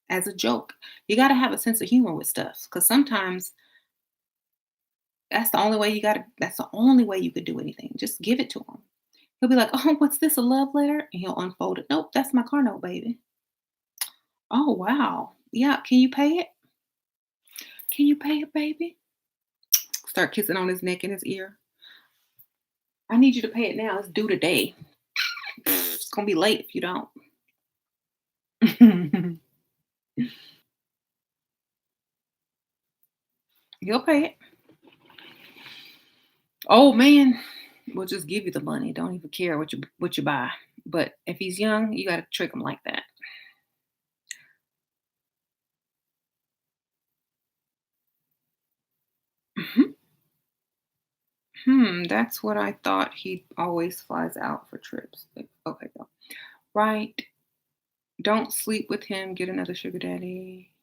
as a joke. You gotta have a sense of humor with stuff, because sometimes that's the only way you could do anything. Just give it to him. He'll be like, "Oh, what's this? A love letter?" And he'll unfold it. Nope, that's my car note, baby. Oh wow. Yeah, can you pay it? Can you pay it, baby? Start kissing on his neck and his ear. I need you to pay it now. It's due today. It's gonna be late if you don't. He'll pay it. Old man will just give you the money. Don't even care what you buy. But if he's young, you gotta trick him like that. Mhm. That's what I thought. He always flies out for trips. Like, okay, go. Right. Don't sleep with him. Get another sugar daddy.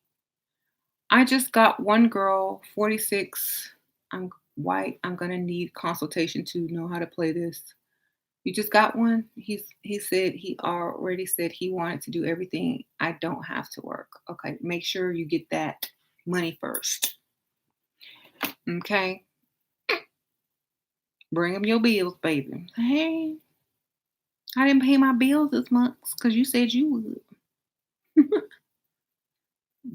I just got one girl, 46. I'm white. I'm gonna need consultation to know how to play this. You just got one? He said he already said he wanted to do everything. I don't have to work. Okay, make sure you get that money first. Okay? Bring him your bills, baby. Hey, I didn't pay my bills this month because you said you would.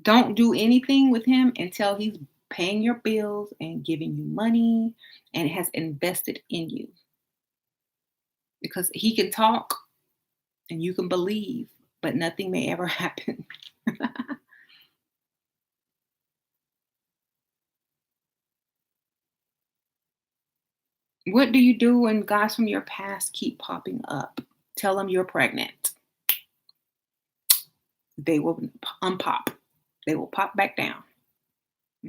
Don't do anything with him until he's paying your bills and giving you money and has invested in you, because he can talk and you can believe, but nothing may ever happen. What do you do when guys from your past keep popping up? Tell them you're pregnant. They will unpop. They will pop back down.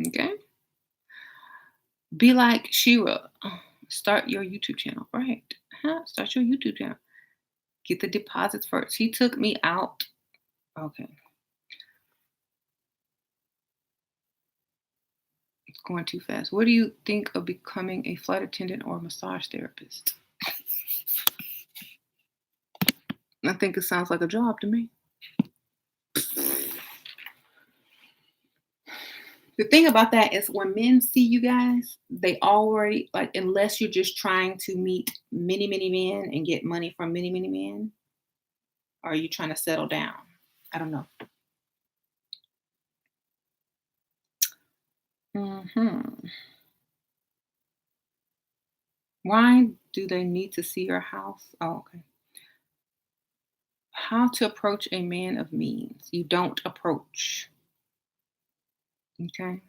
Okay? Be like Shira. Start your YouTube channel. Right. Huh? Start your YouTube channel. Get the deposits first. He took me out. Okay. Going too fast. What do you think of becoming a flight attendant or massage therapist? I think it sounds like a job to me. The thing about that is when men see you guys, they already like unless you're just trying to meet many, many men and get money from many, many men, or are you trying to settle down? I don't know. Hmm. Why do they need to see your house? Oh, okay. How to approach a man of means. You don't approach. Okay.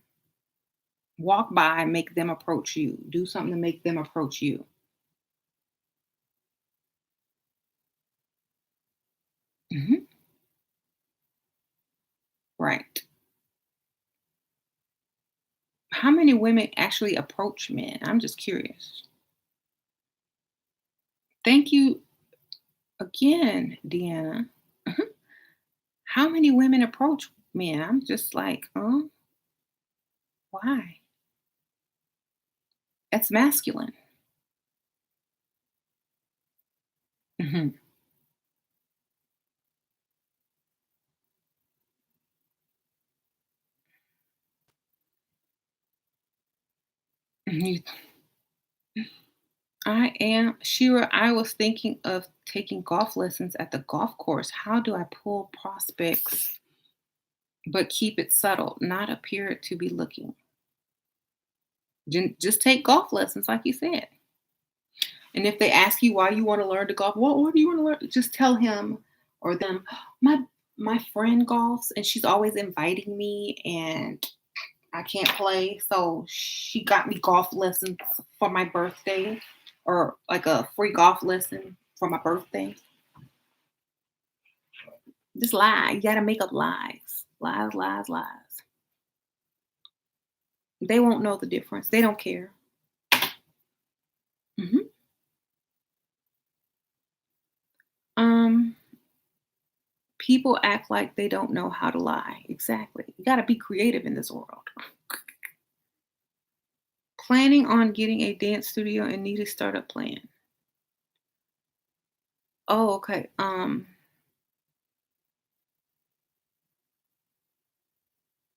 Walk by, make them approach you. Do something to make them approach you. Mhm. Right. How many women actually approach men? I'm just curious. Thank you again, Deanna. Mhm. How many women approach men? I'm just like, why? That's masculine. Mhm. Mhm. I am Shira. I was thinking of taking golf lessons at the golf course. How do I pull prospects but keep it subtle, not appear to be looking? Just take golf lessons, like you said. And if they ask you why you want to learn to golf, what do you want to learn? Just tell him or them, my my friend golfs and she's always inviting me and I can't play. So she got me golf lessons for my birthday or like a free golf lesson for my birthday. Just lie. You gotta make up lies. Lies, lies, lies. They won't know the difference. They don't care. Mhm. Um, People act like they don't know how to lie. Exactly. You gotta be creative in this world. Planning on getting a dance studio and need a startup plan. Oh, okay.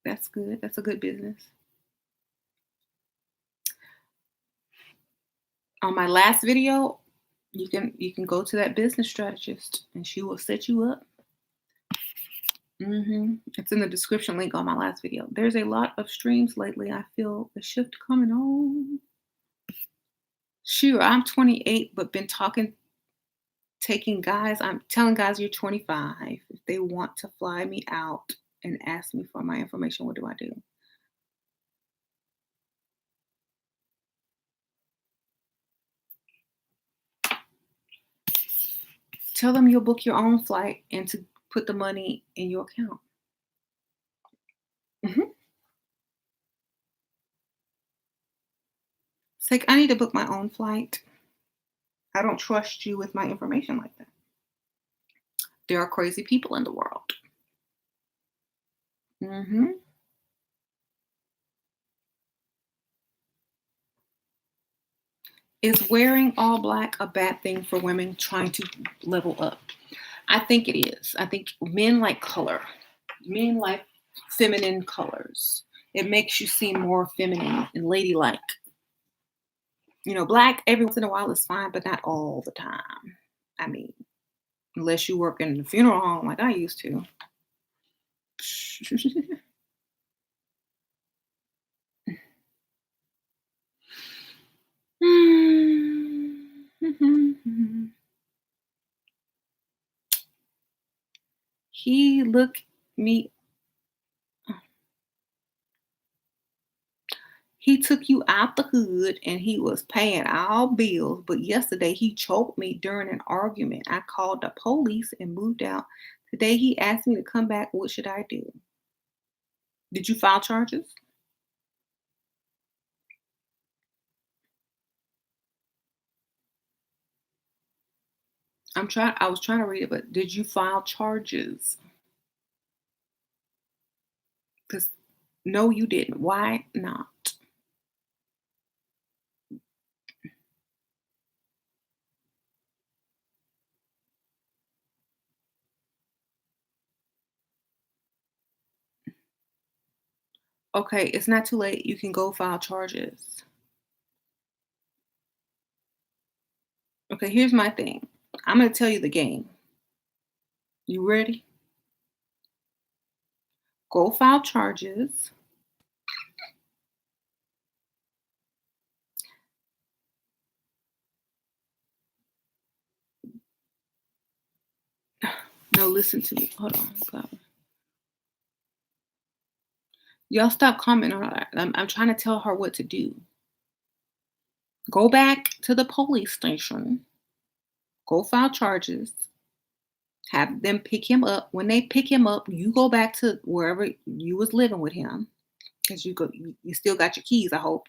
That's good. That's a good business. On my last video, you can go to that business strategist and she will set you up. It's in the description link on my last video. There's a lot of streams lately. I feel the shift coming on. Sure, I'm 28, but been taking guys. I'm telling guys you're 25. If they want to fly me out and ask me for my information, what do I do? Tell them you'll book your own flight and to put the money in your account. Mhm. It's like, I need to book my own flight. I don't trust you with my information like that. There are crazy people in the world. Hmm. Is wearing all black a bad thing for women trying to level up? I think it is. I think men like color. Men like feminine colors. It makes you seem more feminine and ladylike. Black every once in a while is fine, but not all the time. I mean, unless you work in the funeral home like I used to. He looked me he took you out the hood and he was paying all bills, but yesterday he choked me during an argument. I called the police and moved out. Today he asked me to come back. What should I do? Did you file charges? I was trying to read it, but did you file charges? Because no, you didn't. Why not? Okay, it's not too late. You can go file charges. Okay, here's my thing. I'm gonna tell you the game. You ready? Go file charges. No, listen to me. Hold on. Y'all stop commenting on that. I'm trying to tell her what to do. Go back to the police station. Go file charges. Have them pick him up. When they pick him up, you go back to wherever you was living with him because you still got your keys. I hope.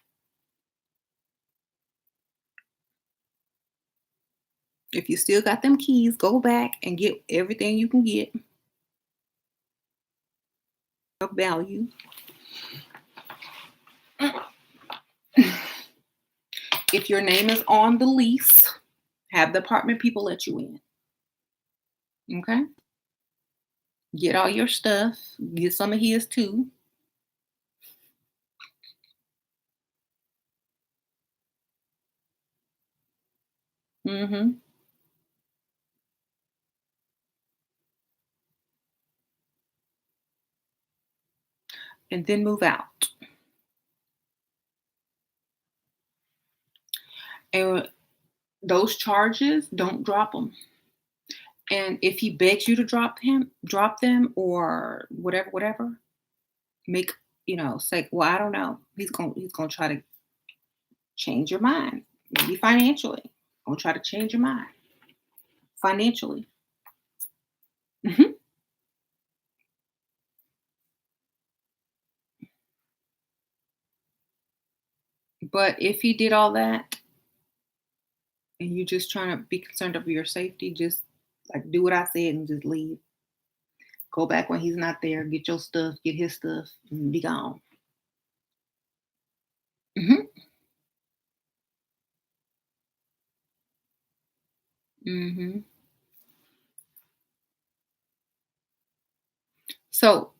If you still got them keys, go back and get everything you can get of value. If your name is on the lease, have the apartment people let you in. Okay? Get all your stuff. Get some of his too. Hmm. And then move out. And those charges, don't drop them. And if he begs you to drop them or whatever, make say, well, I don't know. He's gonna try to change your mind. Maybe financially. Gonna try to change your mind financially. Mhm. But if he did all that and you just trying to be concerned over your safety, just like do what I said and just leave. Go back when he's not there, get your stuff, get his stuff, and be gone. Hmm. Hmm. So,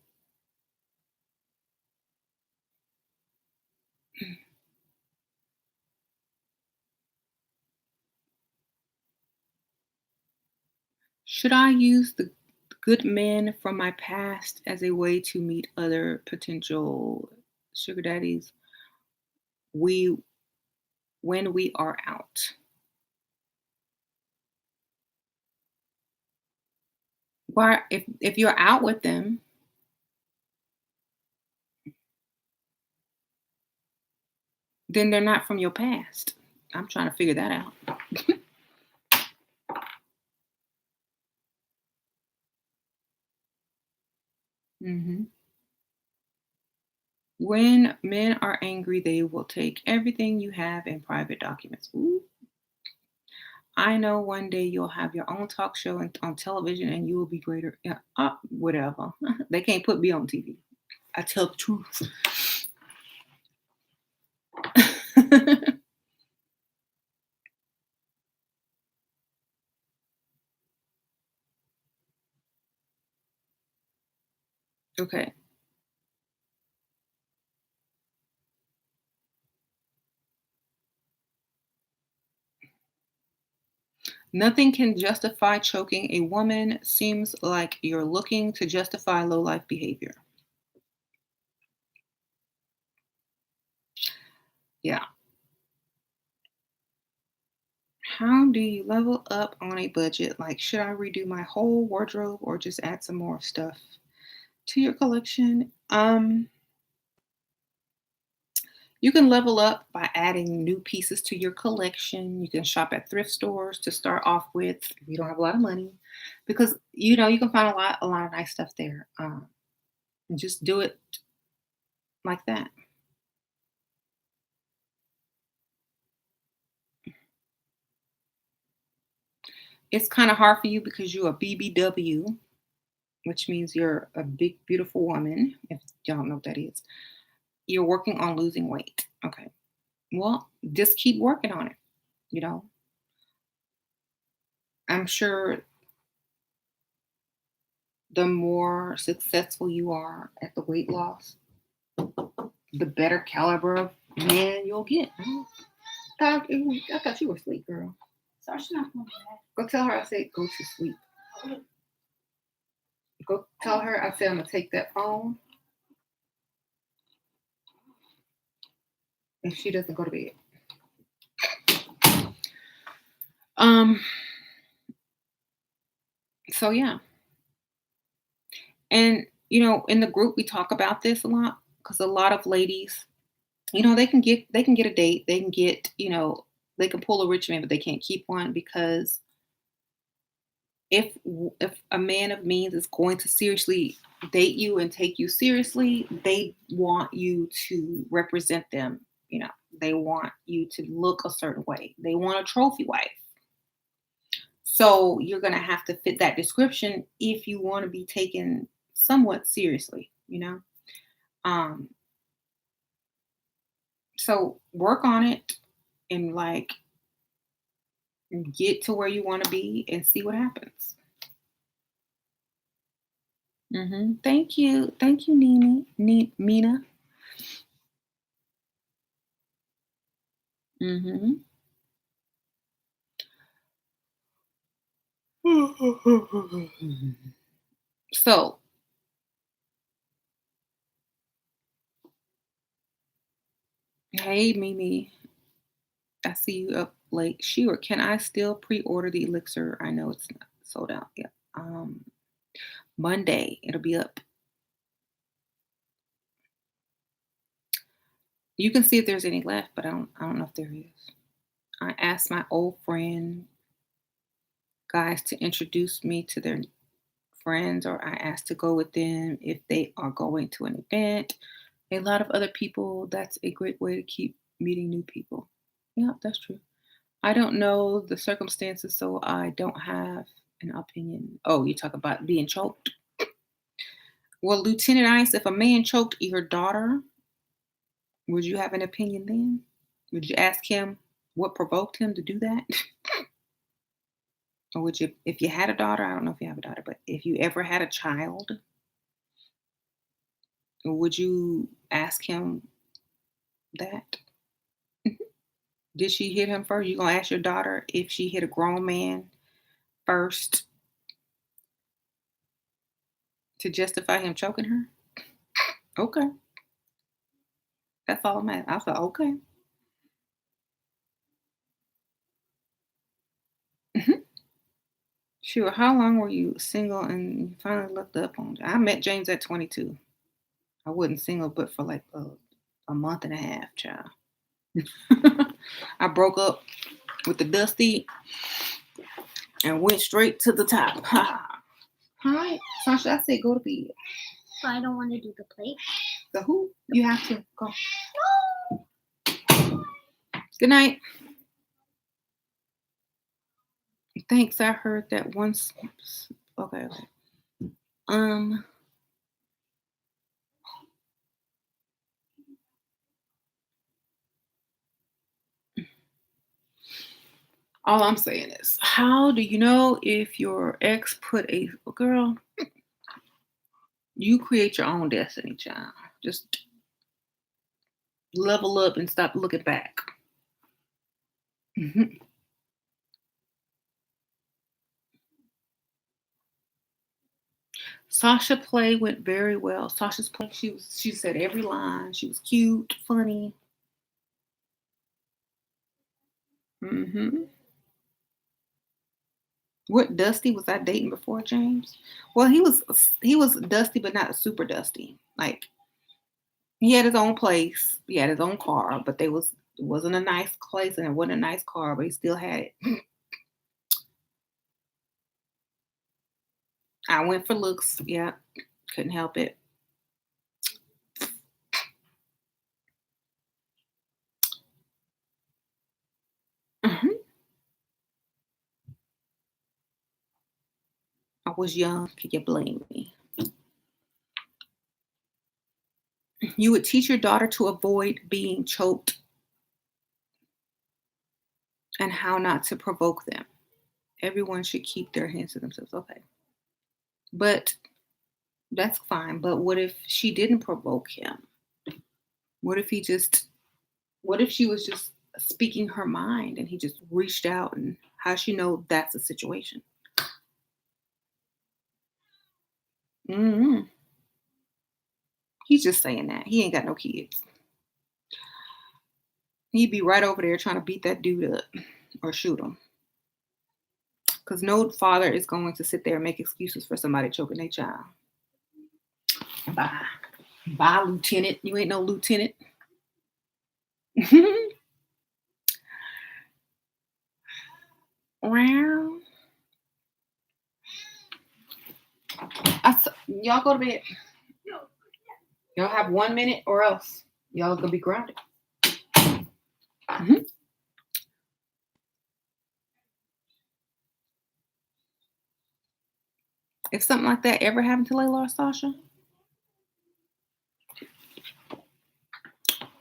should I use the good men from my past as a way to meet other potential sugar daddies? We When we are out. Why if you're out with them, then they're not from your past. I'm trying to figure that out. Hmm. When men are angry, they will take everything you have in private documents. Ooh. I know one day you'll have your own talk show on television and you will be greater. Yeah, whatever. They can't put me on TV. I tell the truth. Okay. Nothing can justify choking a woman. Seems like you're looking to justify low life behavior. Yeah. How do you level up on a budget? Like, should I redo my whole wardrobe or just add some more stuff to your collection? You can level up by adding new pieces to your collection. You can shop at thrift stores to start off with if you don't have a lot of money, because you can find a lot of nice stuff there. And just do it like that. It's kind of hard for you because you're a BBW, which means you're a big beautiful woman. If y'all don't know what that is, you're working on losing weight. Okay, well, just keep working on it. You know, I'm sure the more successful you are at the weight loss, the better caliber of man you'll get. I thought you were asleep, girl. So she's not going back. Go tell her I said go to sleep. Go tell her I said I'm gonna take that phone if she doesn't go to bed. Um. So yeah, and in the group we talk about this a lot because a lot of ladies, they can get a date, they can get, they can pull a rich man, but they can't keep one because if a man of means is going to seriously date you and take you seriously, they want you to represent them. They want you to look a certain way. They want a trophy wife. So you're going to have to fit that description if you want to be taken somewhat seriously. Um, so work on it and like get to where you want to be and see what happens. Thank you. Thank you, Mina. hmm So, hey, Mimi, I see you up late. Sure, can I still pre-order the elixir? I know it's not sold out yet. Monday, it'll be up. You can see if there's any left, but I don't know if there is. I asked my old friend guys to introduce me to their friends, or I asked to go with them if they are going to an event. A lot of other people, that's a great way to keep meeting new people. Yeah, that's true. I don't know the circumstances, so I don't have an opinion. Oh, you talk about being choked? Well, Lieutenant Ice, if a man choked your daughter, would you have an opinion then? Would you ask him what provoked him to do that? Or would you, if you had a daughter, I don't know if you have a daughter, but if you ever had a child, would you ask him that? Did she hit him first? You gonna ask your daughter if she hit a grown man first to justify him choking her? Okay, that's all I'm at. I thought, okay. Sure. How long were you single and you finally looked up on? I met James at 22. I wasn't single, but for like a month and a half, child. I broke up with the Dusty and went straight to the top. Hi, Sasha. I said go to bed. But I don't want to do the plate. The who? You have to go. No. Good night. Thanks. I heard that once. Okay. Um. All I'm saying is, how do you know if your ex put a girl? You create your own destiny, child. Just level up and stop looking back. Mhm. Sasha play went very well. Sasha's play, she said every line. She was cute, funny. hmm What Dusty was I dating before James? Well, he was Dusty, but not super Dusty. Like he had his own place, he had his own car, but it wasn't a nice place and it wasn't a nice car, but he still had it. I went for looks. Yeah, couldn't help it. Mhm. I was young. Could you blame me? You would teach your daughter to avoid being choked and how not to provoke them. Everyone should keep their hands to themselves. Okay. But that's fine. But what if she didn't provoke him? What if he just what if she was just speaking her mind and he just reached out and how she know that's a situation? Hmm. He's just saying that. He ain't got no kids. He'd be right over there trying to beat that dude up or shoot him. Because no father is going to sit there and make excuses for somebody choking their child. Bye. Bye, Lieutenant. You ain't no lieutenant. Well, y'all go to bed. Y'all have 1 minute or else y'all gonna be grounded. Mhm. If something like that ever happened to Layla or Sasha,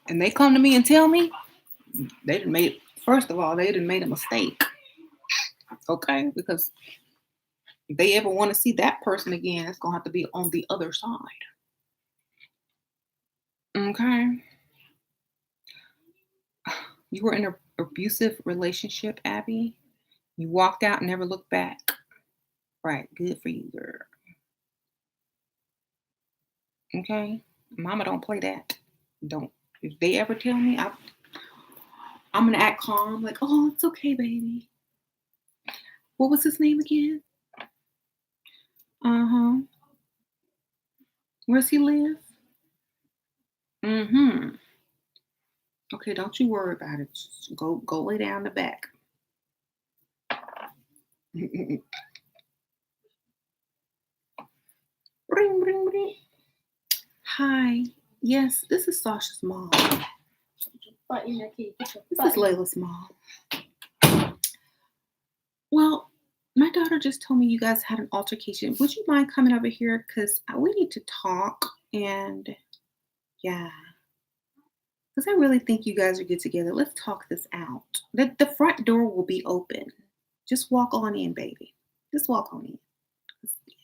and they come to me and tell me, they done made first of all, they done made a mistake. Okay? Because if they ever want to see that person again, it's gonna have to be on the other side. Okay. You were in an abusive relationship, Abby. You walked out and never looked back. Right. Good for you, girl. Okay. Mama don't play that. Don't. If they ever tell me, I'm gonna act calm, like, oh, it's okay, baby. What was his name again? Uh-huh. Where's he live? Mm-hmm. Okay, don't you worry about it. Just go lay down in the back. Bring, bring, bring. Hi. Yes, this is Sasha's mom. This is Layla's mom. Well, my daughter just told me you guys had an altercation. Would you mind coming over here? Because we need to talk. And yeah, because I really think you guys are good together. Let's talk this out. The front door will be open. Just walk on in, baby. Just walk on in.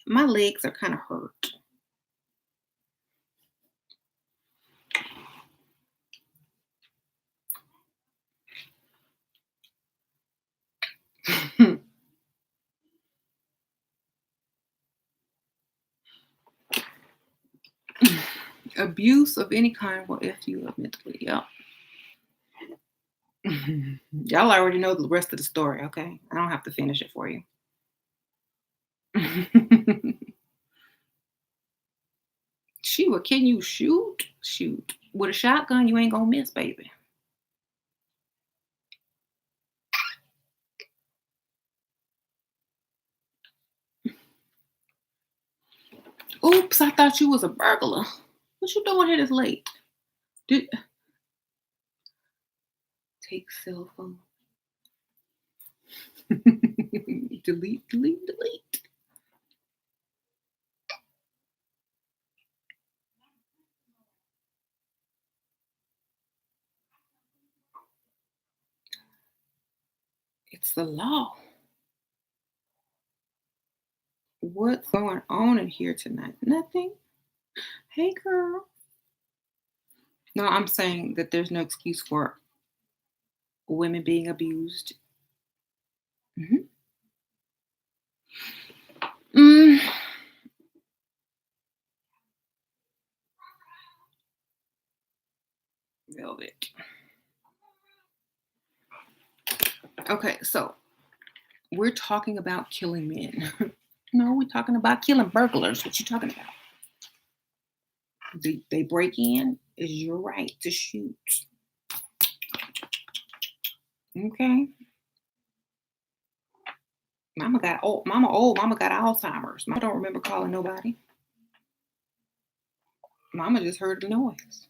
My legs are kind of hurt. Abuse of any kind will F you up mentally. Yep. Y'all already know the rest of the story, okay? I don't have to finish it for you. Sheila, can you shoot? Shoot. With a shotgun, you ain't gonna miss, baby. Oops, I thought you was a burglar. What you doing here this late? Did take cell phone. Delete, delete, delete. It's the law. What's going on in here tonight? Nothing. Hey, girl. No, I'm saying that there's no excuse for women being abused. Mhm. Mm, velvet. Okay, so we're talking about killing men. No, we're talking about killing burglars. What you talking about? They break in, is your right to shoot. Okay. Mama old, mama got Alzheimer's. Mama don't remember calling nobody. Mama just heard the noise.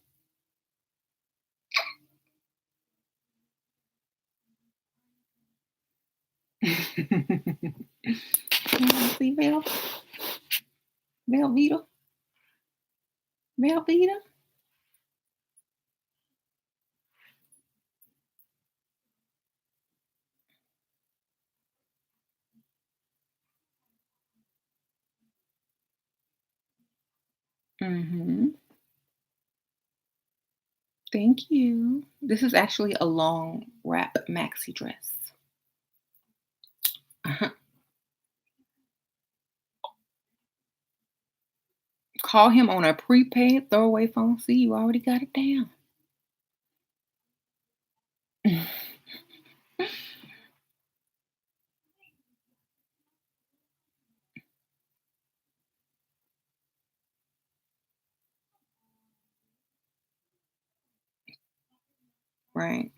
See, Velveeta, Velveeta. Mm-hmm. Thank you. This is actually a long wrap maxi dress. Uh-huh. Call him on a prepaid throwaway phone. See, you already got it down. Right.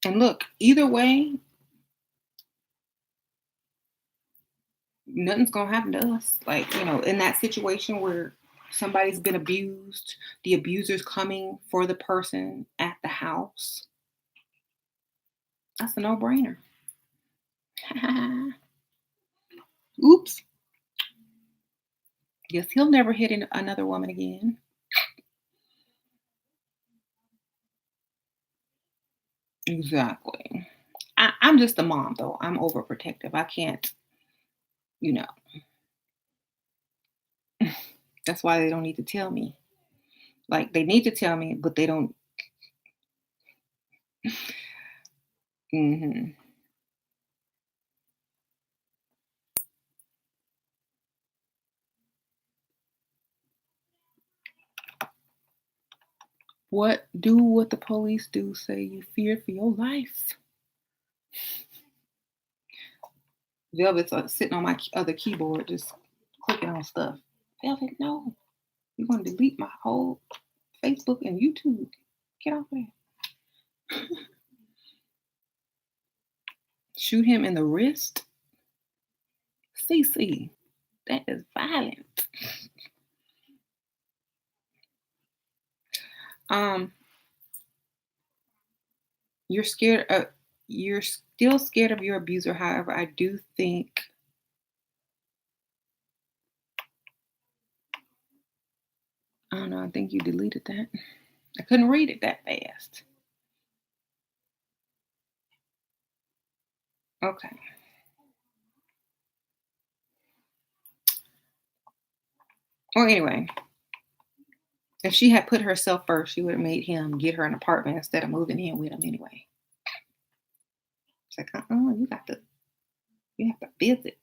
And look, either way, nothing's gonna happen to us. Like, in that situation where somebody's been abused, the abuser's coming for the person at the house. That's a no-brainer. Oops. Guess he'll never hit another woman again. Exactly. I'm just a mom, though. I'm overprotective. I can't, you know. That's why they don't need to tell me. Like, they need to tell me, but they don't. Mhm. What the police do, say you fear for your life. Velvet's sitting on my other keyboard, just clicking on stuff. Velvet, no, you're gonna delete my whole Facebook and YouTube. Get off there. Shoot him in the wrist. CC, that is violent. Um, you're scared. You're still scared of your abuser. However, I do think. I don't know. I think you deleted that. I couldn't read it that fast. Okay. Well, anyway, if she had put herself first, she would have made him get her an apartment instead of moving in with him anyway. It's like, you have to visit.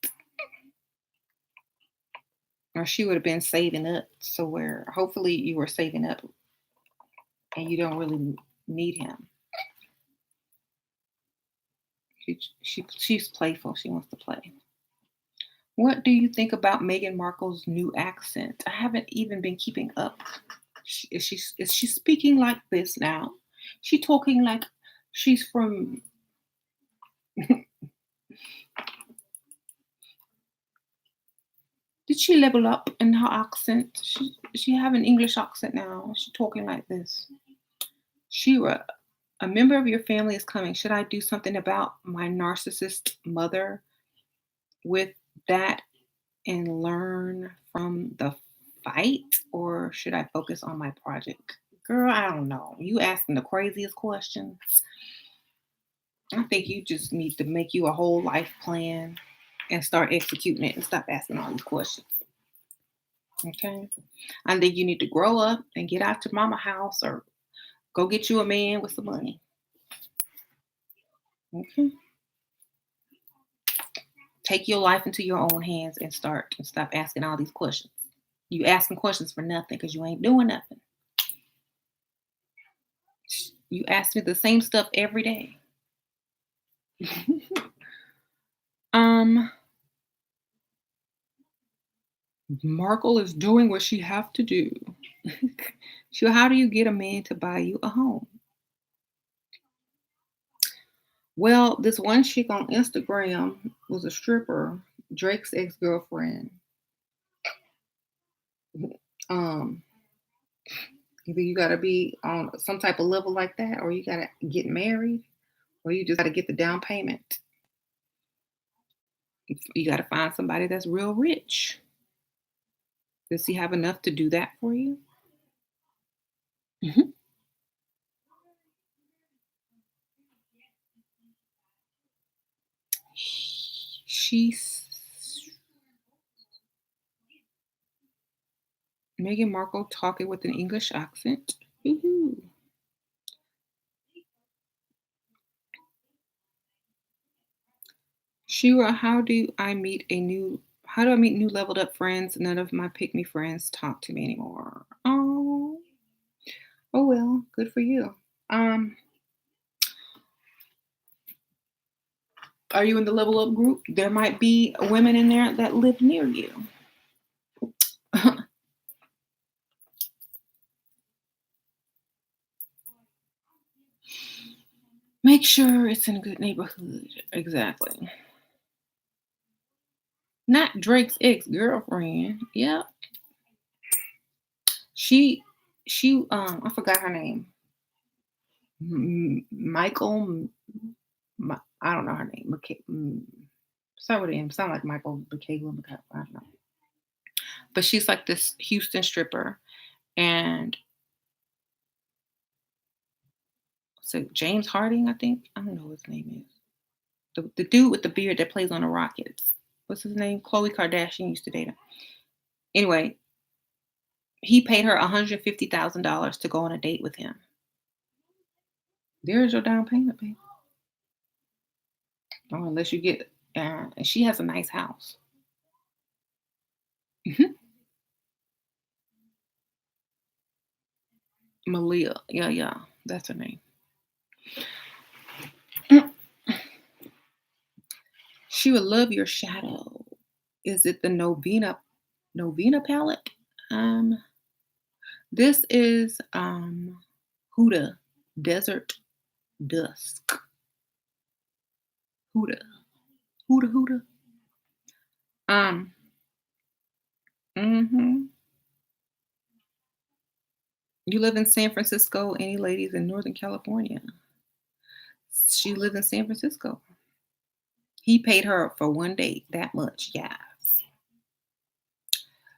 Or she would have been saving up. So where hopefully you were saving up and you don't really need him. She's playful. She wants to play. What do you think about Meghan Markle's new accent? I haven't even been keeping up. Is she speaking like this now? She talking like she's from. Did she level up in her accent? She have an English accent now. She talking like this. Shira, a member of your family is coming. Should I do something about my narcissist mother with that and learn from the fight, or should I focus on my project? Girl, I don't know. You asking the craziest questions. I think you just need to make you a whole life plan and start executing it and stop asking all these questions. Okay. I think you need to grow up and get out to mama house or go get you a man with some money. Okay. Take your life into your own hands and stop asking all these questions. You asking questions for nothing because you ain't doing nothing. You ask me the same stuff every day. um, Markle is doing what she have to do. So how do you get a man to buy you a home? Well, this one chick on Instagram was a stripper, Drake's ex-girlfriend. Um, Either you gotta be on some type of level like that, or you gotta get married, or you just gotta get the down payment. You gotta find somebody that's real rich. Does he have enough to do that for you? Mhm. She's Meghan Markle talking with an English accent. Woohoo. Shira, how do I meet new leveled up friends? None of my pick me friends talk to me anymore. Oh well, good for you. Um, are you in the level up group? There might be women in there that live near you. Make sure it's in a good neighborhood. Exactly. Not Drake's ex-girlfriend. Yep. She I forgot her name. Michael I don't know her name. Start with an M. Sound like Michael McCabe. I don't know. But she's like this Houston stripper. And so James Harding, I think. I don't know what his name is. The dude with the beard that plays on the Rockets. What's his name? Khloe Kardashian used to date him. Anyway, he paid her $150,000 to go on a date with him. There's your down payment, babe. Oh, unless you get, and she has a nice house. Mhm. Malia. Yeah, yeah. That's her name. She would love your shadow. Is it the Novena palette? Um, this is Huda Desert Dusk. Huda. Huda. Um, hmm You live in San Francisco. Any ladies in Northern California? She lives in San Francisco. He paid her for one date that much. Yes.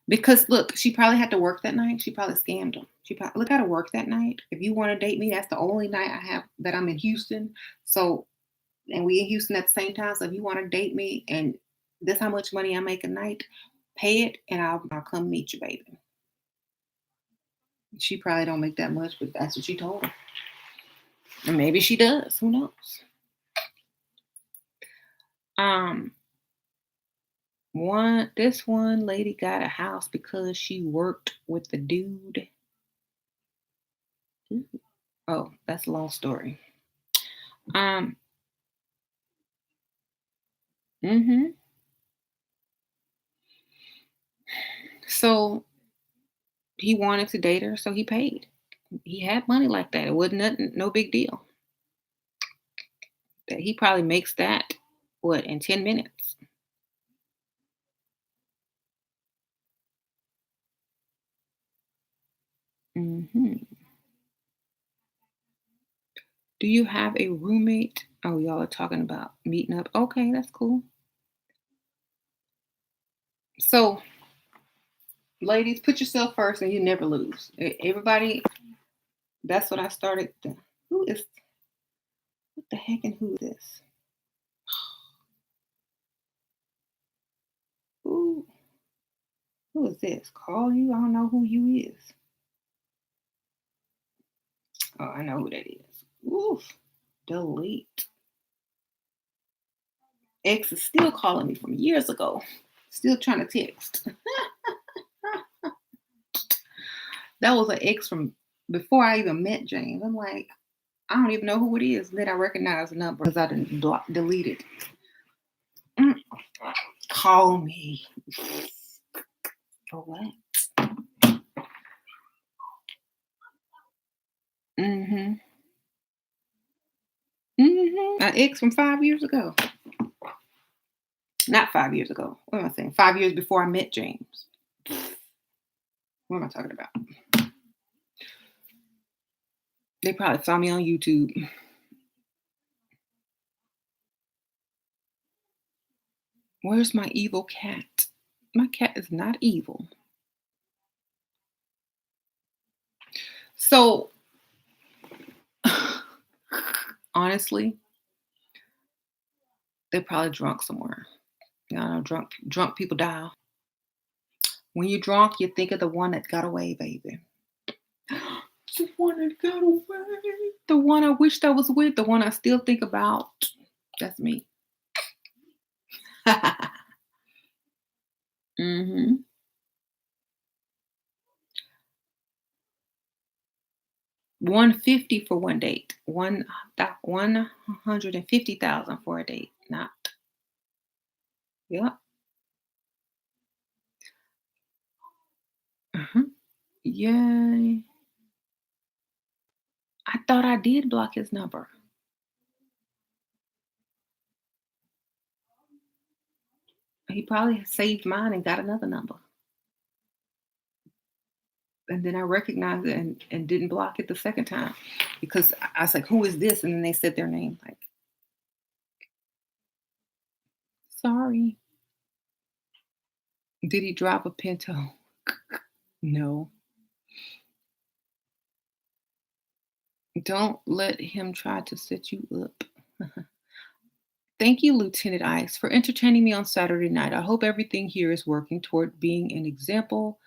Because look, she probably had to work that night. She probably scammed him. She probably look, I gotta work that night. If you want to date me, that's the only night I have that I'm in Houston. So, and we in Houston at the same time. So if you want to date me and this how much money I make a night, pay it and I'll come meet you, baby. She probably don't make that much, but that's what she told him. And maybe she does. Who knows? Um, one lady got a house because she worked with the dude. Ooh. Oh, that's a long story. Um, hmm So he wanted to date her, so he paid. He had money like that. It wasn't nothing, no big deal. That he probably makes that what in 10 minutes. hmm Do you have a roommate? Oh, y'all are talking about meeting up. Okay, that's cool. So, ladies, put yourself first, and you never lose. Everybody, that's what I started. Who is what the heck and who is this? Who who is this? Call you? I don't know who you is. Oh, I know who that is. Oof. Delete. Ex is still calling me from years ago. Still trying to text. That was an ex from before I even met James. I'm like, I don't even know who it is. Then I recognize the number because I didn't delete it. Mm, Call me. For what? Mm-hmm. Mm-hmm. An ex from 5 years ago. Not 5 years ago. What am I saying? 5 years before I met James. What am I talking about? They probably saw me on YouTube. Where's my evil cat? My cat is not evil. So honestly, they're probably drunk somewhere. You know, drunk people die. When you're drunk, you think of the one that got away, baby. The one that got away. The one I wished I was with. The one I still think about. That's me. hmm 150 for one date. 150,000 for a date. Not. Yep. hmm Yay. I thought I did block his number. He probably saved mine and got another number. And then I recognized it and didn't block it the second time because I was like, who is this? And then they said their name. Like, sorry. Did he drive a Pinto? No. Don't let him try to set you up. Thank you, Lieutenant Ice, for entertaining me on Saturday night. I hope everything here is working toward being an example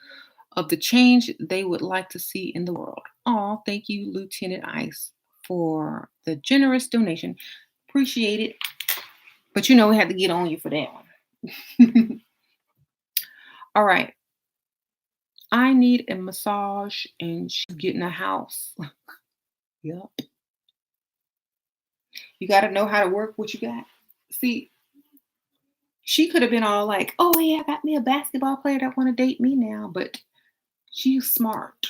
of the change they would like to see in the world. Oh, thank you, Lieutenant Ice, for the generous donation. Appreciate it. But we had to get on you for that one. All right. I need a massage and she's getting a house. Yep. You got to know how to work what you got. See, she could have been all like, oh, yeah, I got me a basketball player that want to date me now. But she's smart.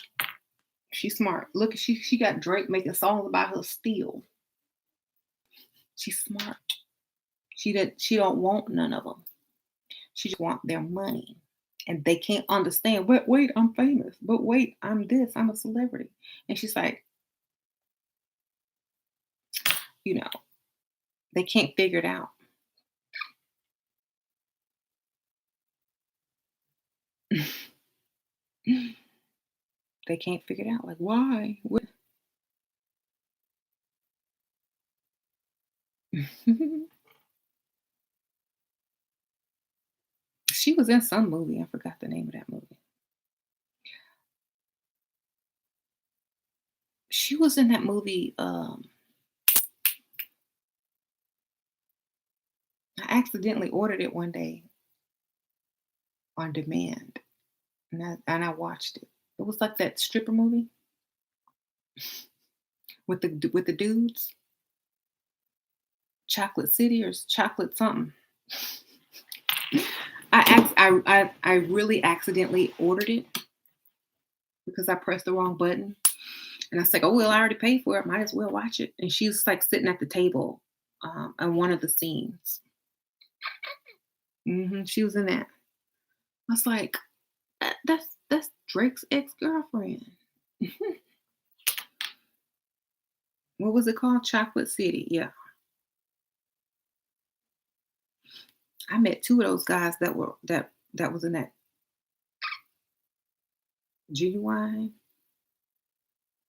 She's smart. Look, she got Drake making songs about her still. She's smart. She don't want none of them. She just want their money. And they can't understand. But wait, I'm famous. But wait, I'm this. I'm a celebrity. And she's like, you know, they can't figure it out. They can't figure it out. Like, why? She was in some movie. I forgot the name of that movie. She was in that movie. I accidentally ordered it one day on demand, and I watched it. It was like that stripper movie with the dudes, Chocolate City or Chocolate something. I really accidentally ordered it because I pressed the wrong button, and I was like, oh well, I already paid for it. Might as well watch it. And she was like sitting at the table, in one of the scenes. She was in that. I was like, that's Drake's ex girlfriend. What was it called? Chocolate City. Yeah. I met two of those guys that was in that Genuine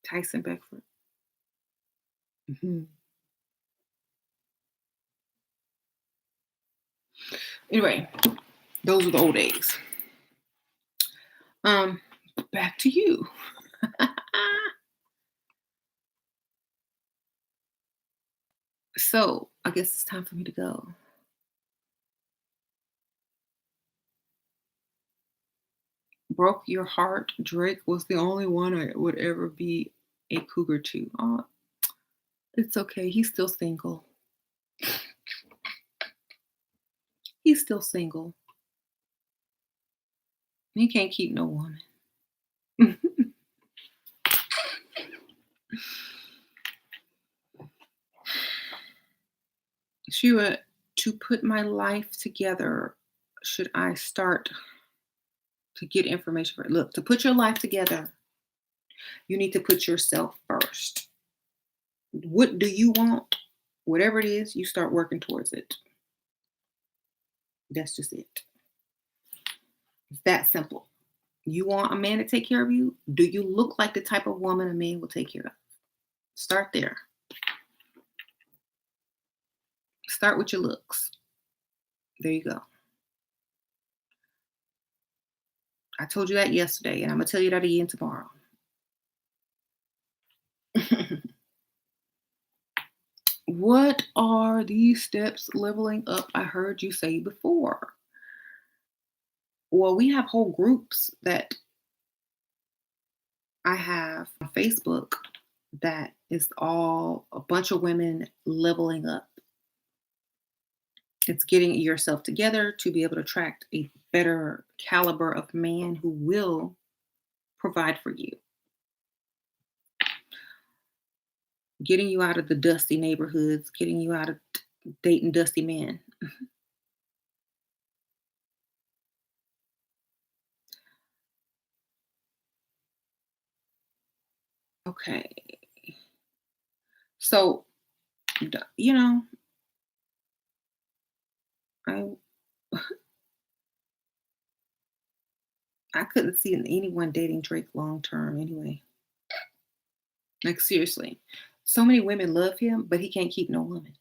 Tyson Beckford. hmm Anyway, those were the old days. Um, Back to you. So I guess it's time for me to go. Broke your heart. Drake was the only one I would ever be a cougar to. Oh, it's okay. He's still single. He's still single. He can't keep no woman. Shira, to put my life together, should I start to get information for it? Look, to put your life together, you need to put yourself first. What do you want? Whatever it is, you start working towards it. That's just it. It's that simple. You want a man to take care of you? Do you look like the type of woman a man will take care of? Start there. Start with your looks. There you go. I told you that yesterday, and I'm gonna tell you that again tomorrow. What are these steps leveling up? I heard you say before. Well, we have whole groups that I have on Facebook that is all a bunch of women leveling up. It's getting yourself together to be able to attract a better caliber of man who will provide for you, getting you out of the dusty neighborhoods, getting you out of dating dusty men. Okay. So, you know, I I couldn't see anyone dating Drake long term anyway. Like seriously. So many women love him, but he can't keep no woman.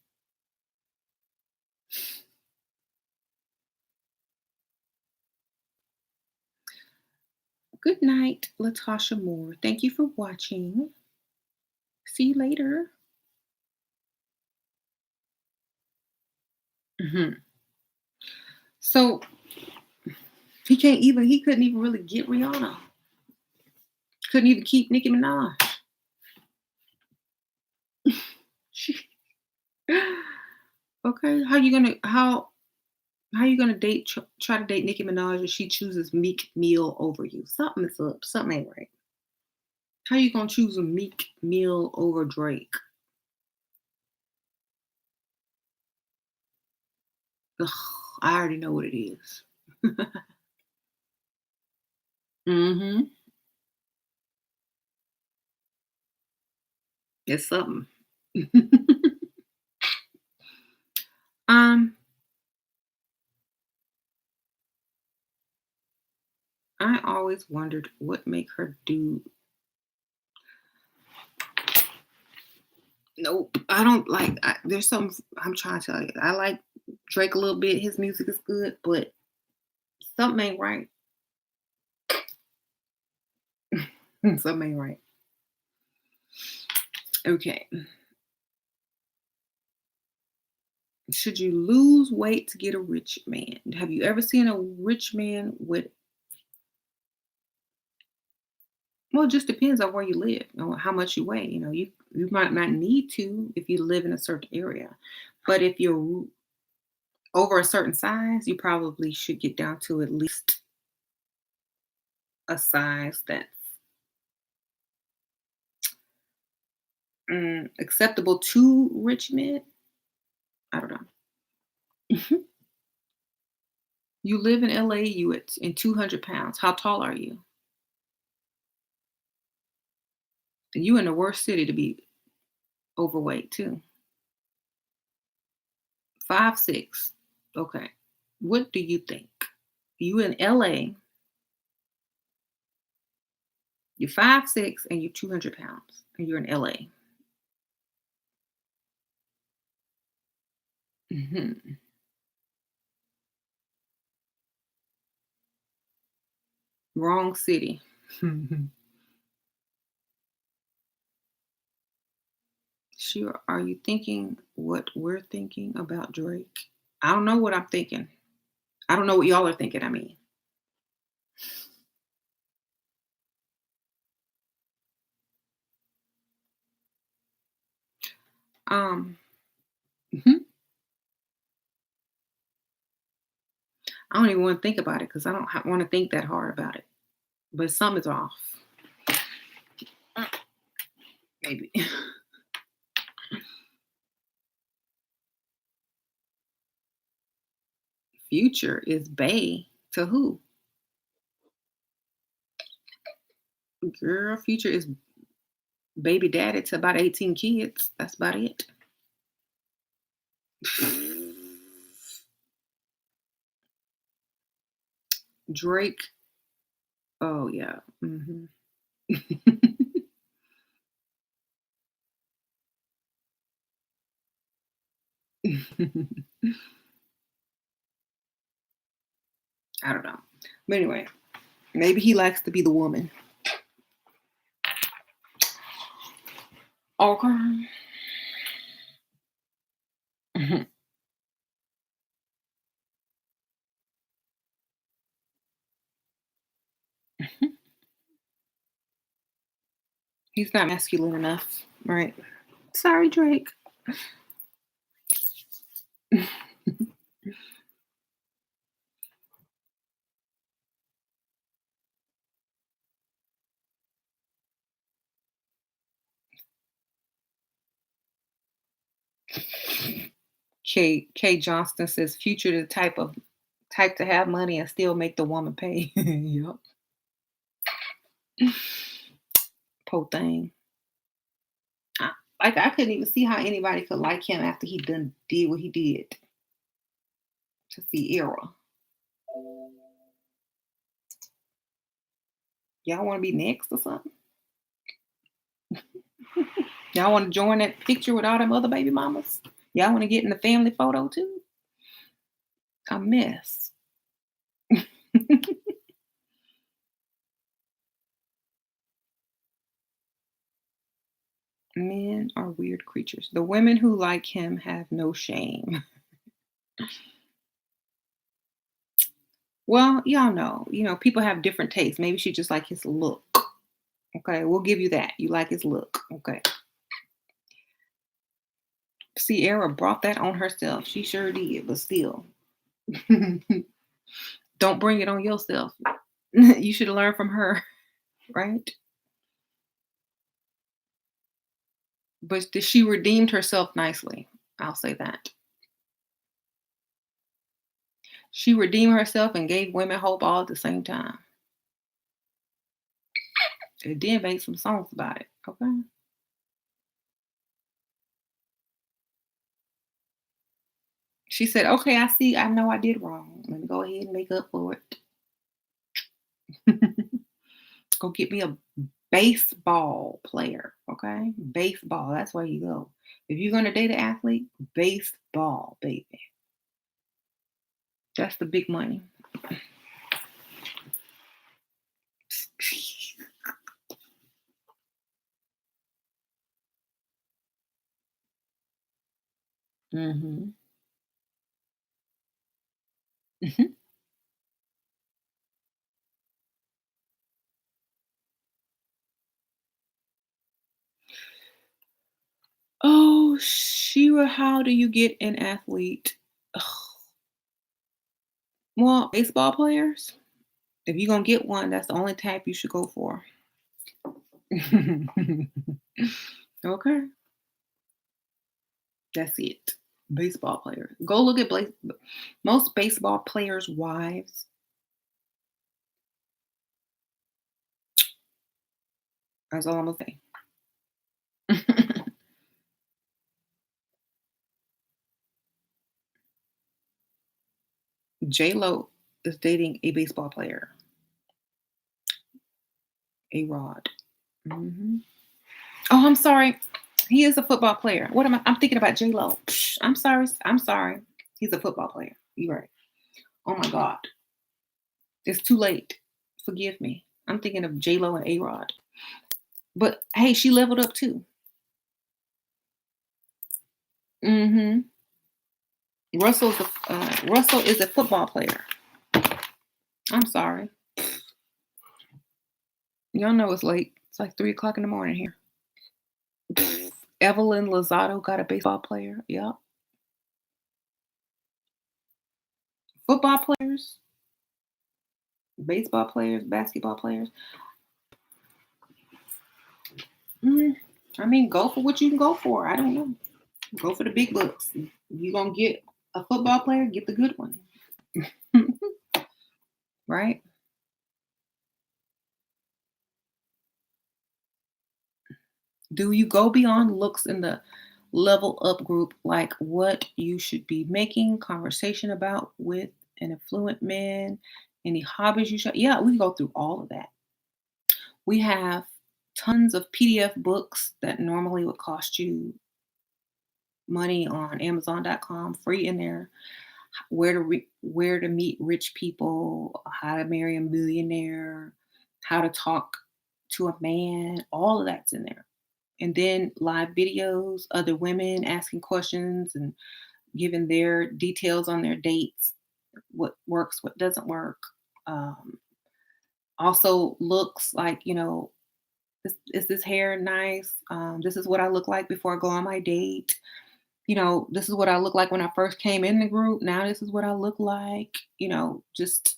Good night, Latasha Moore. Thank you for watching. See you later. Mhm. So he couldn't even really get Rihanna. Couldn't even keep Nicki Minaj. She- okay, how you gonna try to date Nicki Minaj if she chooses Meek Mill over you? Something is up. Something ain't right. How you gonna choose a Meek Mill over Drake? Ugh, I already know what it is. Mm-hmm. It's something. um, I always wondered what make her do. Nope, I don't like. There's something I'm trying to tell you. I like Drake a little bit. His music is good, but something ain't right. Something ain't right. Okay. Should you lose weight to get a rich man? Have you ever seen a rich man with? Well, it just depends on where you live, on how much you weigh. You might not need to if you live in a certain area, but if you're over a certain size, you probably should get down to at least a size that's acceptable to rich men. I don't know. You live in LA, in 200 pounds. How tall are you? You in the worst city to be overweight too. 5'6". Okay. What do you think? You in LA, you're 5'6" and you're 200 pounds, and you're in LA. Mhm. Wrong city. Sure. Are you thinking what we're thinking about Drake? I don't know what I'm thinking. I don't know what y'all are thinking. I mean, um, mhm. I don't even want to think about it because I don't want to think that hard about it. But something's off. Maybe. Future is Bay to who? Girl, Future is baby daddy to about 18 kids. That's about it. Drake. Oh yeah. I don't know. But anyway, Maybe he likes to be the woman. Okay. He's not masculine enough, right? Sorry, Drake. K Johnston says Future the type to have money and still make the woman pay. Yep. Poor thing. I, I couldn't even see how anybody could like him after he done did what he did to Sierra. Y'all want to be next or something? Y'all want to join that picture with all them other baby mamas? Y'all want to get in the family photo too? A mess. Men are weird creatures. The women who like him have no shame. Well, y'all know, people have different tastes. Maybe she just like his look. Okay, we'll give you that. You like his look. Okay. Sierra brought that on herself. She sure did, but still. Don't bring it on yourself. You should learn from her, right? But she redeemed herself nicely. I'll say that. She redeemed herself and gave women hope all at the same time. And then made some songs about it. Okay. She said, okay, I see. I know I did wrong. Let me go ahead and make up for it. Go get me a baseball player. Okay. Baseball. That's where you go. If you're going to date an athlete, baseball, baby. That's the big money. Hmm. Oh, Shira, how do you get an athlete? Ugh. Well, baseball players, if you're going to get one, that's the only type you should go for. Okay. That's it. Baseball players. Go look at most baseball players' wives. That's all I'm going to say. J Lo is dating a baseball player, a Rod. Hmm. Oh, I'm sorry. He is a football player. What am I? I'm thinking about J Lo. I'm sorry. I'm sorry. He's a football player. You're right. Oh my God. It's too late. Forgive me. I'm thinking of J Lo and A Rod. But hey, she leveled up too. Hmm. Russell is a football player. I'm sorry. Y'all know it's late. It's like 3 o'clock in the morning here. Evelyn Lozado got a baseball player. Yep. Football players, baseball players, basketball players. Mm, I mean, go for what you can go for. I don't know. Go for the big bucks. You gonna get a football player? Get the good one, right? Do you go beyond looks in the level up group, like what you should be making conversation about with an affluent man? Any hobbies you should? Yeah, we go through all of that. We have tons of PDF books that normally would cost you money on Amazon.com, free in there. where to meet rich people, how to marry a millionaire, how to talk to a man, all of that's in there. And then live videos, other women asking questions and giving their details on their dates, what works, what doesn't work. Um, Also looks like, is this hair nice? This is what I look like before I go on my date. This is what I look like when I first came in the group. Now this is what I look like. Just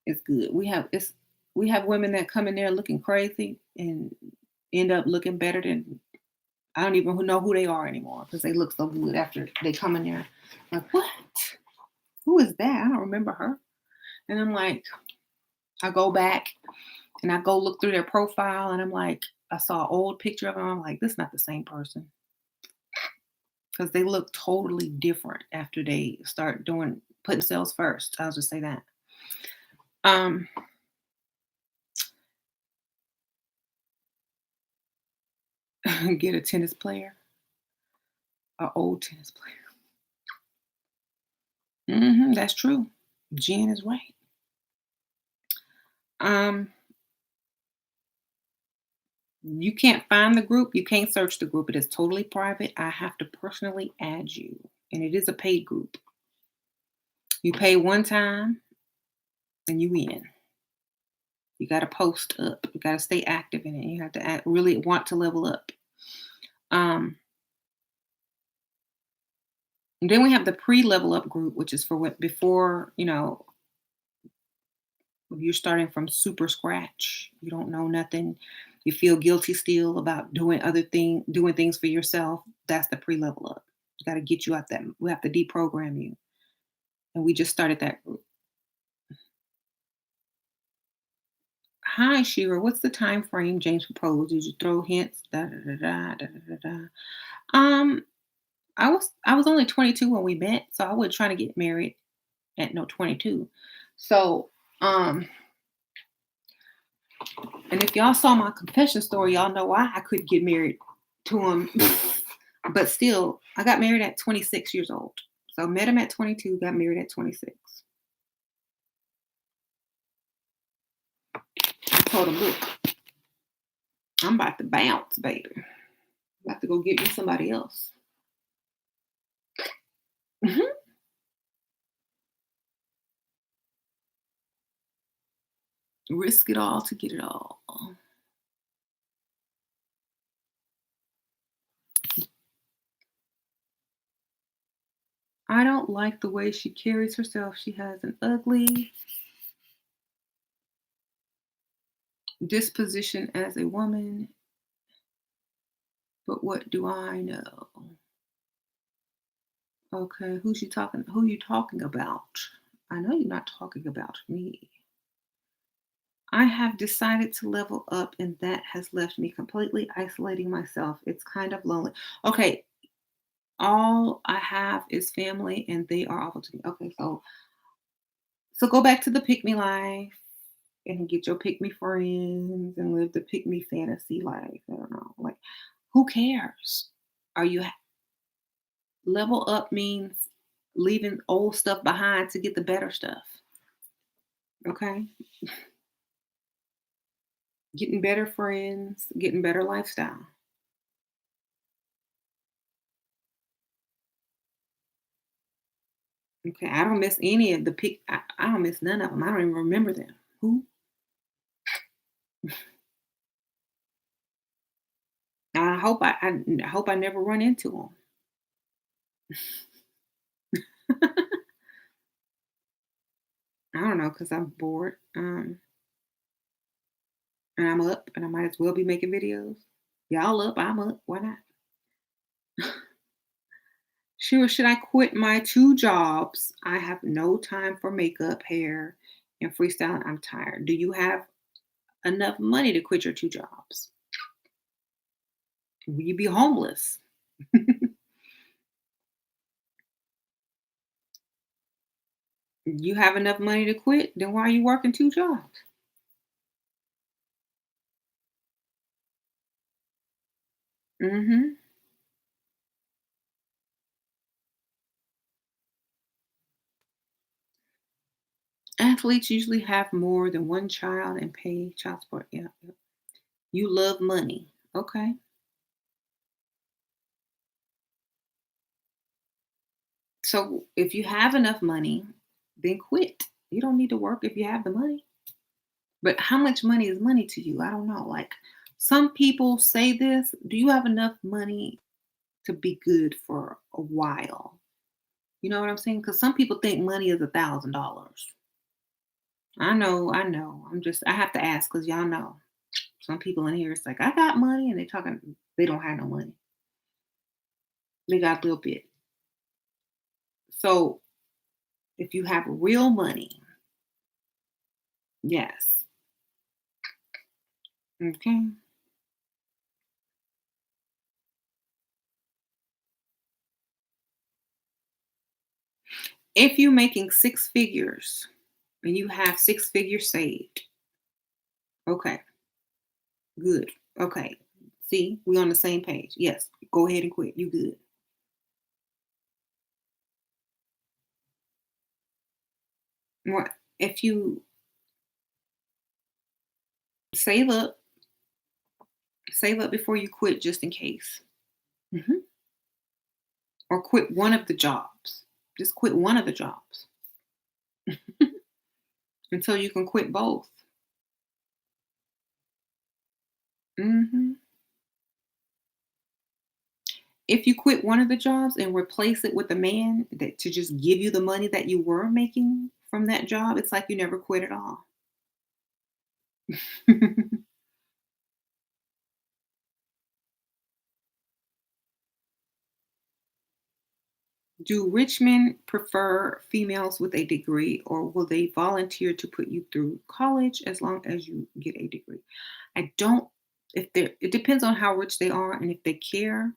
it's good. We have women that come in there looking crazy and end up looking better than I don't even know who they are anymore because they look so good after they come in there. Like, what? Who is that? I don't remember her. And I'm like, I go back and I go look through their profile and I'm like, I saw an old picture of them. I'm like, this is not the same person because they look totally different after they start putting themselves first. I'll just say that. Um, get a tennis player, an old tennis player. That's true. Jen is right. Um, you can't find the group. You can't search the group. It is totally private. I have to personally add you, and it is a paid group. You pay one time and you in. You got to post up. You got to stay active in it. You have to really want to level up. Um, and then we have the pre-level up group, which is for what before you're starting from super scratch. You don't know nothing. You feel guilty still about doing things for yourself. That's the pre-level up. We got to get you out that. We have to deprogram you, and we just started that group. Hi, Shira. What's the time frame James proposed? Did you throw hints? Da, da, da, da, da, da, da, da. Um, I was only 22 when we met, so I was trying to get married at no 22. So, and if y'all saw my confession story, y'all know why I couldn't get married to him. But still, I got married at 26 years old. So met him at 22, got married at 26. I told him, look, I'm about to bounce, baby. I'm about to go get me somebody else. Mhm. Risk it all to get it all. I don't like the way she carries herself. She has an ugly disposition as a woman. But what do I know? Okay, who you talking about? I know you're not talking about me. I have decided to level up and that has left me completely isolating myself. It's kind of lonely. Okay, all I have is family and they are awful to me. Okay, so go back to the pick me life and get your pick me friends and live the pick me fantasy life. I don't know. Like, who cares? Are you level up means leaving old stuff behind to get the better stuff. Okay? Getting better friends, getting better lifestyle. Okay, I don't miss any of the pick. I don't miss none of them. I don't even remember them. Who? I hope I never run into them. I don't know because I'm bored. And I'm up, and I might as well be making videos. Y'all up, I'm up. Why not? Sure, should I quit my two jobs? I have no time for makeup, hair, and freestyling. I'm tired. Do you have enough money to quit your two jobs? Will you be homeless? You have enough money to quit? Then why are you working two jobs? Hmm. Athletes usually have more than one child and pay child support. Yeah. Yeah. You love money. Okay. So if you have enough money, then quit. You don't need to work if you have the money. But how much money is money to you? I don't know. Like some people say this, do you have enough money to be good for a while? You know what I'm saying? Because some people think money is $1,000. I know. I have to ask because y'all know. Some people in here, it's like, I got money, and they don't have no money. They got a little bit. So if you have real money, yes. Okay. If you're making six figures and you have six figures saved, okay, good. Okay. See, we on the same page. Yes. Go ahead and quit. You good. What if you save up, save up before you quit just in case. Mhm. Or quit one of the jobs. Just quit one of the jobs until you can quit both. Mhm. If you quit one of the jobs and replace it with a man that to just give you the money that you were making from that job, it's like you never quit at all. Do rich men prefer females with a degree, or will they volunteer to put you through college as long as you get a degree? I don't, if they're, it depends on how rich they are and if they care,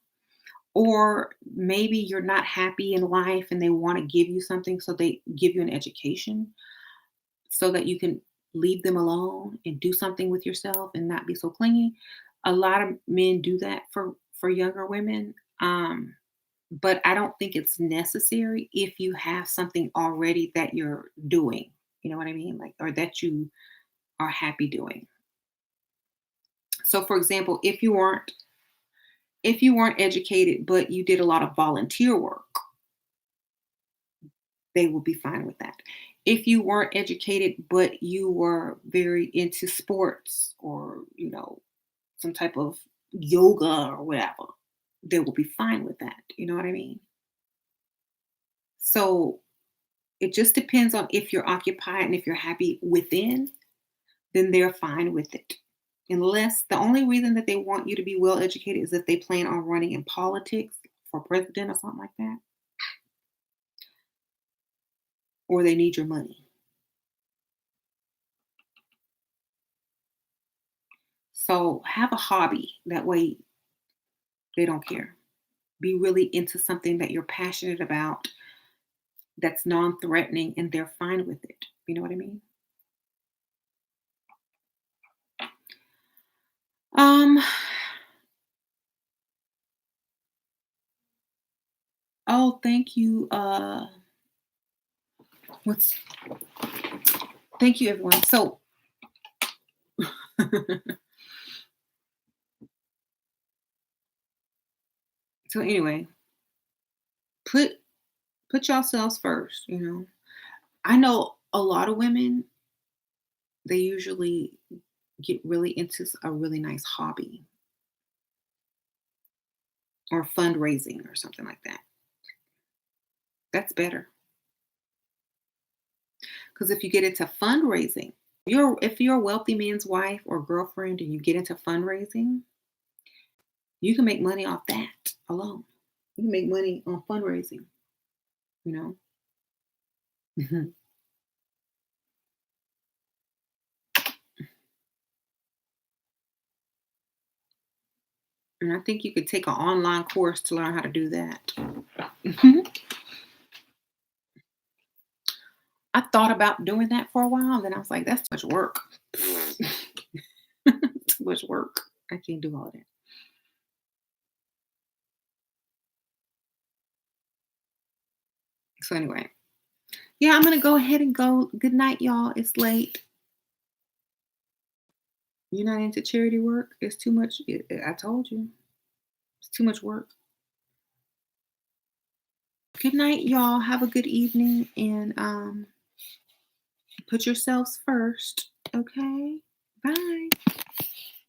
or maybe you're not happy in life and they want to give you something, so they give you an education so that you can leave them alone and do something with yourself and not be so clingy. A lot of men do that for younger women. But I don't think it's necessary if you have something already that you're doing. You know what I mean? Like, or that you are happy doing. So for example, if you weren't educated but you did a lot of volunteer work, they will be fine with that. If you weren't educated but you were very into sports, or some type of yoga or whatever, they will be fine with that. You know what I mean? So it just depends on if you're occupied, and if you're happy within, then they're fine with it. Unless the only reason that they want you to be well educated is if they plan on running in politics for president or something like that, or they need your money. So have a hobby. That way they don't care. Be really into something that you're passionate about, that's non threatening, and they're fine with it. You know what I mean? Um, oh, thank you. What's Thank you, everyone. So, so anyway, put put yourselves first. I know a lot of women, they usually get really into a really nice hobby or fundraising or something like that. That's better. Because if you get into fundraising, if you're a wealthy man's wife or girlfriend and you get into fundraising, you can make money off that alone. You can make money on fundraising, you know. Mhm. And I think you could take an online course to learn how to do that. Mhm. I thought about doing that for a while, and then I was like, that's too much work. Too much work. I can't do all that. So anyway, Yeah, I'm gonna go ahead and go. Good night, y'all. It's late. You're not into charity work? It's too much. I told you. It's too much work. Good night, y'all. Have a good evening and put yourselves first. Okay. Bye.